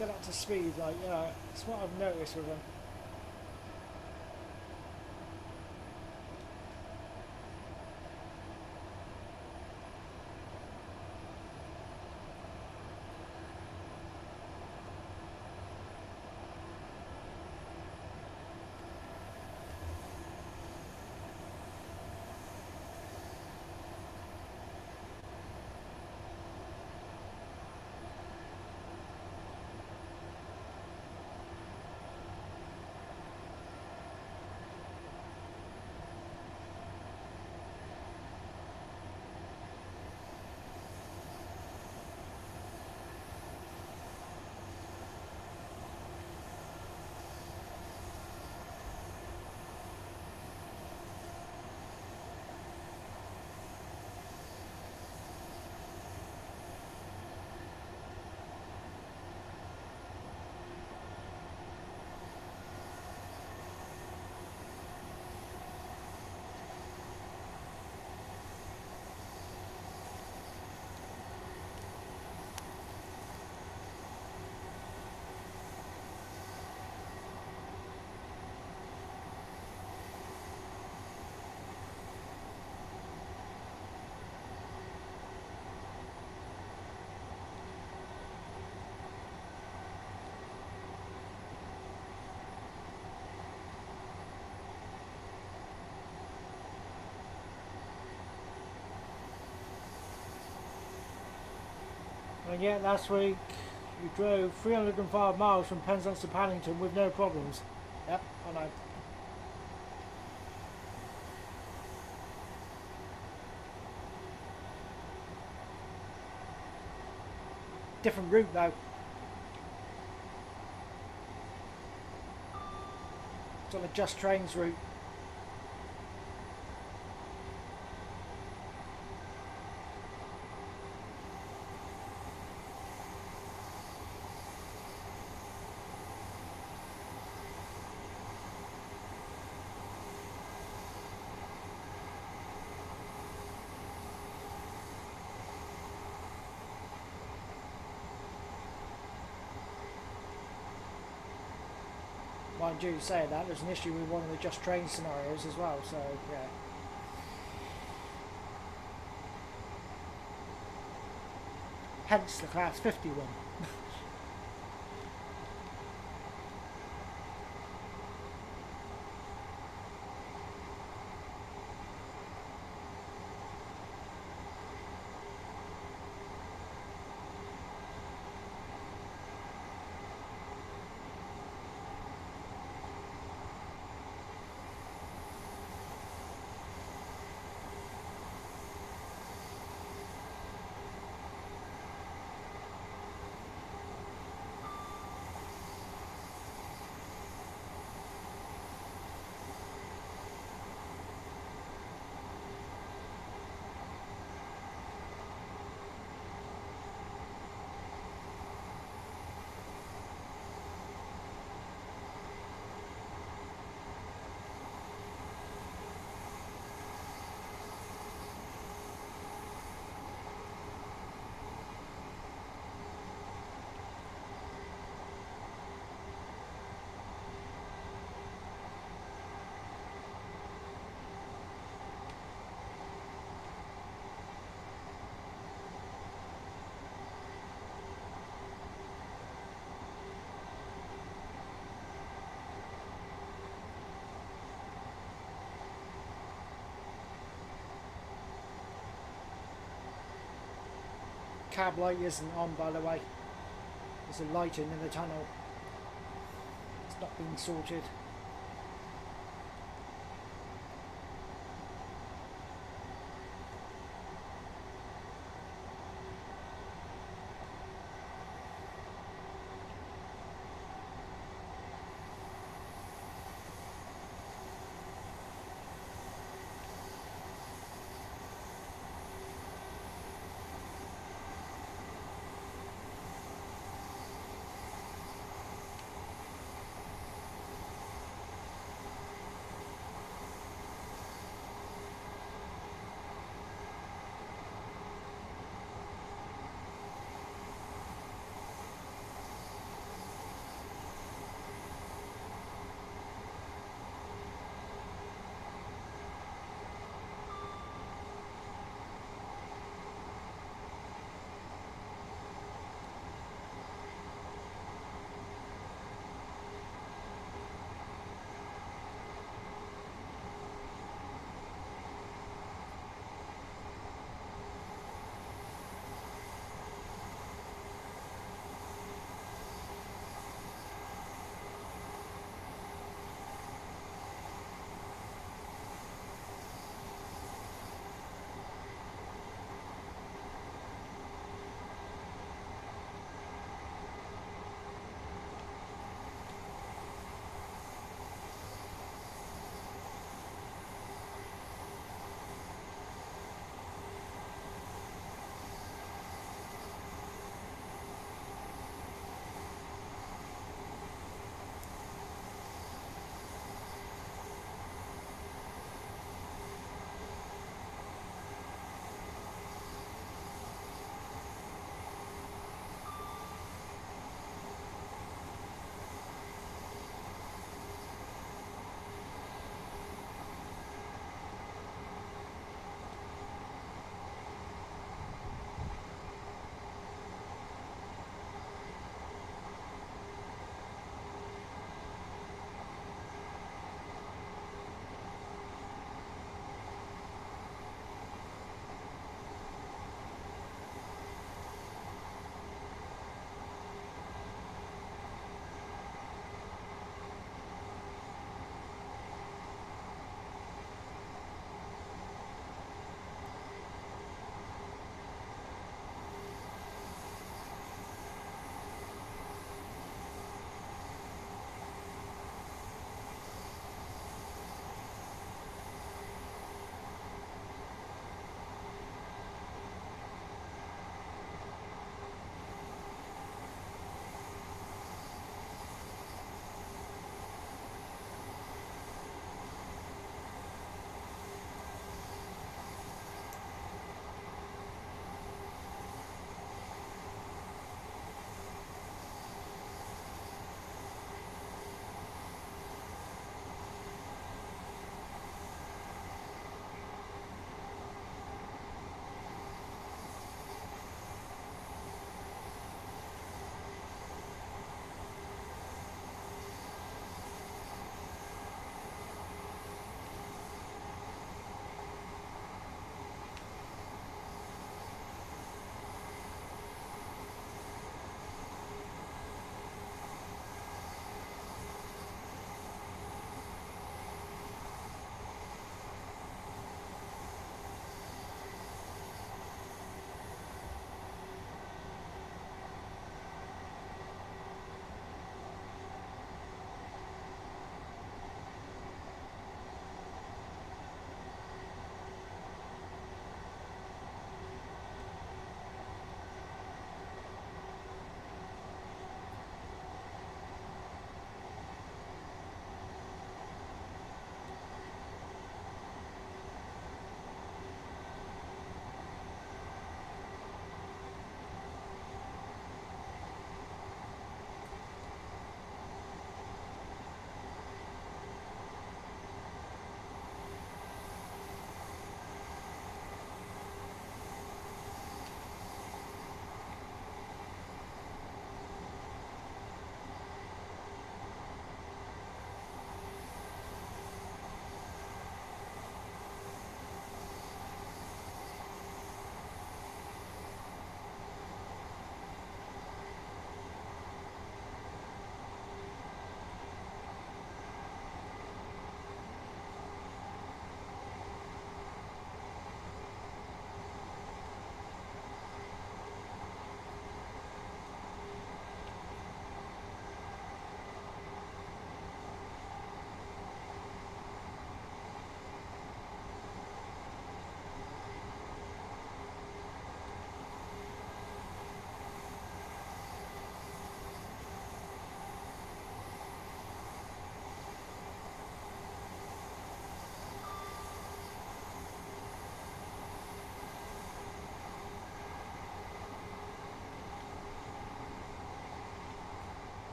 Get up to speed, like, yeah, that's what I've noticed with them. And yet last week you drove 305 miles from Penzance to Paddington with no problems. Yep, I know. Different route though. It's on a Just Trains route. mind you, saying that, there's an issue with one of the Just Train scenarios as well, so yeah. Hence the Class 51. Cab light isn't on, by the way. There's a lighting in the tunnel. It's not been sorted.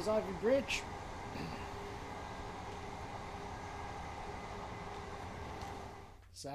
There's Ivy Bridge. So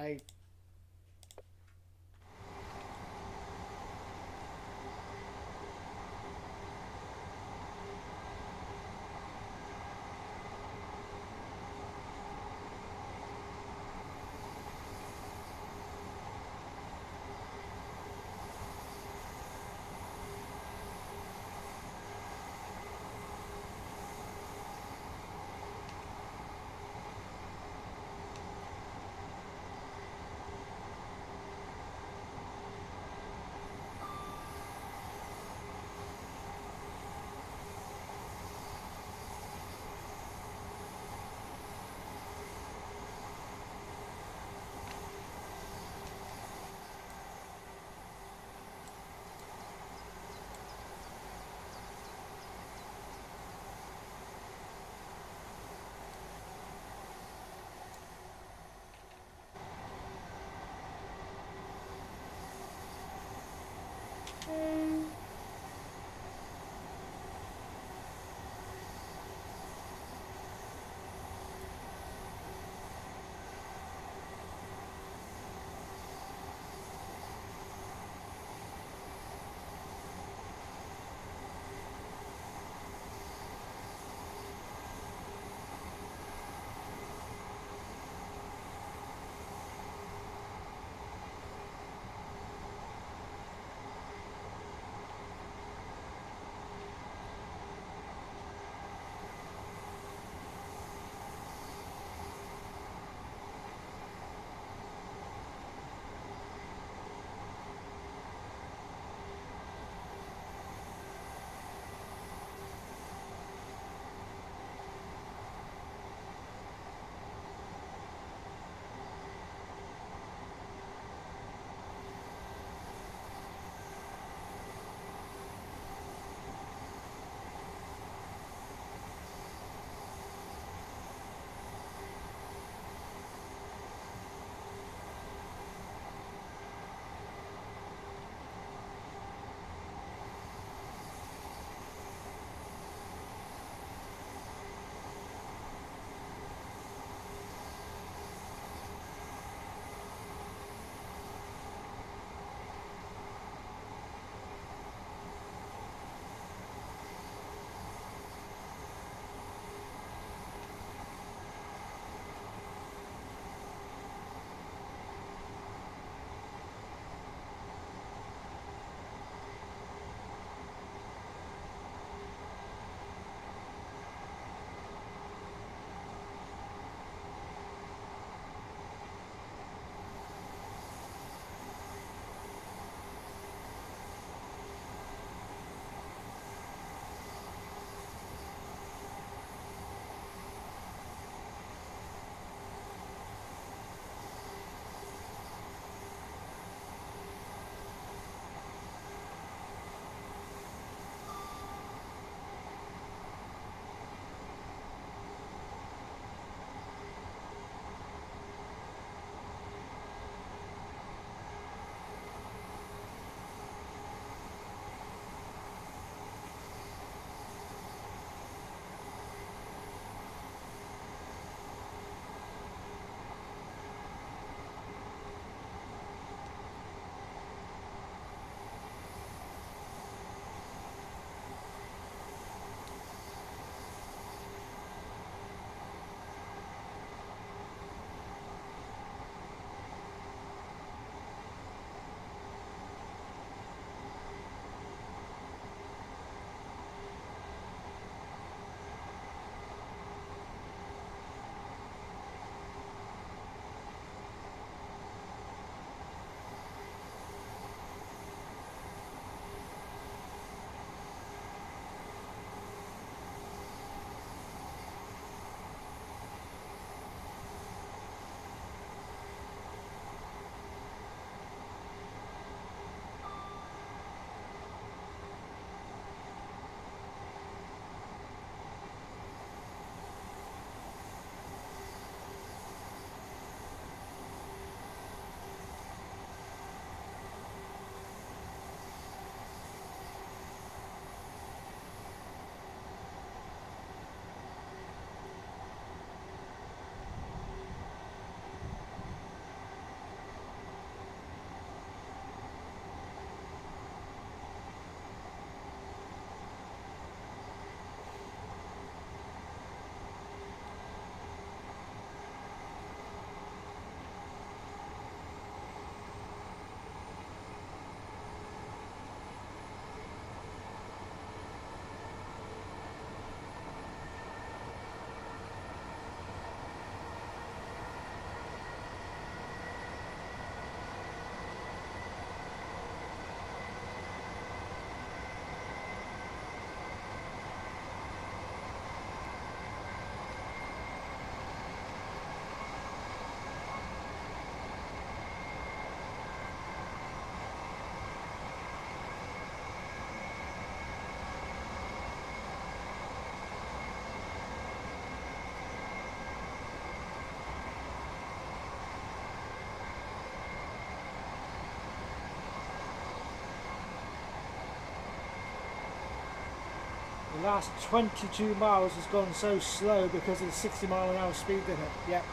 last 22 miles has gone so slow because of the 60-mile-an-hour speed limit. Yep.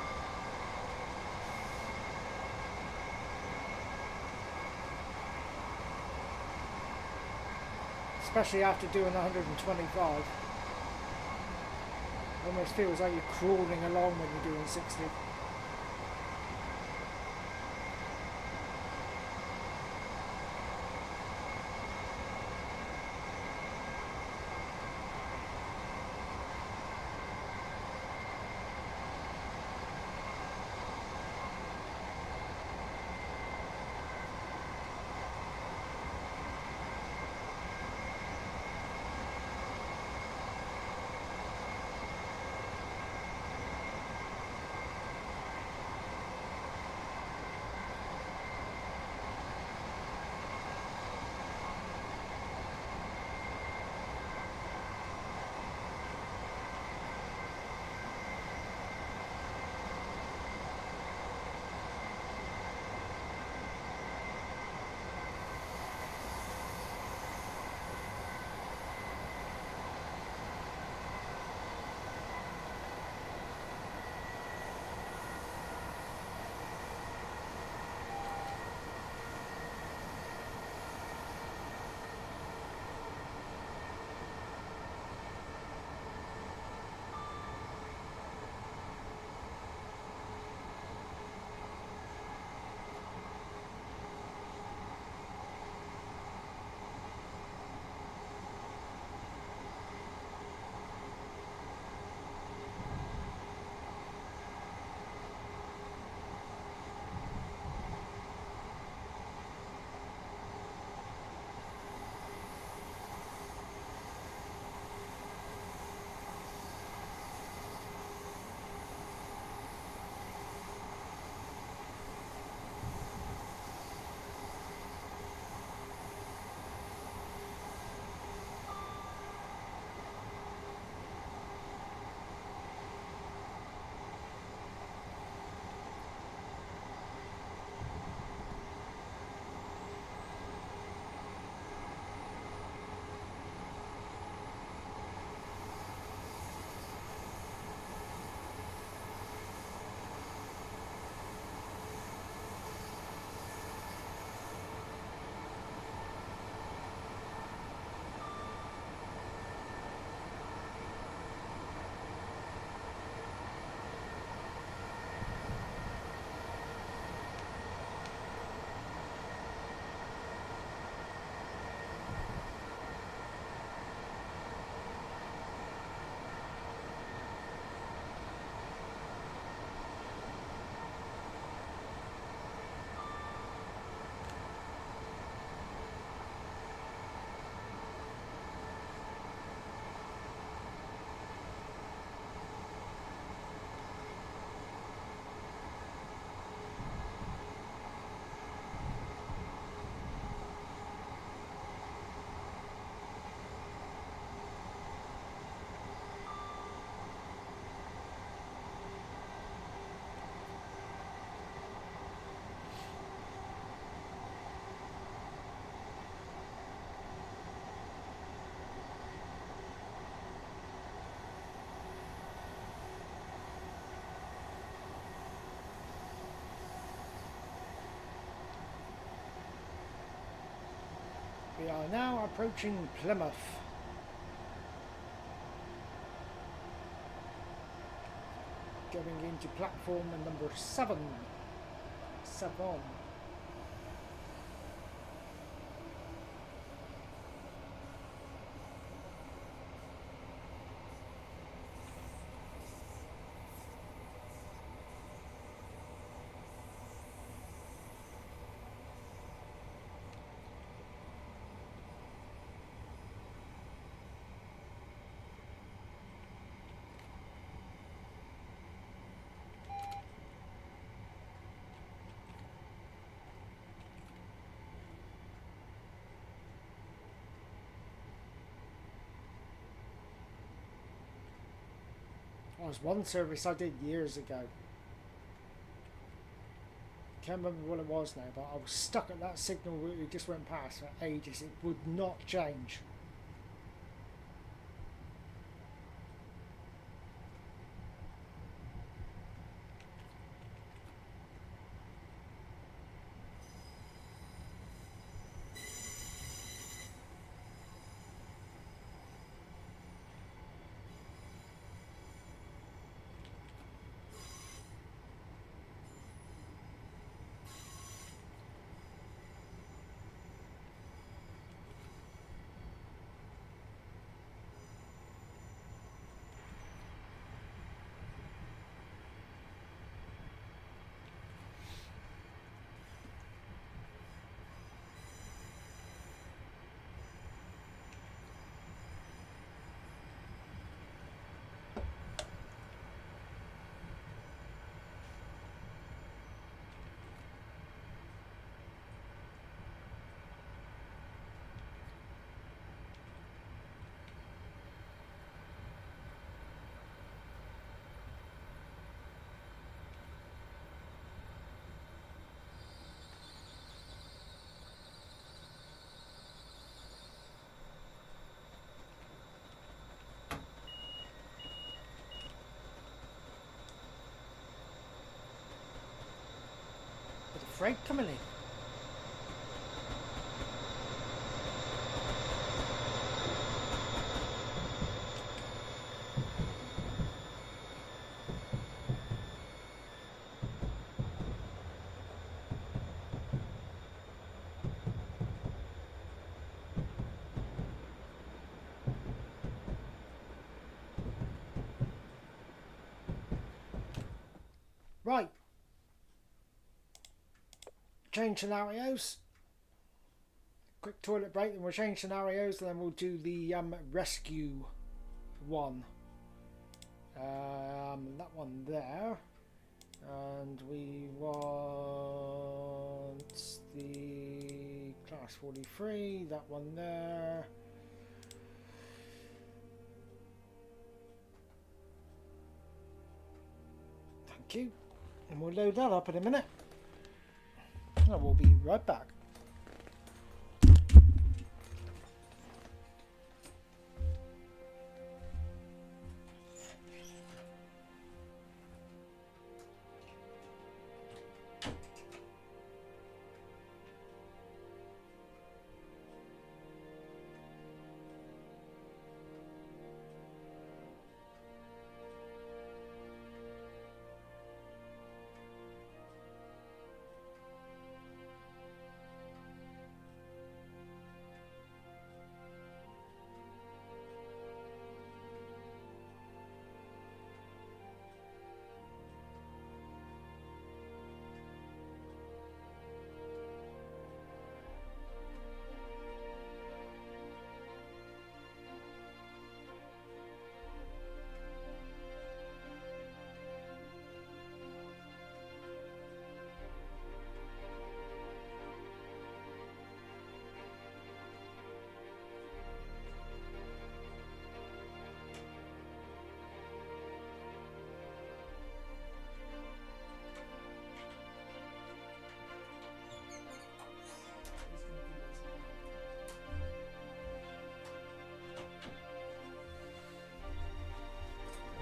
Especially after doing 125. Almost feels like you're crawling along when you're doing 60. We are now approaching Plymouth. Going into platform number 7. 7. There was one service I did years ago. Can't remember what it was now, but I was stuck at that signal we just went past for ages. It would not change. freight coming in. Right. Change scenarios. Quick toilet break, then we'll change scenarios, and then we'll do the rescue one. That one there. And we want the class 43, that one there. Thank you. And we'll load that up in a minute. And we'll be right back.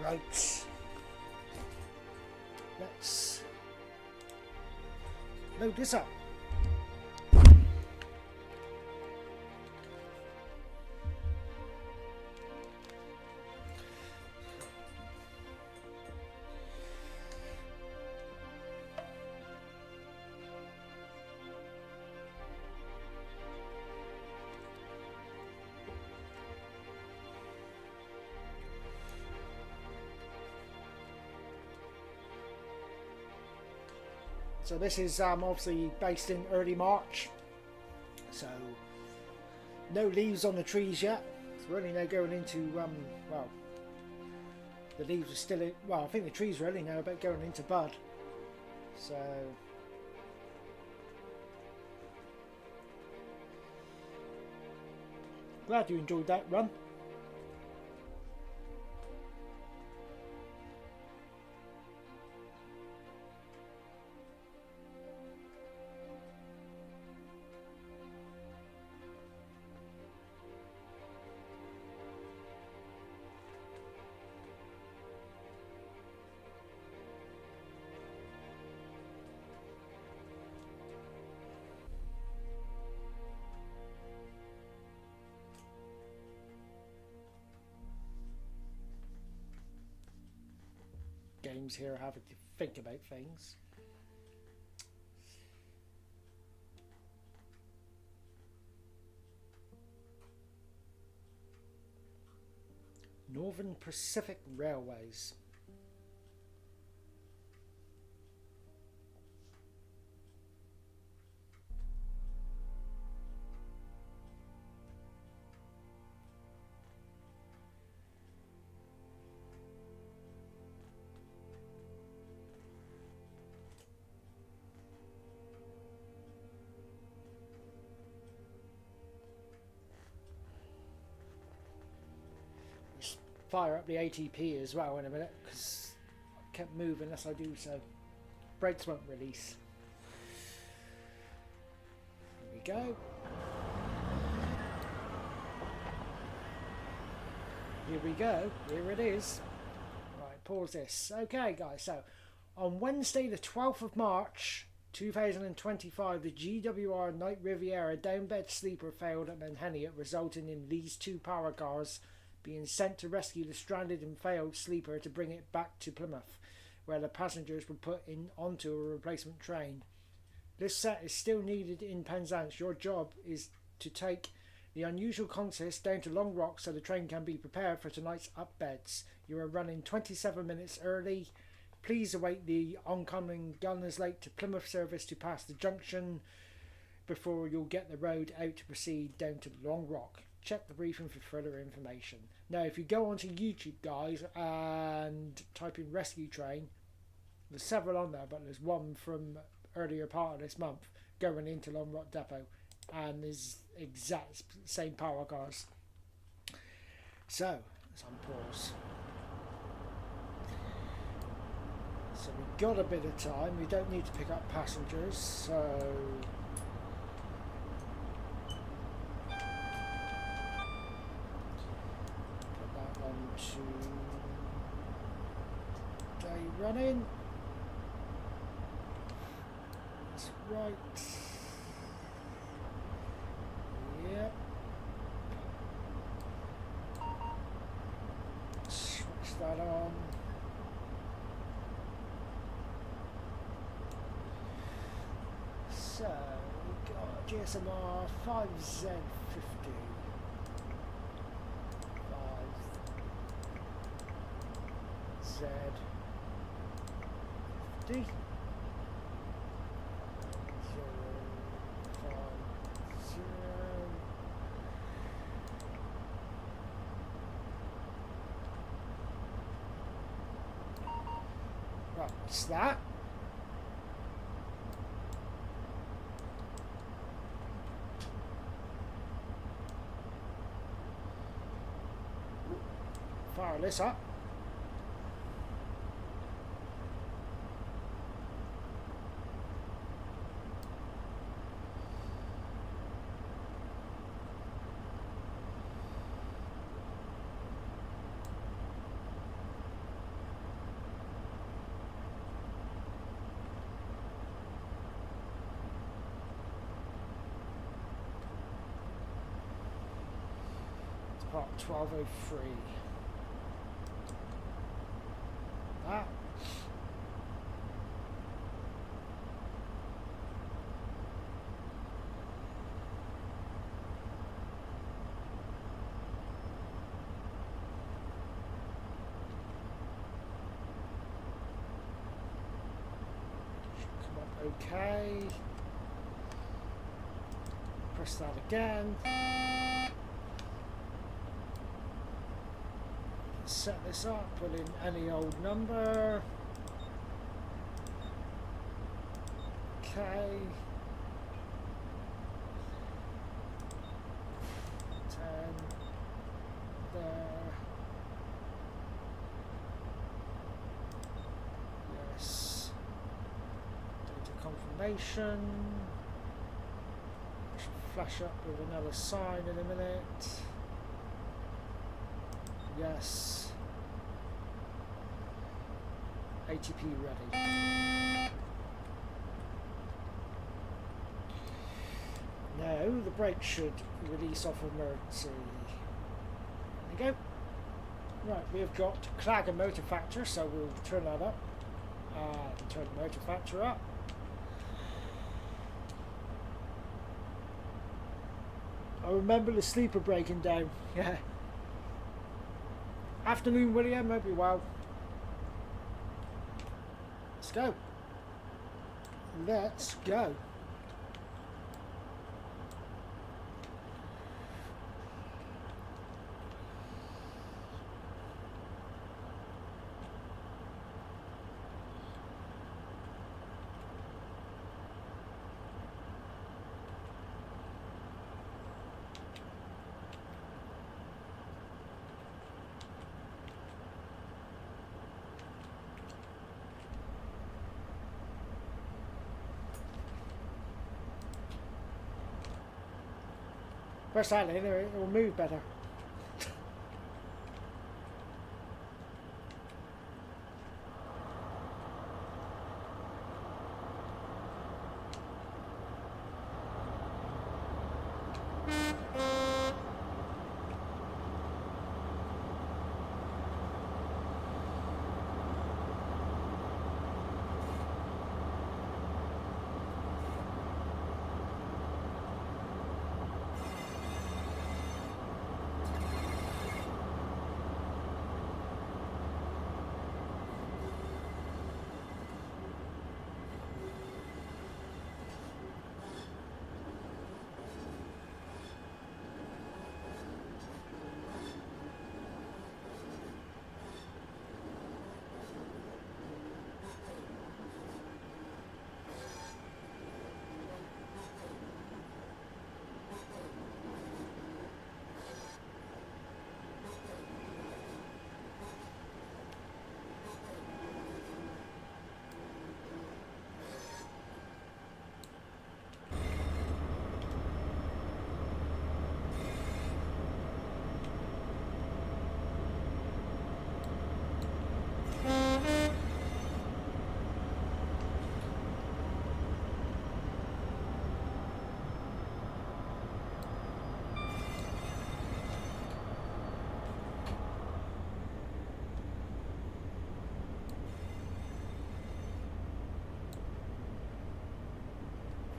Right. Let's load this up. So this is obviously based in early March, so no leaves on the trees yet. So we're only now going into well, the leaves are still in, well, I think the trees are only now about going into bud. So glad you enjoyed that run. Games here having to think about things. Northern Pacific Railways. Fire up the ATP as well in a minute, because I can't move unless I do so. Brakes won't release. Here we go. Here we go. Here it is. Right, pause this. Okay, guys. So, on Wednesday, the 12th of March, 2025, the GWR Night Riviera downbed sleeper failed at Menheniot, resulting in these two power cars being sent to rescue the stranded and failed sleeper to bring it back to Plymouth, where the passengers were put in onto a replacement train. This set is still needed in Penzance. Your job is to take the unusual consist down to Long Rock so the train can be prepared for tonight's upbeds. You are running 27 minutes early. Please await the oncoming Gunners Lake to Plymouth service to pass the junction before you'll get the road out to proceed down to Long Rock. Check the briefing for further information. Now, if you go onto YouTube, guys, and type in rescue train, there's several on there, but there's one from earlier part of this month going into Long Rock Depot, and there's exact same power cars. So let's unpause. So we've got a bit of time. We don't need to pick up passengers, so put that on to day running. That's right. Yep. Switch that on. So we've got GSMR 5Z50. 5Z50. 050. Right, what's that? Fire this up. Part 1203. That. Should come up okay. Press that again. Set this up, put in any old number. Okay. 10 there. Yes. Data confirmation. Should flash up with another sign in a minute. Yes. ATP ready. Now the brake should release off emergency. There we go. Right, we've got Clagger motor factor, so we'll turn that up. Turn the motor factor up. I remember the sleeper breaking down. Yeah. Afternoon, William. Hope you're well. Let's go. Let's go. Press that in, it will move better.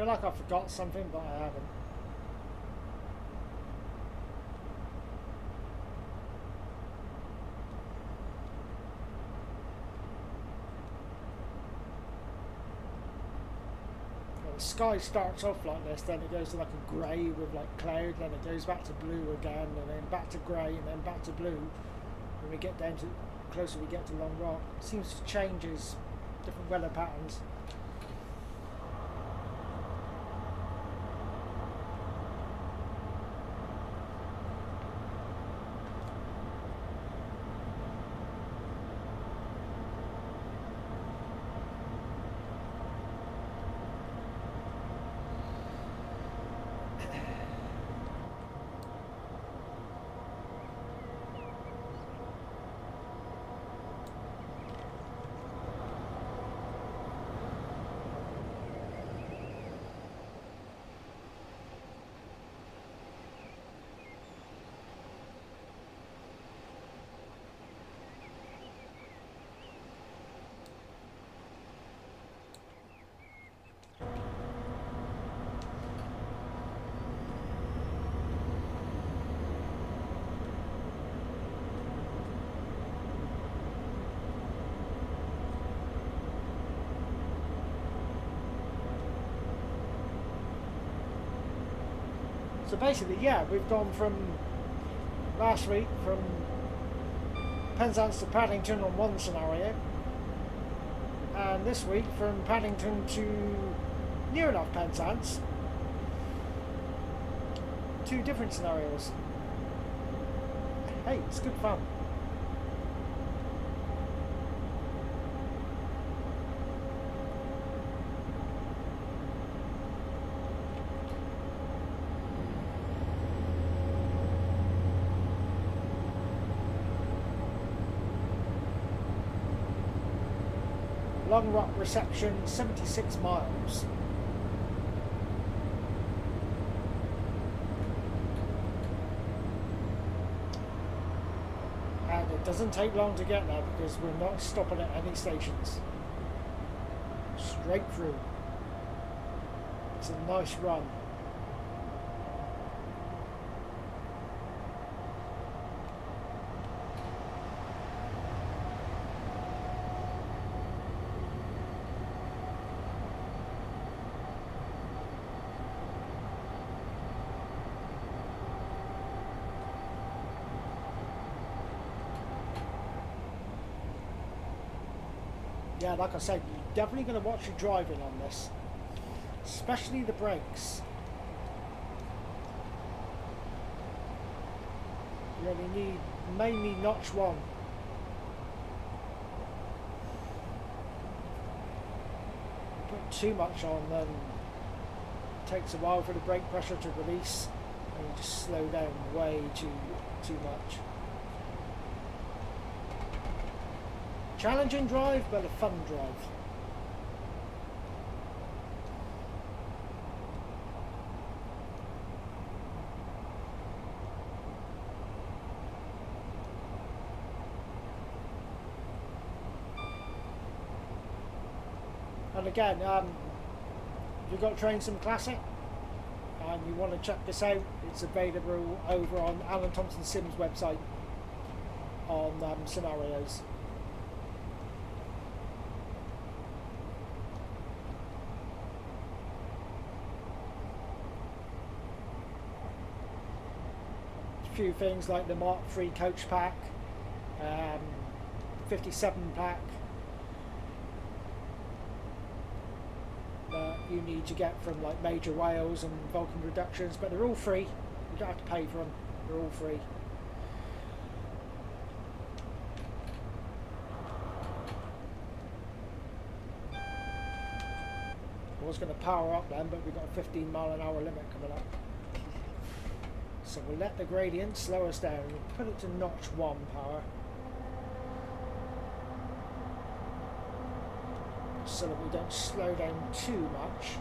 feel like I forgot something, but I haven't. Well, the sky starts off like this, then it goes to like a grey with like cloud, then it goes back to blue again, and then back to grey, and then back to blue. When we get down to closer we get to Long Rock, it seems to change as different weather patterns. So basically, yeah, we've gone from last week from Penzance to Paddington on one scenario, and this week from Paddington to near enough Penzance. Two different scenarios. Hey, it's good fun. Long Rock reception, 76 miles. And it doesn't take long to get there because we're not stopping at any stations. Straight through. It's a nice run. Yeah, like I said, you're definitely going to watch your driving on this, especially the brakes. You only need mainly notch one. You put too much on, then it takes a while for the brake pressure to release, and you just slow down way too much. Challenging drive, but a fun drive. And again, if you've got Train Sim Classic and you want to check this out, it's available over on Alan Thompson Sim's website on scenarios. Few things like the Mark III coach pack, 57 pack that you need to get from like Major Wales and Vulcan Reductions, but they're all free. You don't have to pay for them. They're all free. I was going to power up then, but we've got a 15-mile-an-hour limit coming up. So we'll let the gradient slow us down. We'll put it to notch 1 power, so that we don't slow down too much.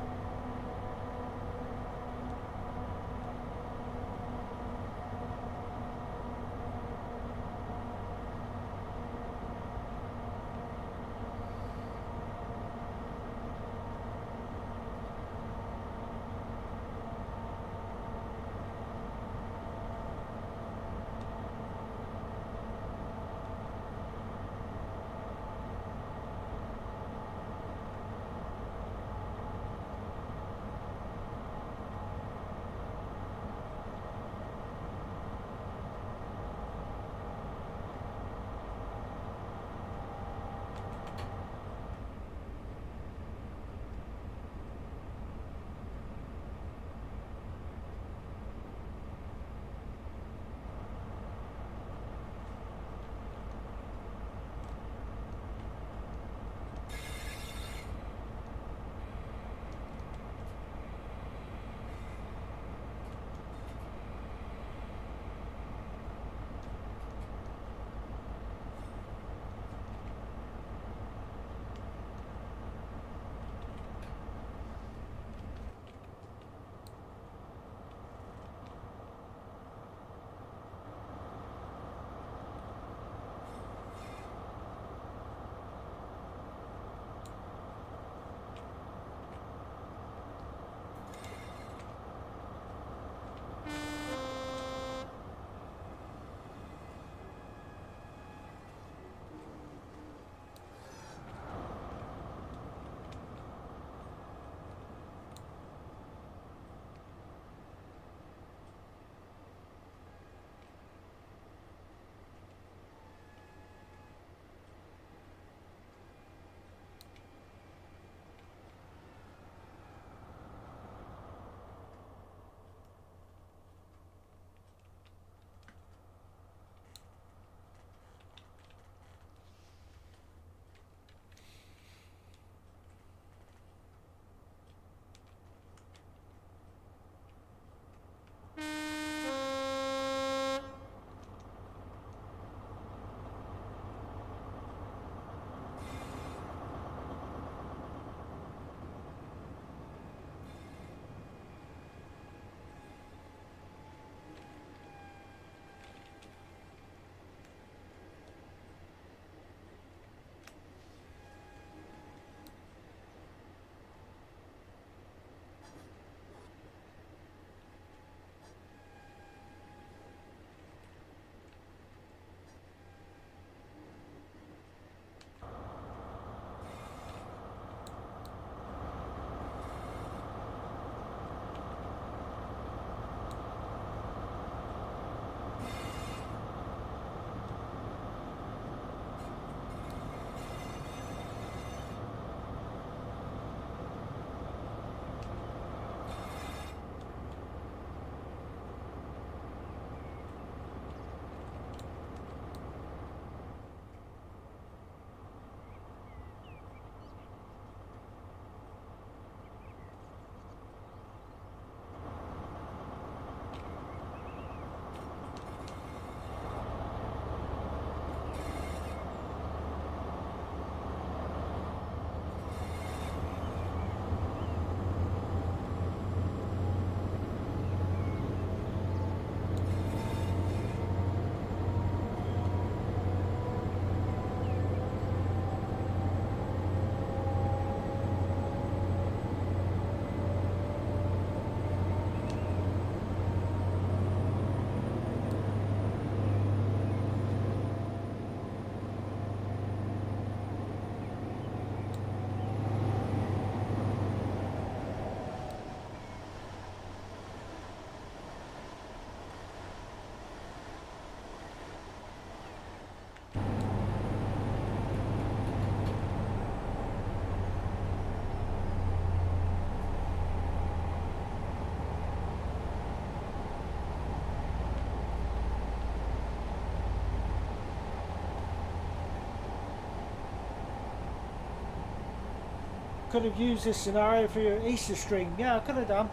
Could have used this scenario for your Easter stream. Yeah, I could have done.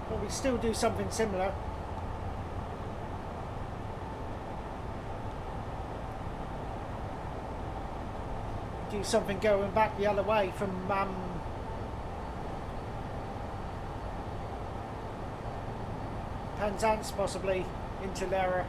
But we still do something similar. Do something going back the other way from Penzance possibly into Lara.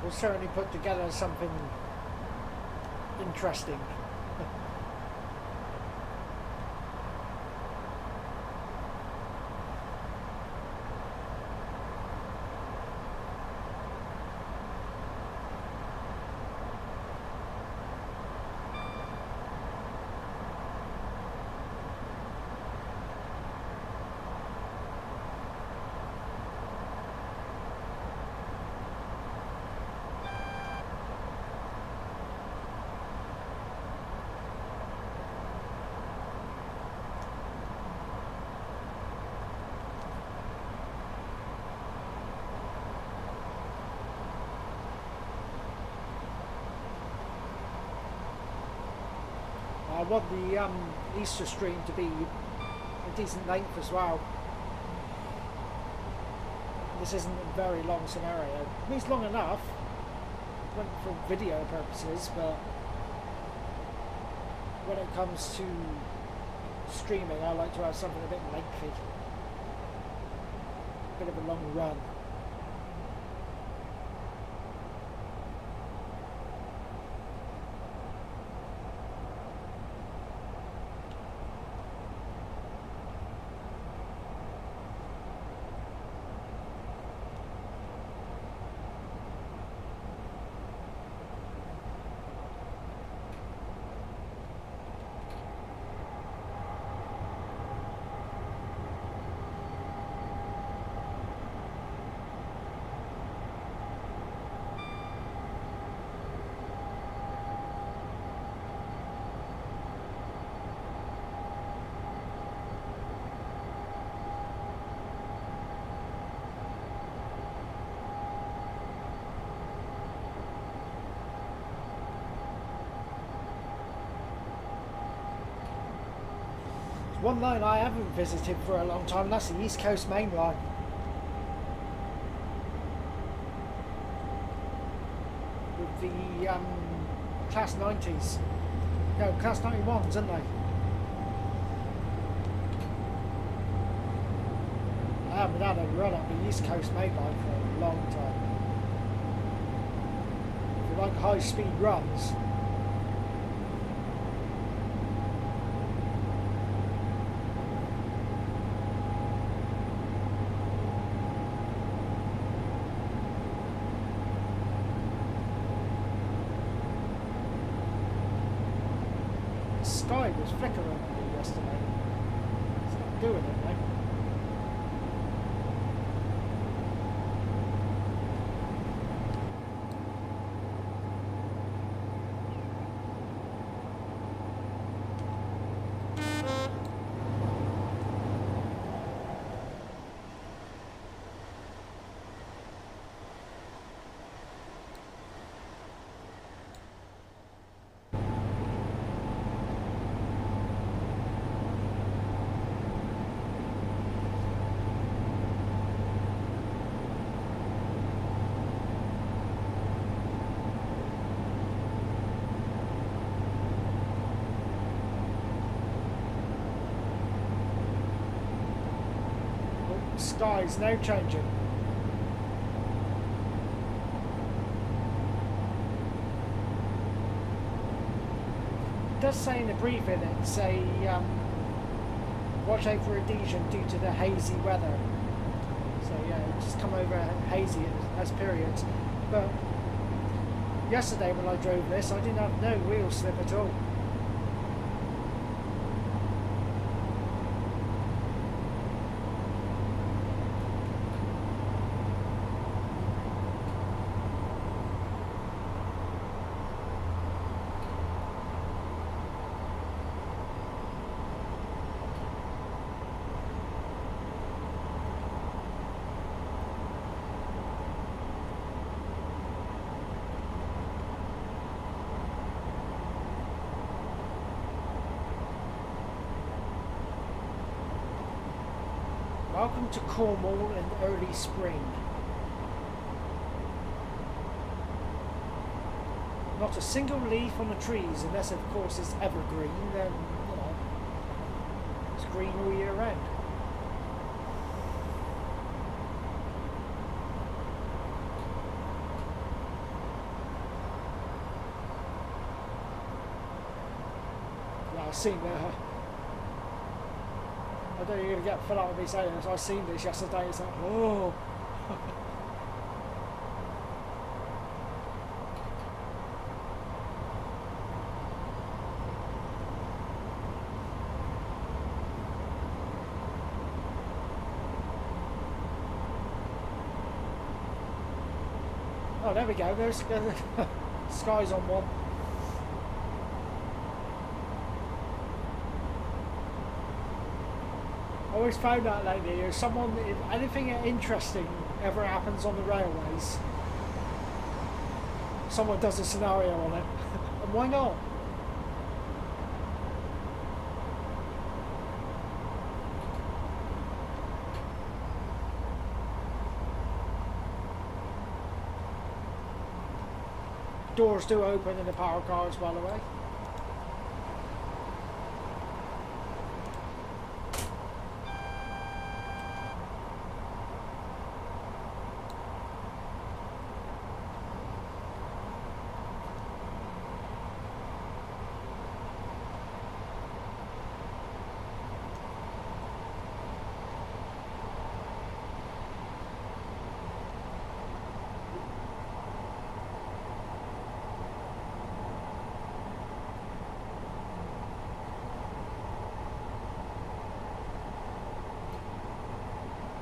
We'll certainly put together something interesting. I want the Easter stream to be a decent length as well. This isn't a very long scenario. I mean, it's long enough for video purposes, but when it comes to streaming, I like to have something a bit lengthy, a bit of a long run. One line I haven't visited for a long time, and that's the East Coast Main Line. With the Class 90s. No, Class 91s, isn't they? I haven't had a run up the East Coast Main Line for a long time. If you like high speed runs, sky was flickering on me yesterday. It's not doing it now. Sky's now changing. It does say in the briefing, it's a watch out for adhesion due to the hazy weather. So yeah, it's just come over hazy as periods. But yesterday when I drove this, I didn't have no wheel slip at all. Welcome to Cornwall in early spring. Not a single leaf on the trees, unless of course it's evergreen, then, you know, it's green all year round. Yeah, I've seen I know you're going to get fed up with me saying this. I seen this yesterday. It's like, oh. Oh, there we go. There's sky's on one. I always found that lately, if anything interesting ever happens on the railways, someone does a scenario on it. And why not? Doors do open in the power cars, by the way.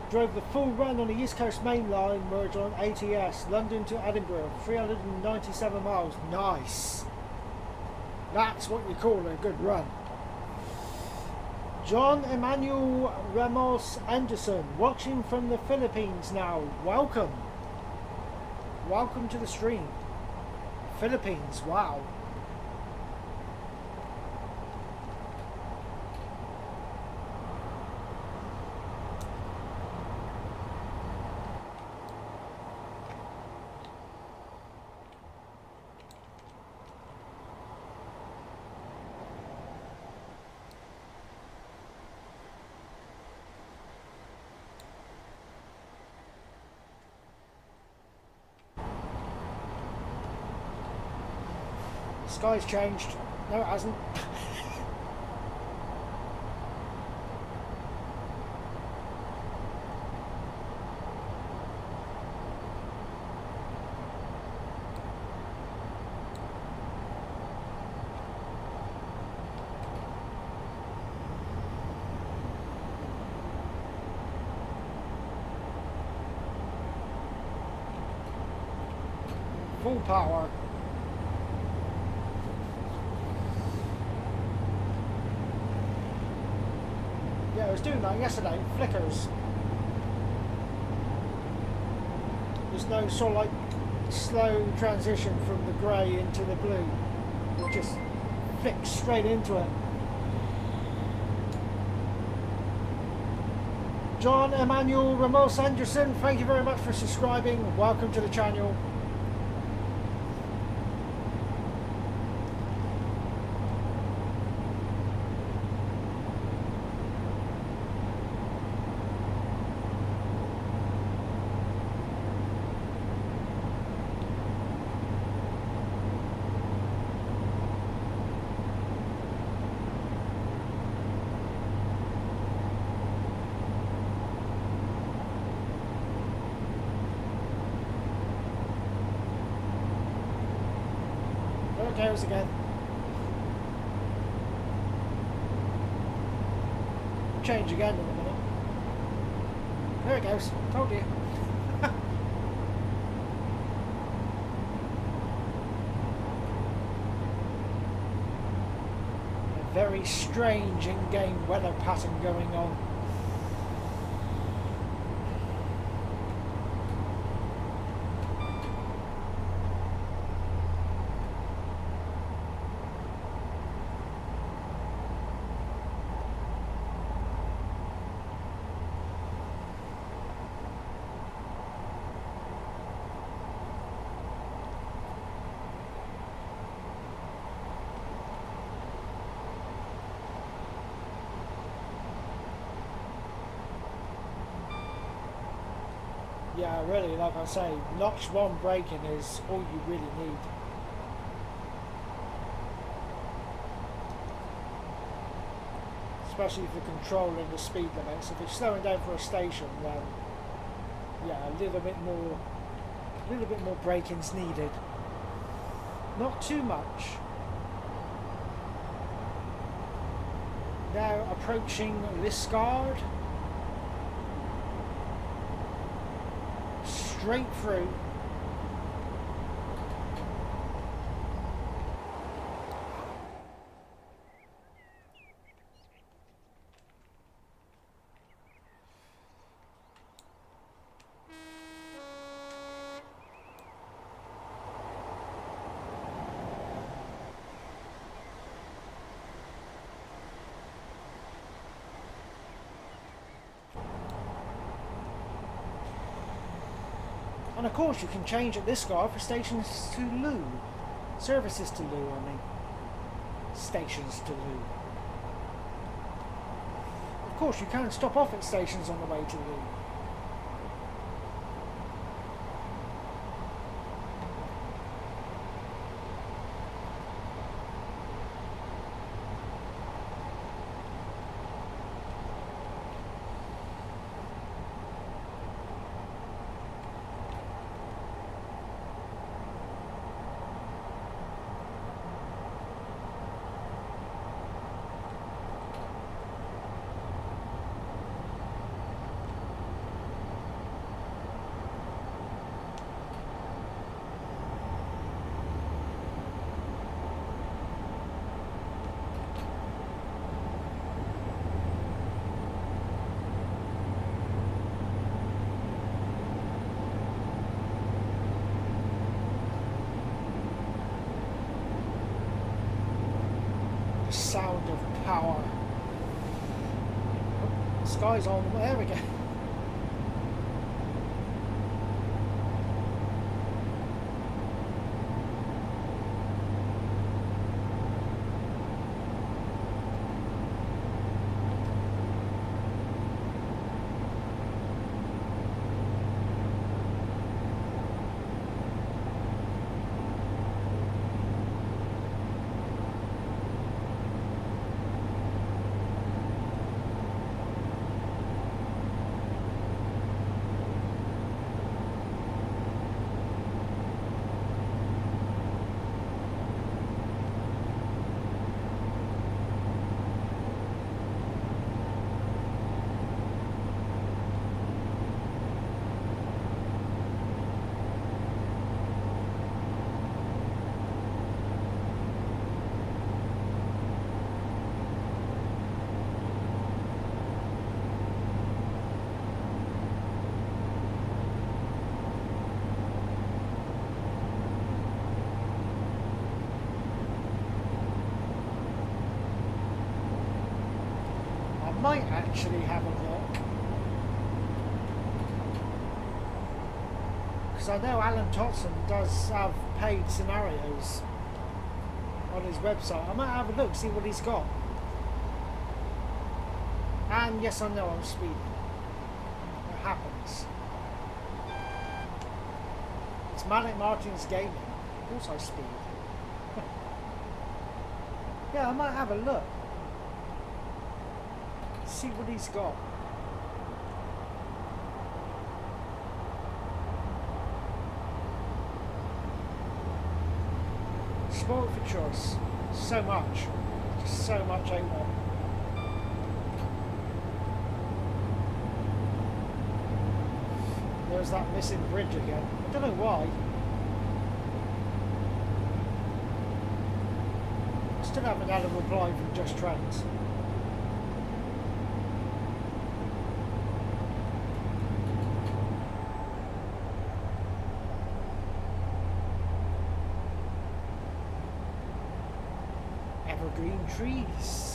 Drove the full run on the East Coast Main Line merge on ATS, London to Edinburgh, 397 miles. Nice. That's what you call a good run. John Emmanuel Ramos Anderson, watching from the Philippines now. Welcome. Welcome to the stream. Philippines, wow. Sky's changed. No, it hasn't. Full power. Yeah, I was doing that yesterday. It flickers. There's no sort of like slow transition from the grey into the blue. It just flicks straight into it. John Emmanuel Ramos Anderson, thank you very much for subscribing. Welcome to the channel. There it goes again. Change again in a minute. There it goes. Told you. A very strange in-game weather pattern going on. Yeah, really, like I say, notch 1 braking is all you really need. Especially if you're controlling the speed limits. If you're slowing down for a station, then yeah, a little bit more braking's needed. Not too much. Now approaching Liskeard. Straight through. And of course you can change at Liskeard for stations to Loo. Services to Loo, I mean. Stations to Loo. Of course you can stop off at stations on the way to Loo. Sound of power. Oh, sky's on. There we go. actually have a look. Because I know Alan Totson does have paid scenarios on his website. I might have a look, see what he's got. And yes, I know I'm speeding. It happens. It's Manic Martin's Gaming. Of course I speed. Yeah, I might have a look. See what he's got. Spoiled for choice. So much. Just so much A1. There's that missing bridge again. I don't know why. Still haven't had a reply from Just Trains. Evergreen trees.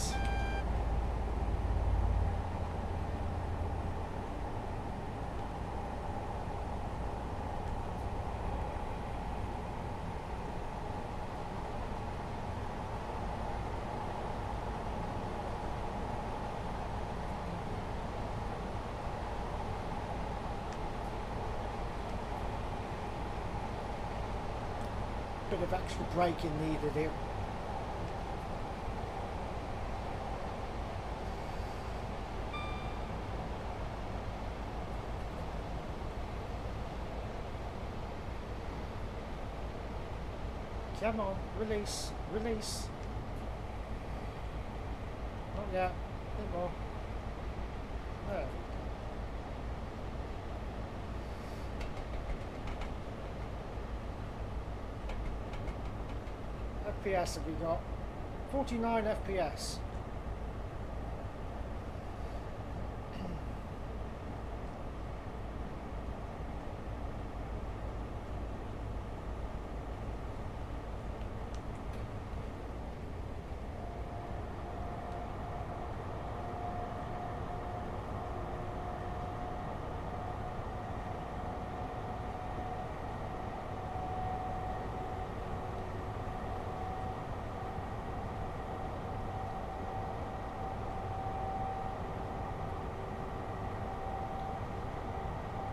Bit of extra braking needed here. Come on, release, release. Not yet, a bit more. There. FPS have we got? 49 FPS.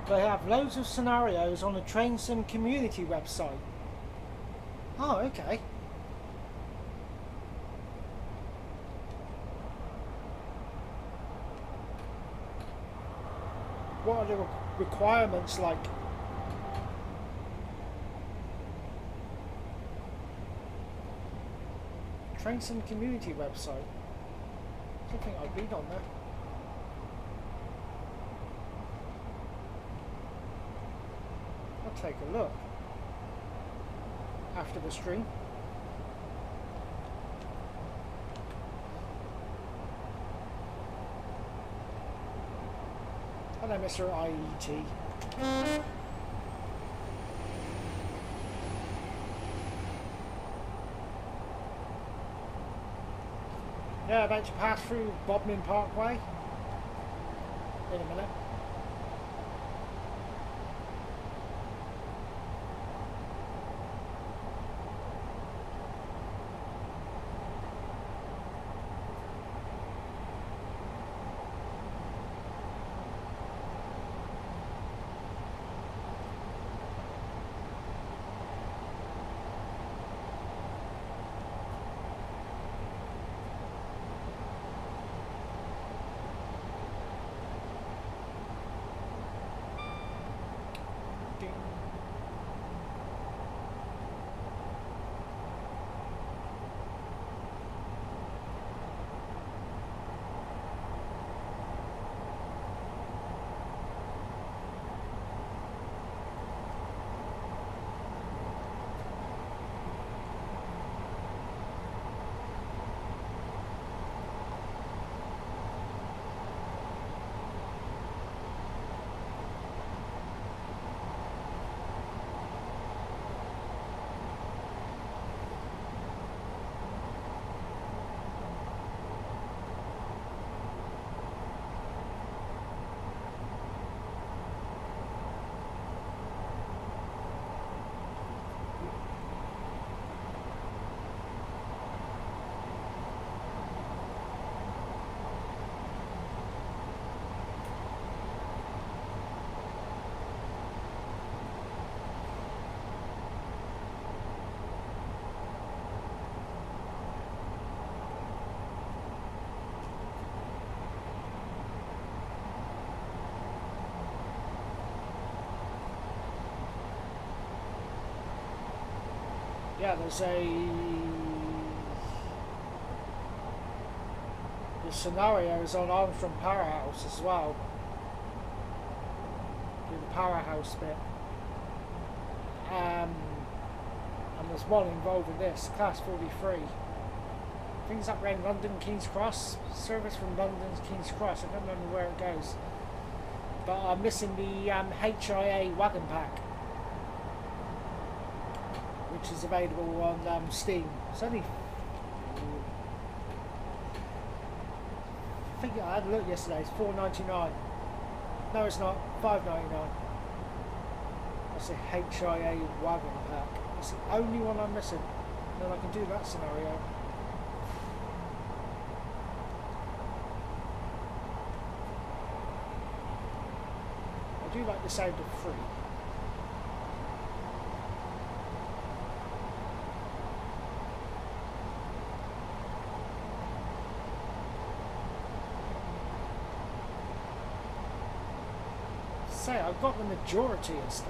They have loads of scenarios on the Train Sim community website. Oh, okay. What are the requirements like? Train Sim community website. I don't think I've been on there. I'll take a look after the stream. Hello, Mr. IET. Yeah, about to pass through Bodmin Parkway in a minute. Yeah, there's the scenarios on Armstrong Powerhouse as well. Do the powerhouse bit. And there's one involving this, Class 43. I think it's up around London, King's Cross. Service from London to King's Cross. I don't remember where it goes. But I'm missing the HIA wagon pack, which is available on Steam. It's only... I think I had a look yesterday, it's $4.99. No, it's not, $5.99. That's a HIA wagon pack. It's the only one I'm missing. Then I can do that scenario. I do like the sound of free. Say, I've got the majority of stuff.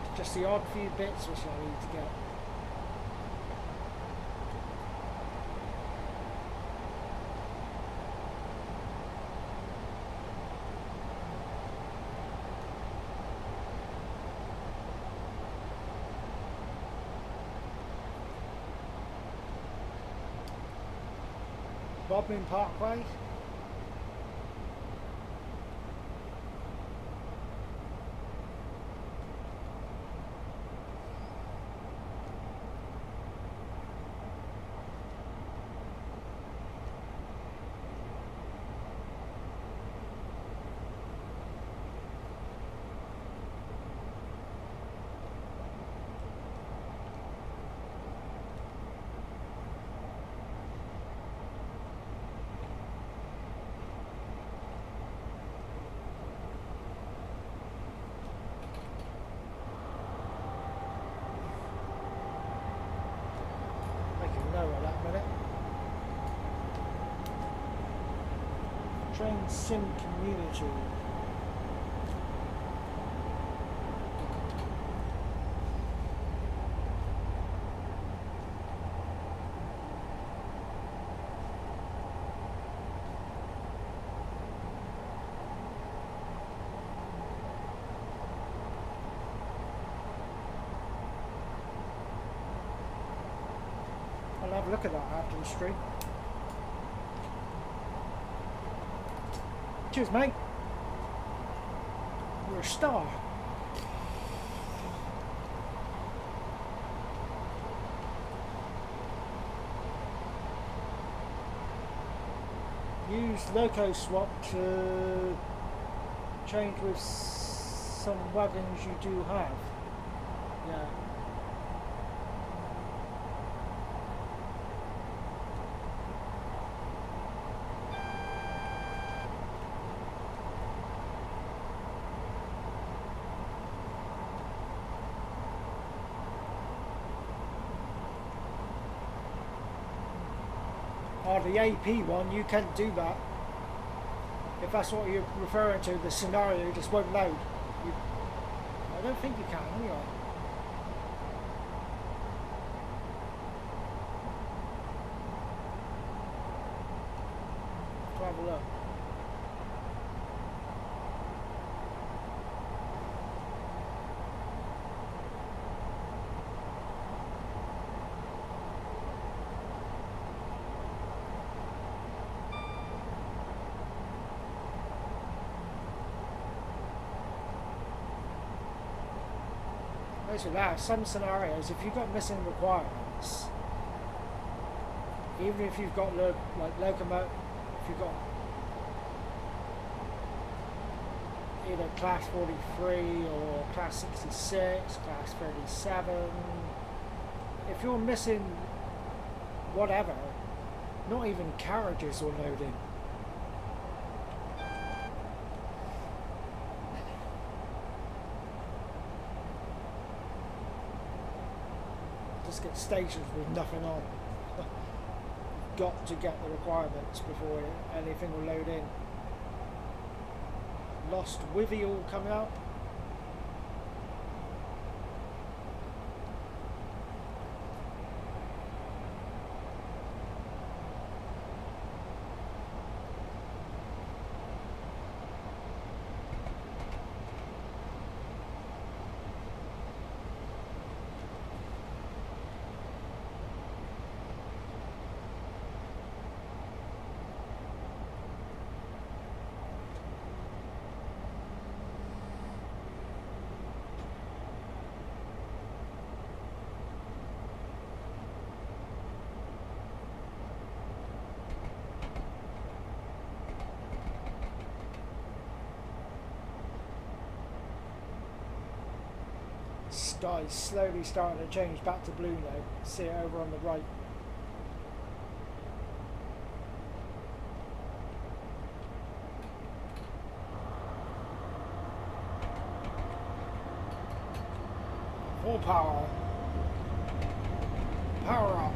It's just the odd few bits which I need to get. Bodmin Parkway. Train Sim Community. I'll have a look at that after the stream. Cheers, mate. You're a star. Use Loco Swap to change with some wagons you do have. Yeah. The AP one, you can't do that. If that's what you're referring to, the scenario just won't load. I don't think you can, anyway. Let's have a look. Basically, now some scenarios, if you've got missing requirements, even if you've got like locomotive, if you've got either class 43 or class 66, class 37, if you're missing whatever, not even carriages will load in. Get stations with nothing on. Got to get the requirements before anything will load in. Lost Withiel coming up. Sky's slowly starting to change back to blue now. See it over on the right. Full power. Power up.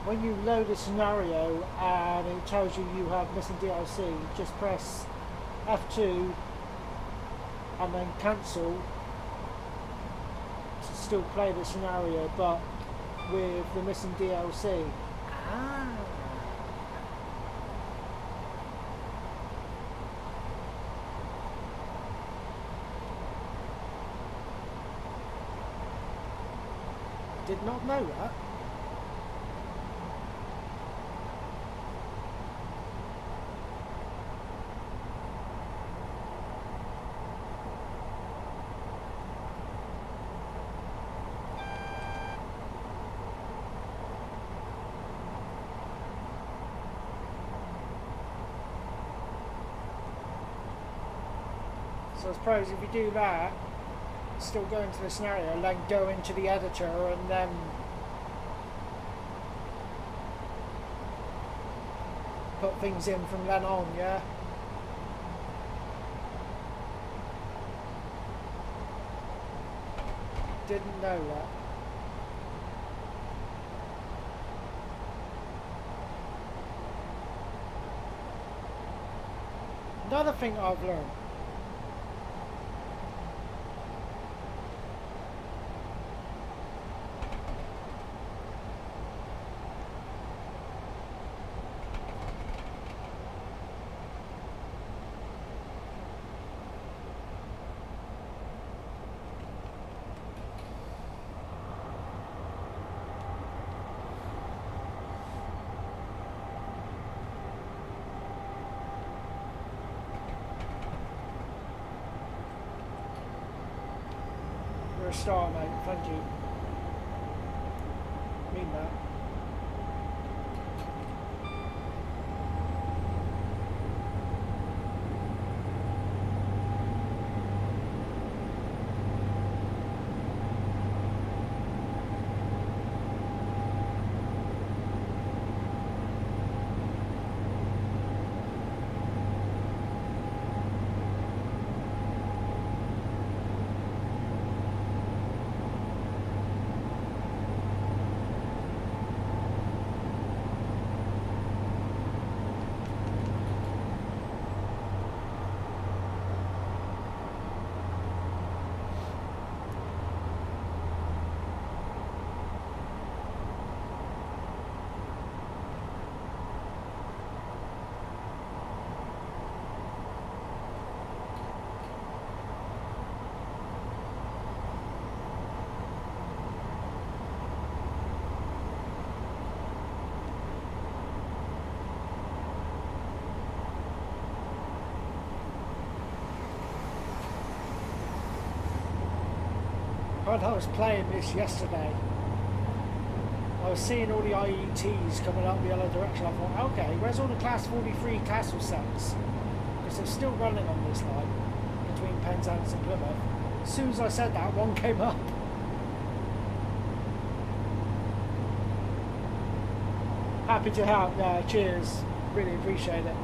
When you load a scenario and it tells you have missing DLC, just press F2 and then cancel to still play the scenario, but with the missing DLC. Ah. Did not know that. So I suppose if you do that, still go into the scenario and then go into the editor and then put things in from then on, yeah? Didn't know that. Another thing I've learned. a start, mate. Thank you. Mean that. When I was playing this yesterday, I was seeing all the IETs coming up the other direction. I thought, okay, where's all the Class 43 Castle sets? Because they're still running on this line between Penzance and Plymouth. As soon as I said that, one came up. Happy to help. Cheers. Really appreciate it.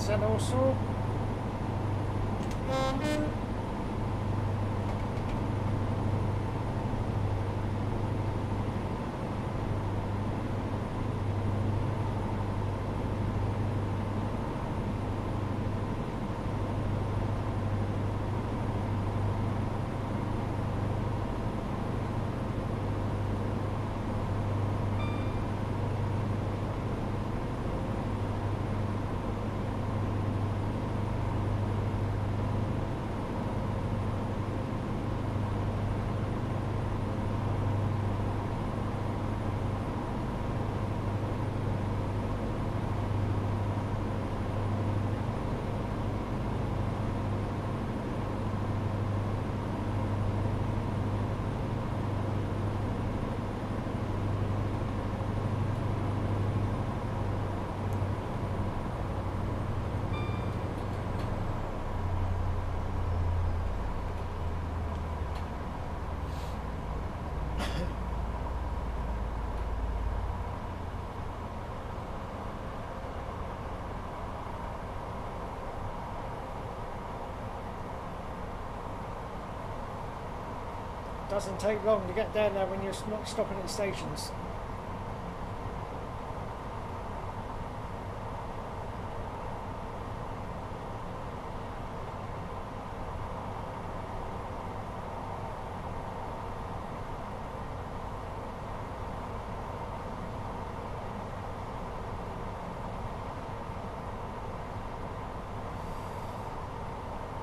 And also Doesn't take long to get down there when you're not stopping at stations.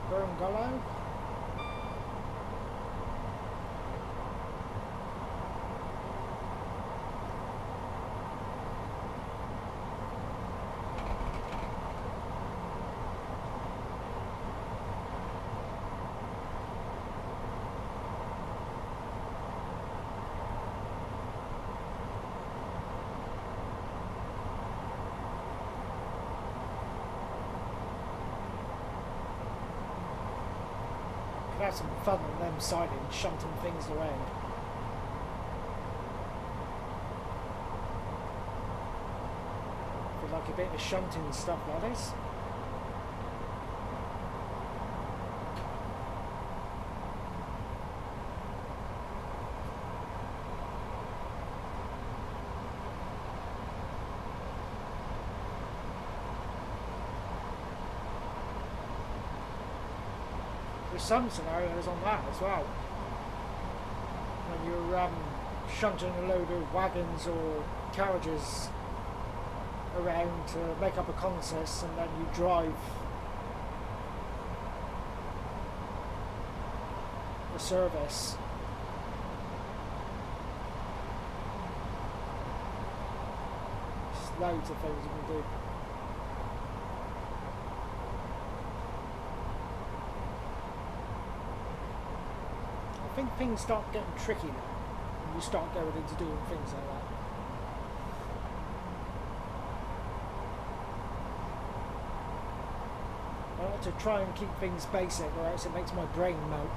Burngullow. Have some fun on them siding, shunting things around. Feel like a bit of shunting stuff like this. There's some scenarios on that as well. When you're shunting a load of wagons or carriages around to make up a consist, and then you drive the service. There's loads of things you can do. I think things start getting tricky now when you start going into doing things like that. I like to try and keep things basic, or else it makes my brain melt.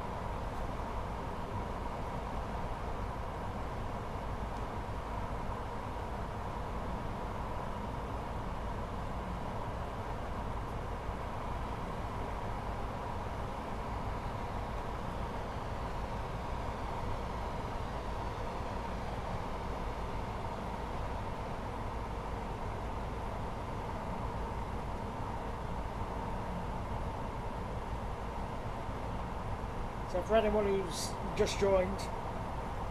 So for anyone who's just joined,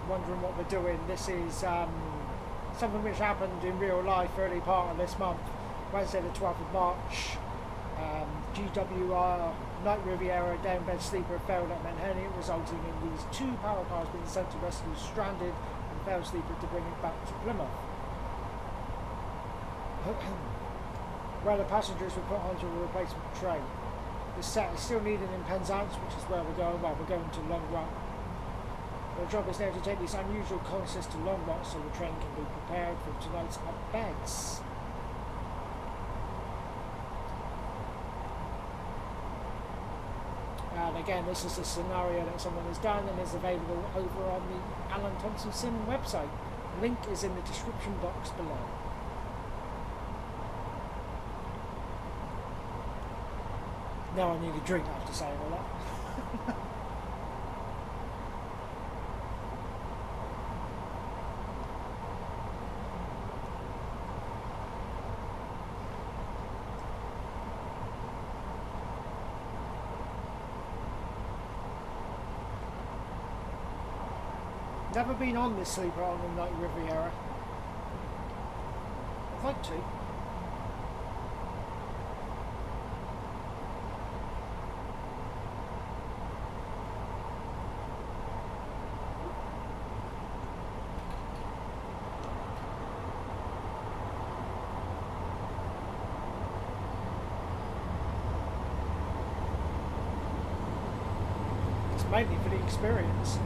wondering what we're doing, this is something which happened in real life early part of this month, Wednesday the 12th of March. GWR Night Riviera downbed sleeper failed at Menheniot, resulting in these two power cars being sent to rescue stranded and failed sleeper to bring it back to Plymouth. Where the passengers were put onto a replacement train. The set is still needed in Penzance, which is where we're going. Well, we're going to Longrock. Our job is now to take this unusual consist to Longrock so the train can be prepared for tonight's up beds. And again, this is a scenario that someone has done and is available over on the Alan Thompson Sim website. The link is in the description box below. Now I need a drink after saying all that. Never been on this sleeper on the Night Riviera. I'd like to. Mainly for the experience.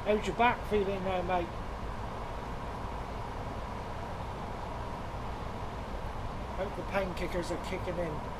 How's your back feeling now, mate? Hope the pain kickers are kicking in.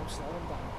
I'm slowing down.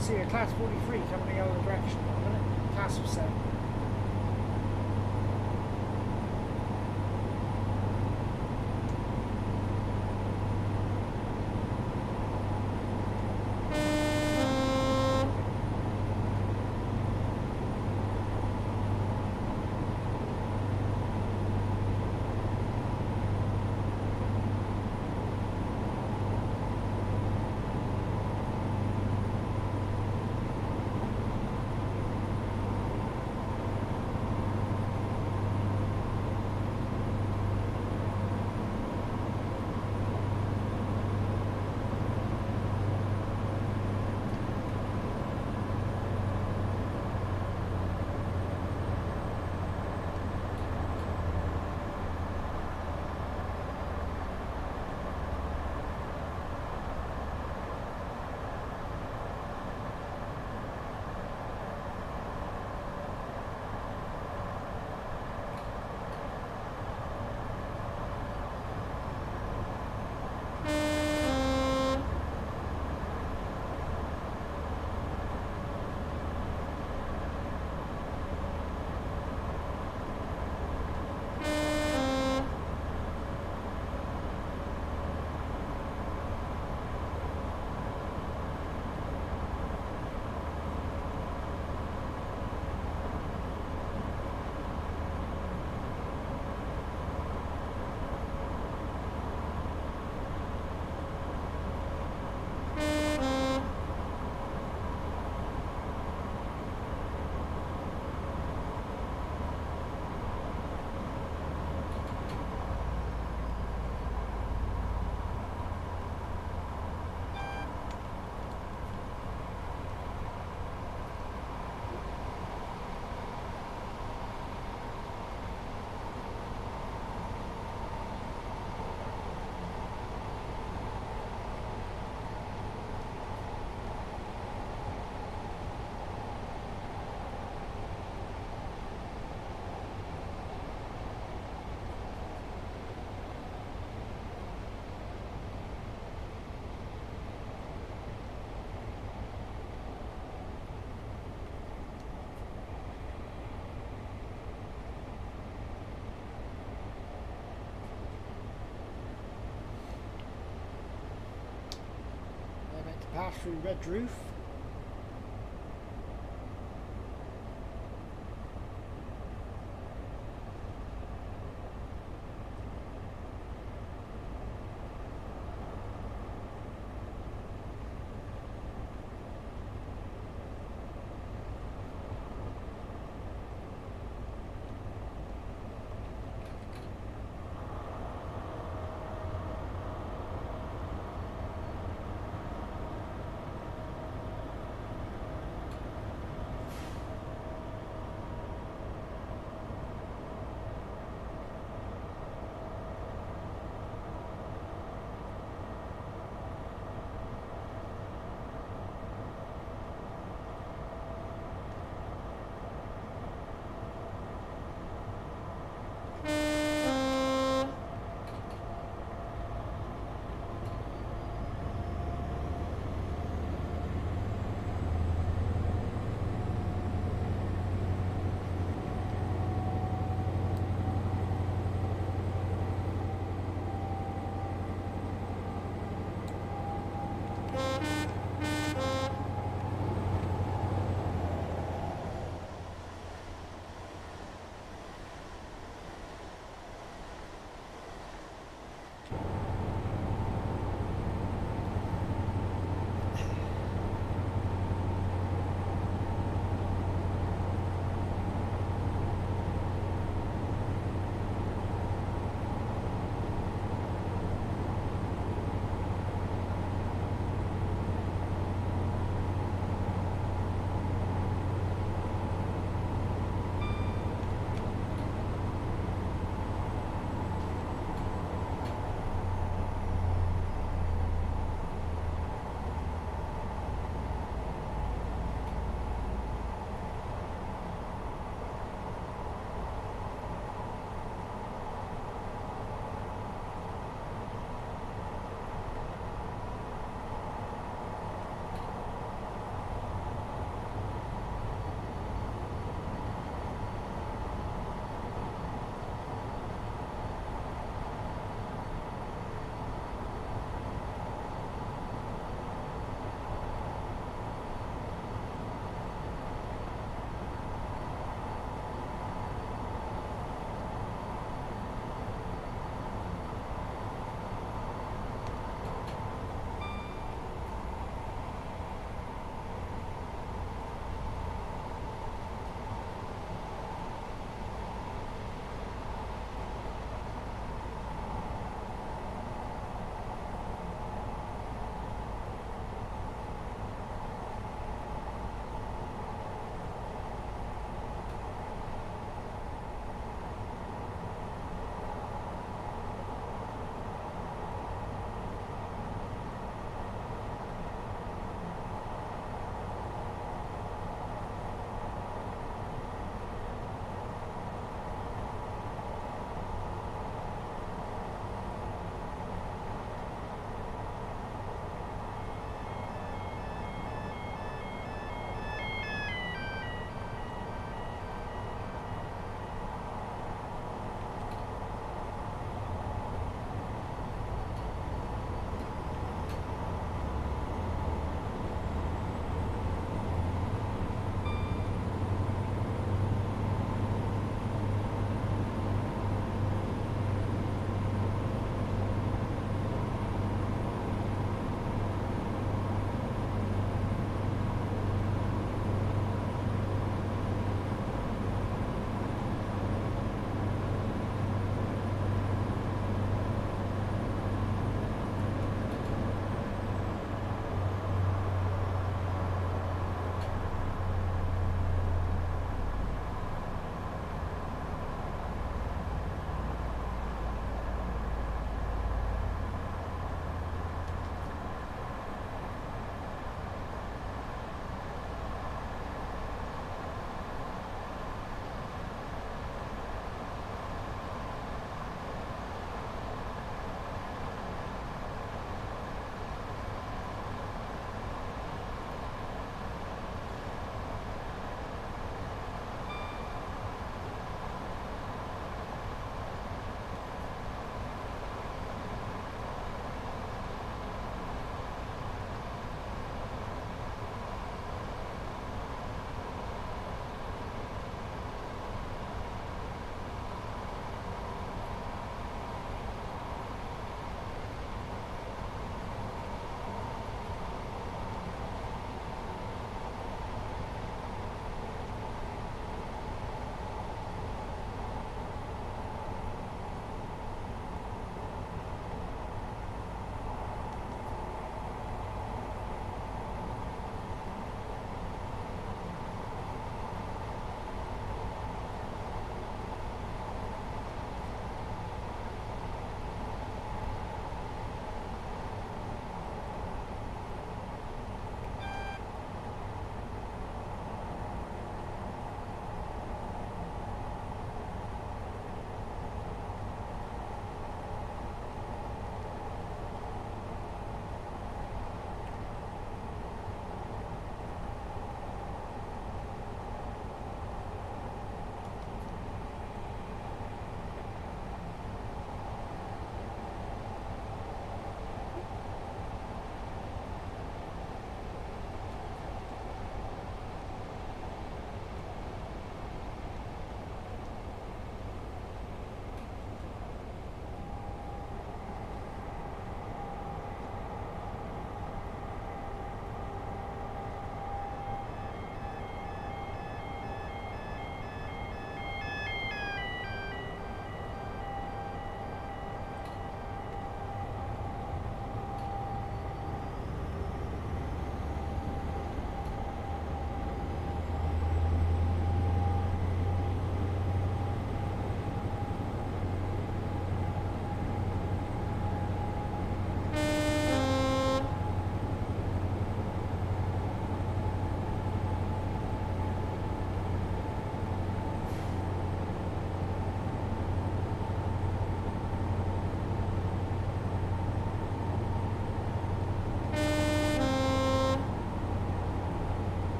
see a Class 43 coming the other direction at the minute. Castle set. Pass through Red Roof.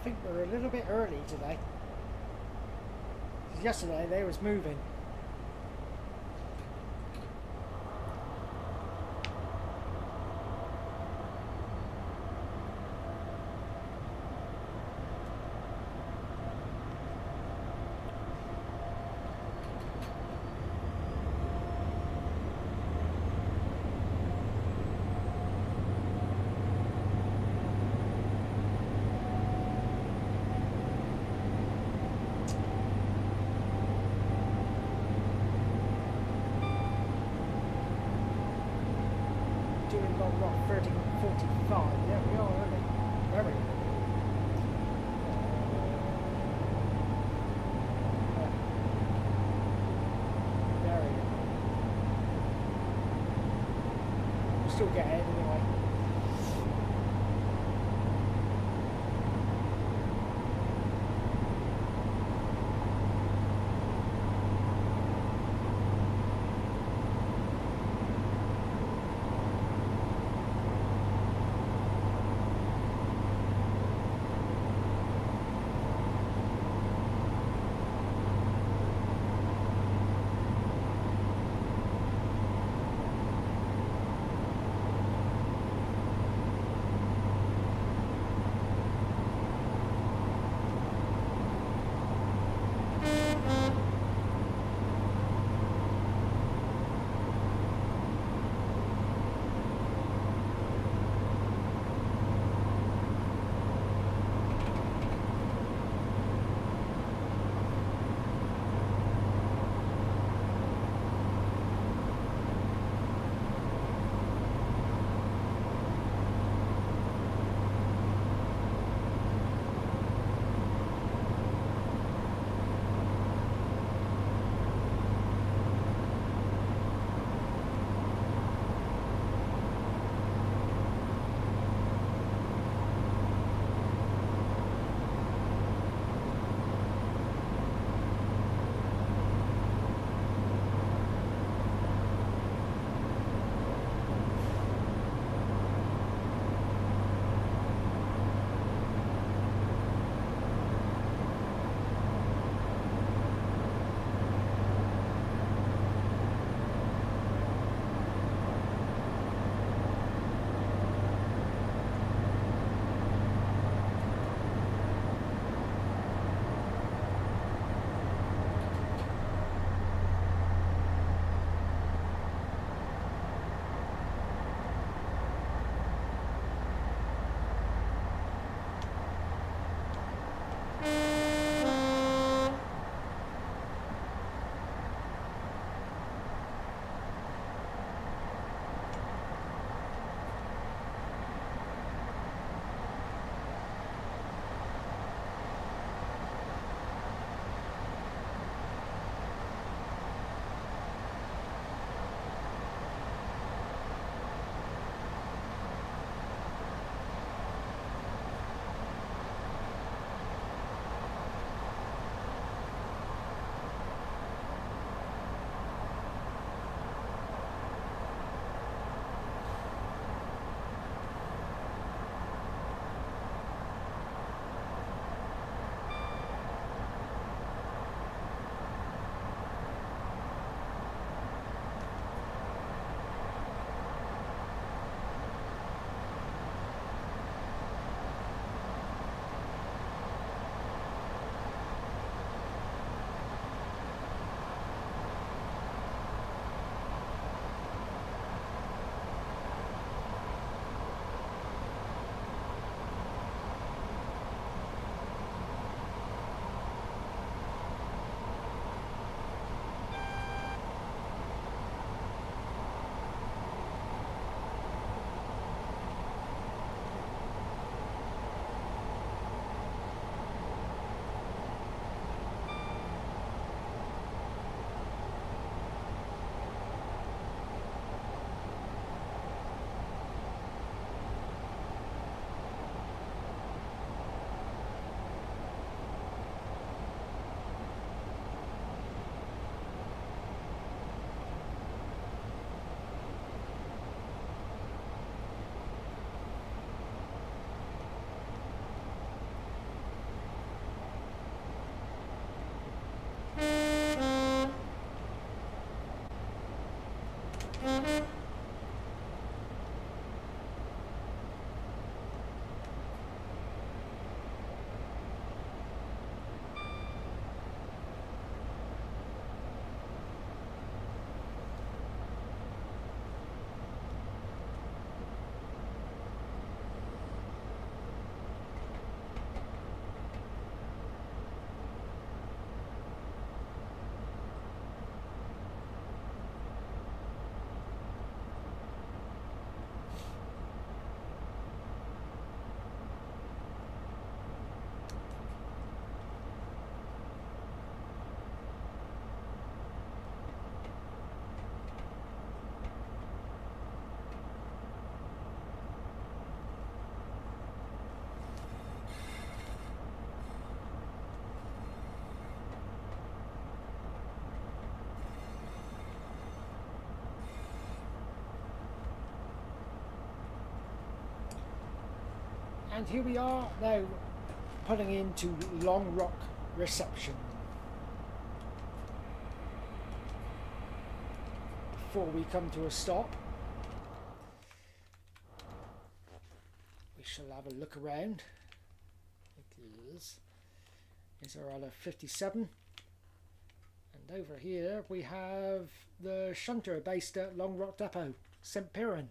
think we're a little bit early today. 'Cause yesterday they was moving. Doing long rock 13:45. Yeah, we are early. Very early. Very early. We'll still get ahead anyway. And here we are now pulling into Long Rock reception. Before we come to a stop, we shall have a look around. It is our other 57. And over here we have the shunter based at Long Rock Depot, St Piran.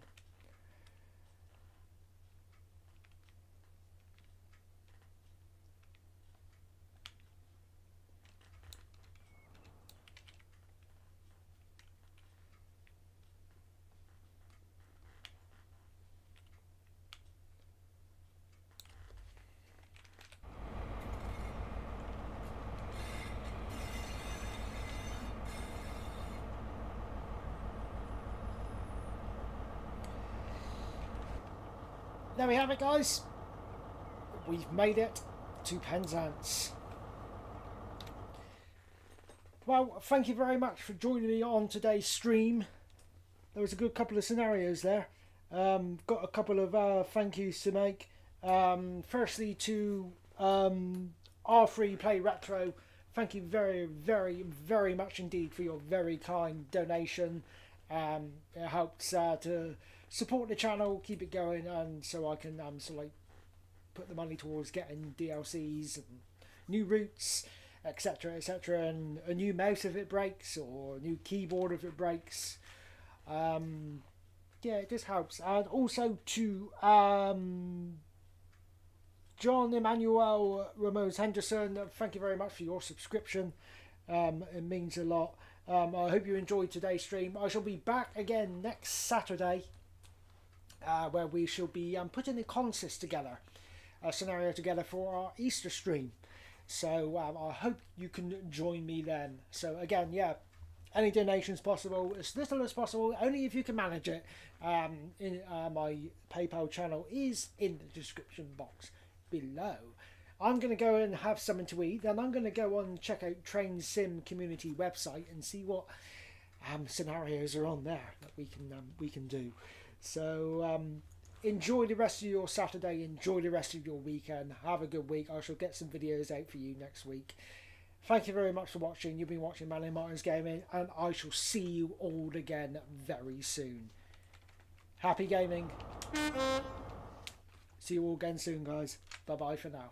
There we have it, guys. We've made it to Penzance. Well, thank you very much for joining me on today's stream. There was a good couple of scenarios there. Got a couple of thank yous to make. Firstly to R3 Play Retro. Thank you very, very, very much indeed for your very kind donation. It helps to support the channel, keep it going, and so I can sort of like put the money towards getting DLCs and new routes, etc., etc., and a new mouse if it breaks, or a new keyboard if it breaks. Yeah, it just helps. And also to John Emmanuel Ramos Henderson, thank you very much for your subscription. It means a lot. I hope you enjoyed today's stream. I shall be back again next Saturday, where we shall be putting a consist together, a scenario together for our Easter stream. So I hope you can join me then. So again, yeah, any donations possible, as little as possible, only if you can manage it. My PayPal channel is in the description box below. I'm going to go and have something to eat, then I'm going to go on and check out Train Sim community website and see what scenarios are on there that we can do. So enjoy the rest of your Saturday, enjoy the rest of your weekend, have a good week. I shall get some videos out for you next week. Thank you very much for watching. You've been watching Manly Martins Gaming, and I shall see you all again very soon. Happy gaming. See you all again soon, guys. Bye bye for now.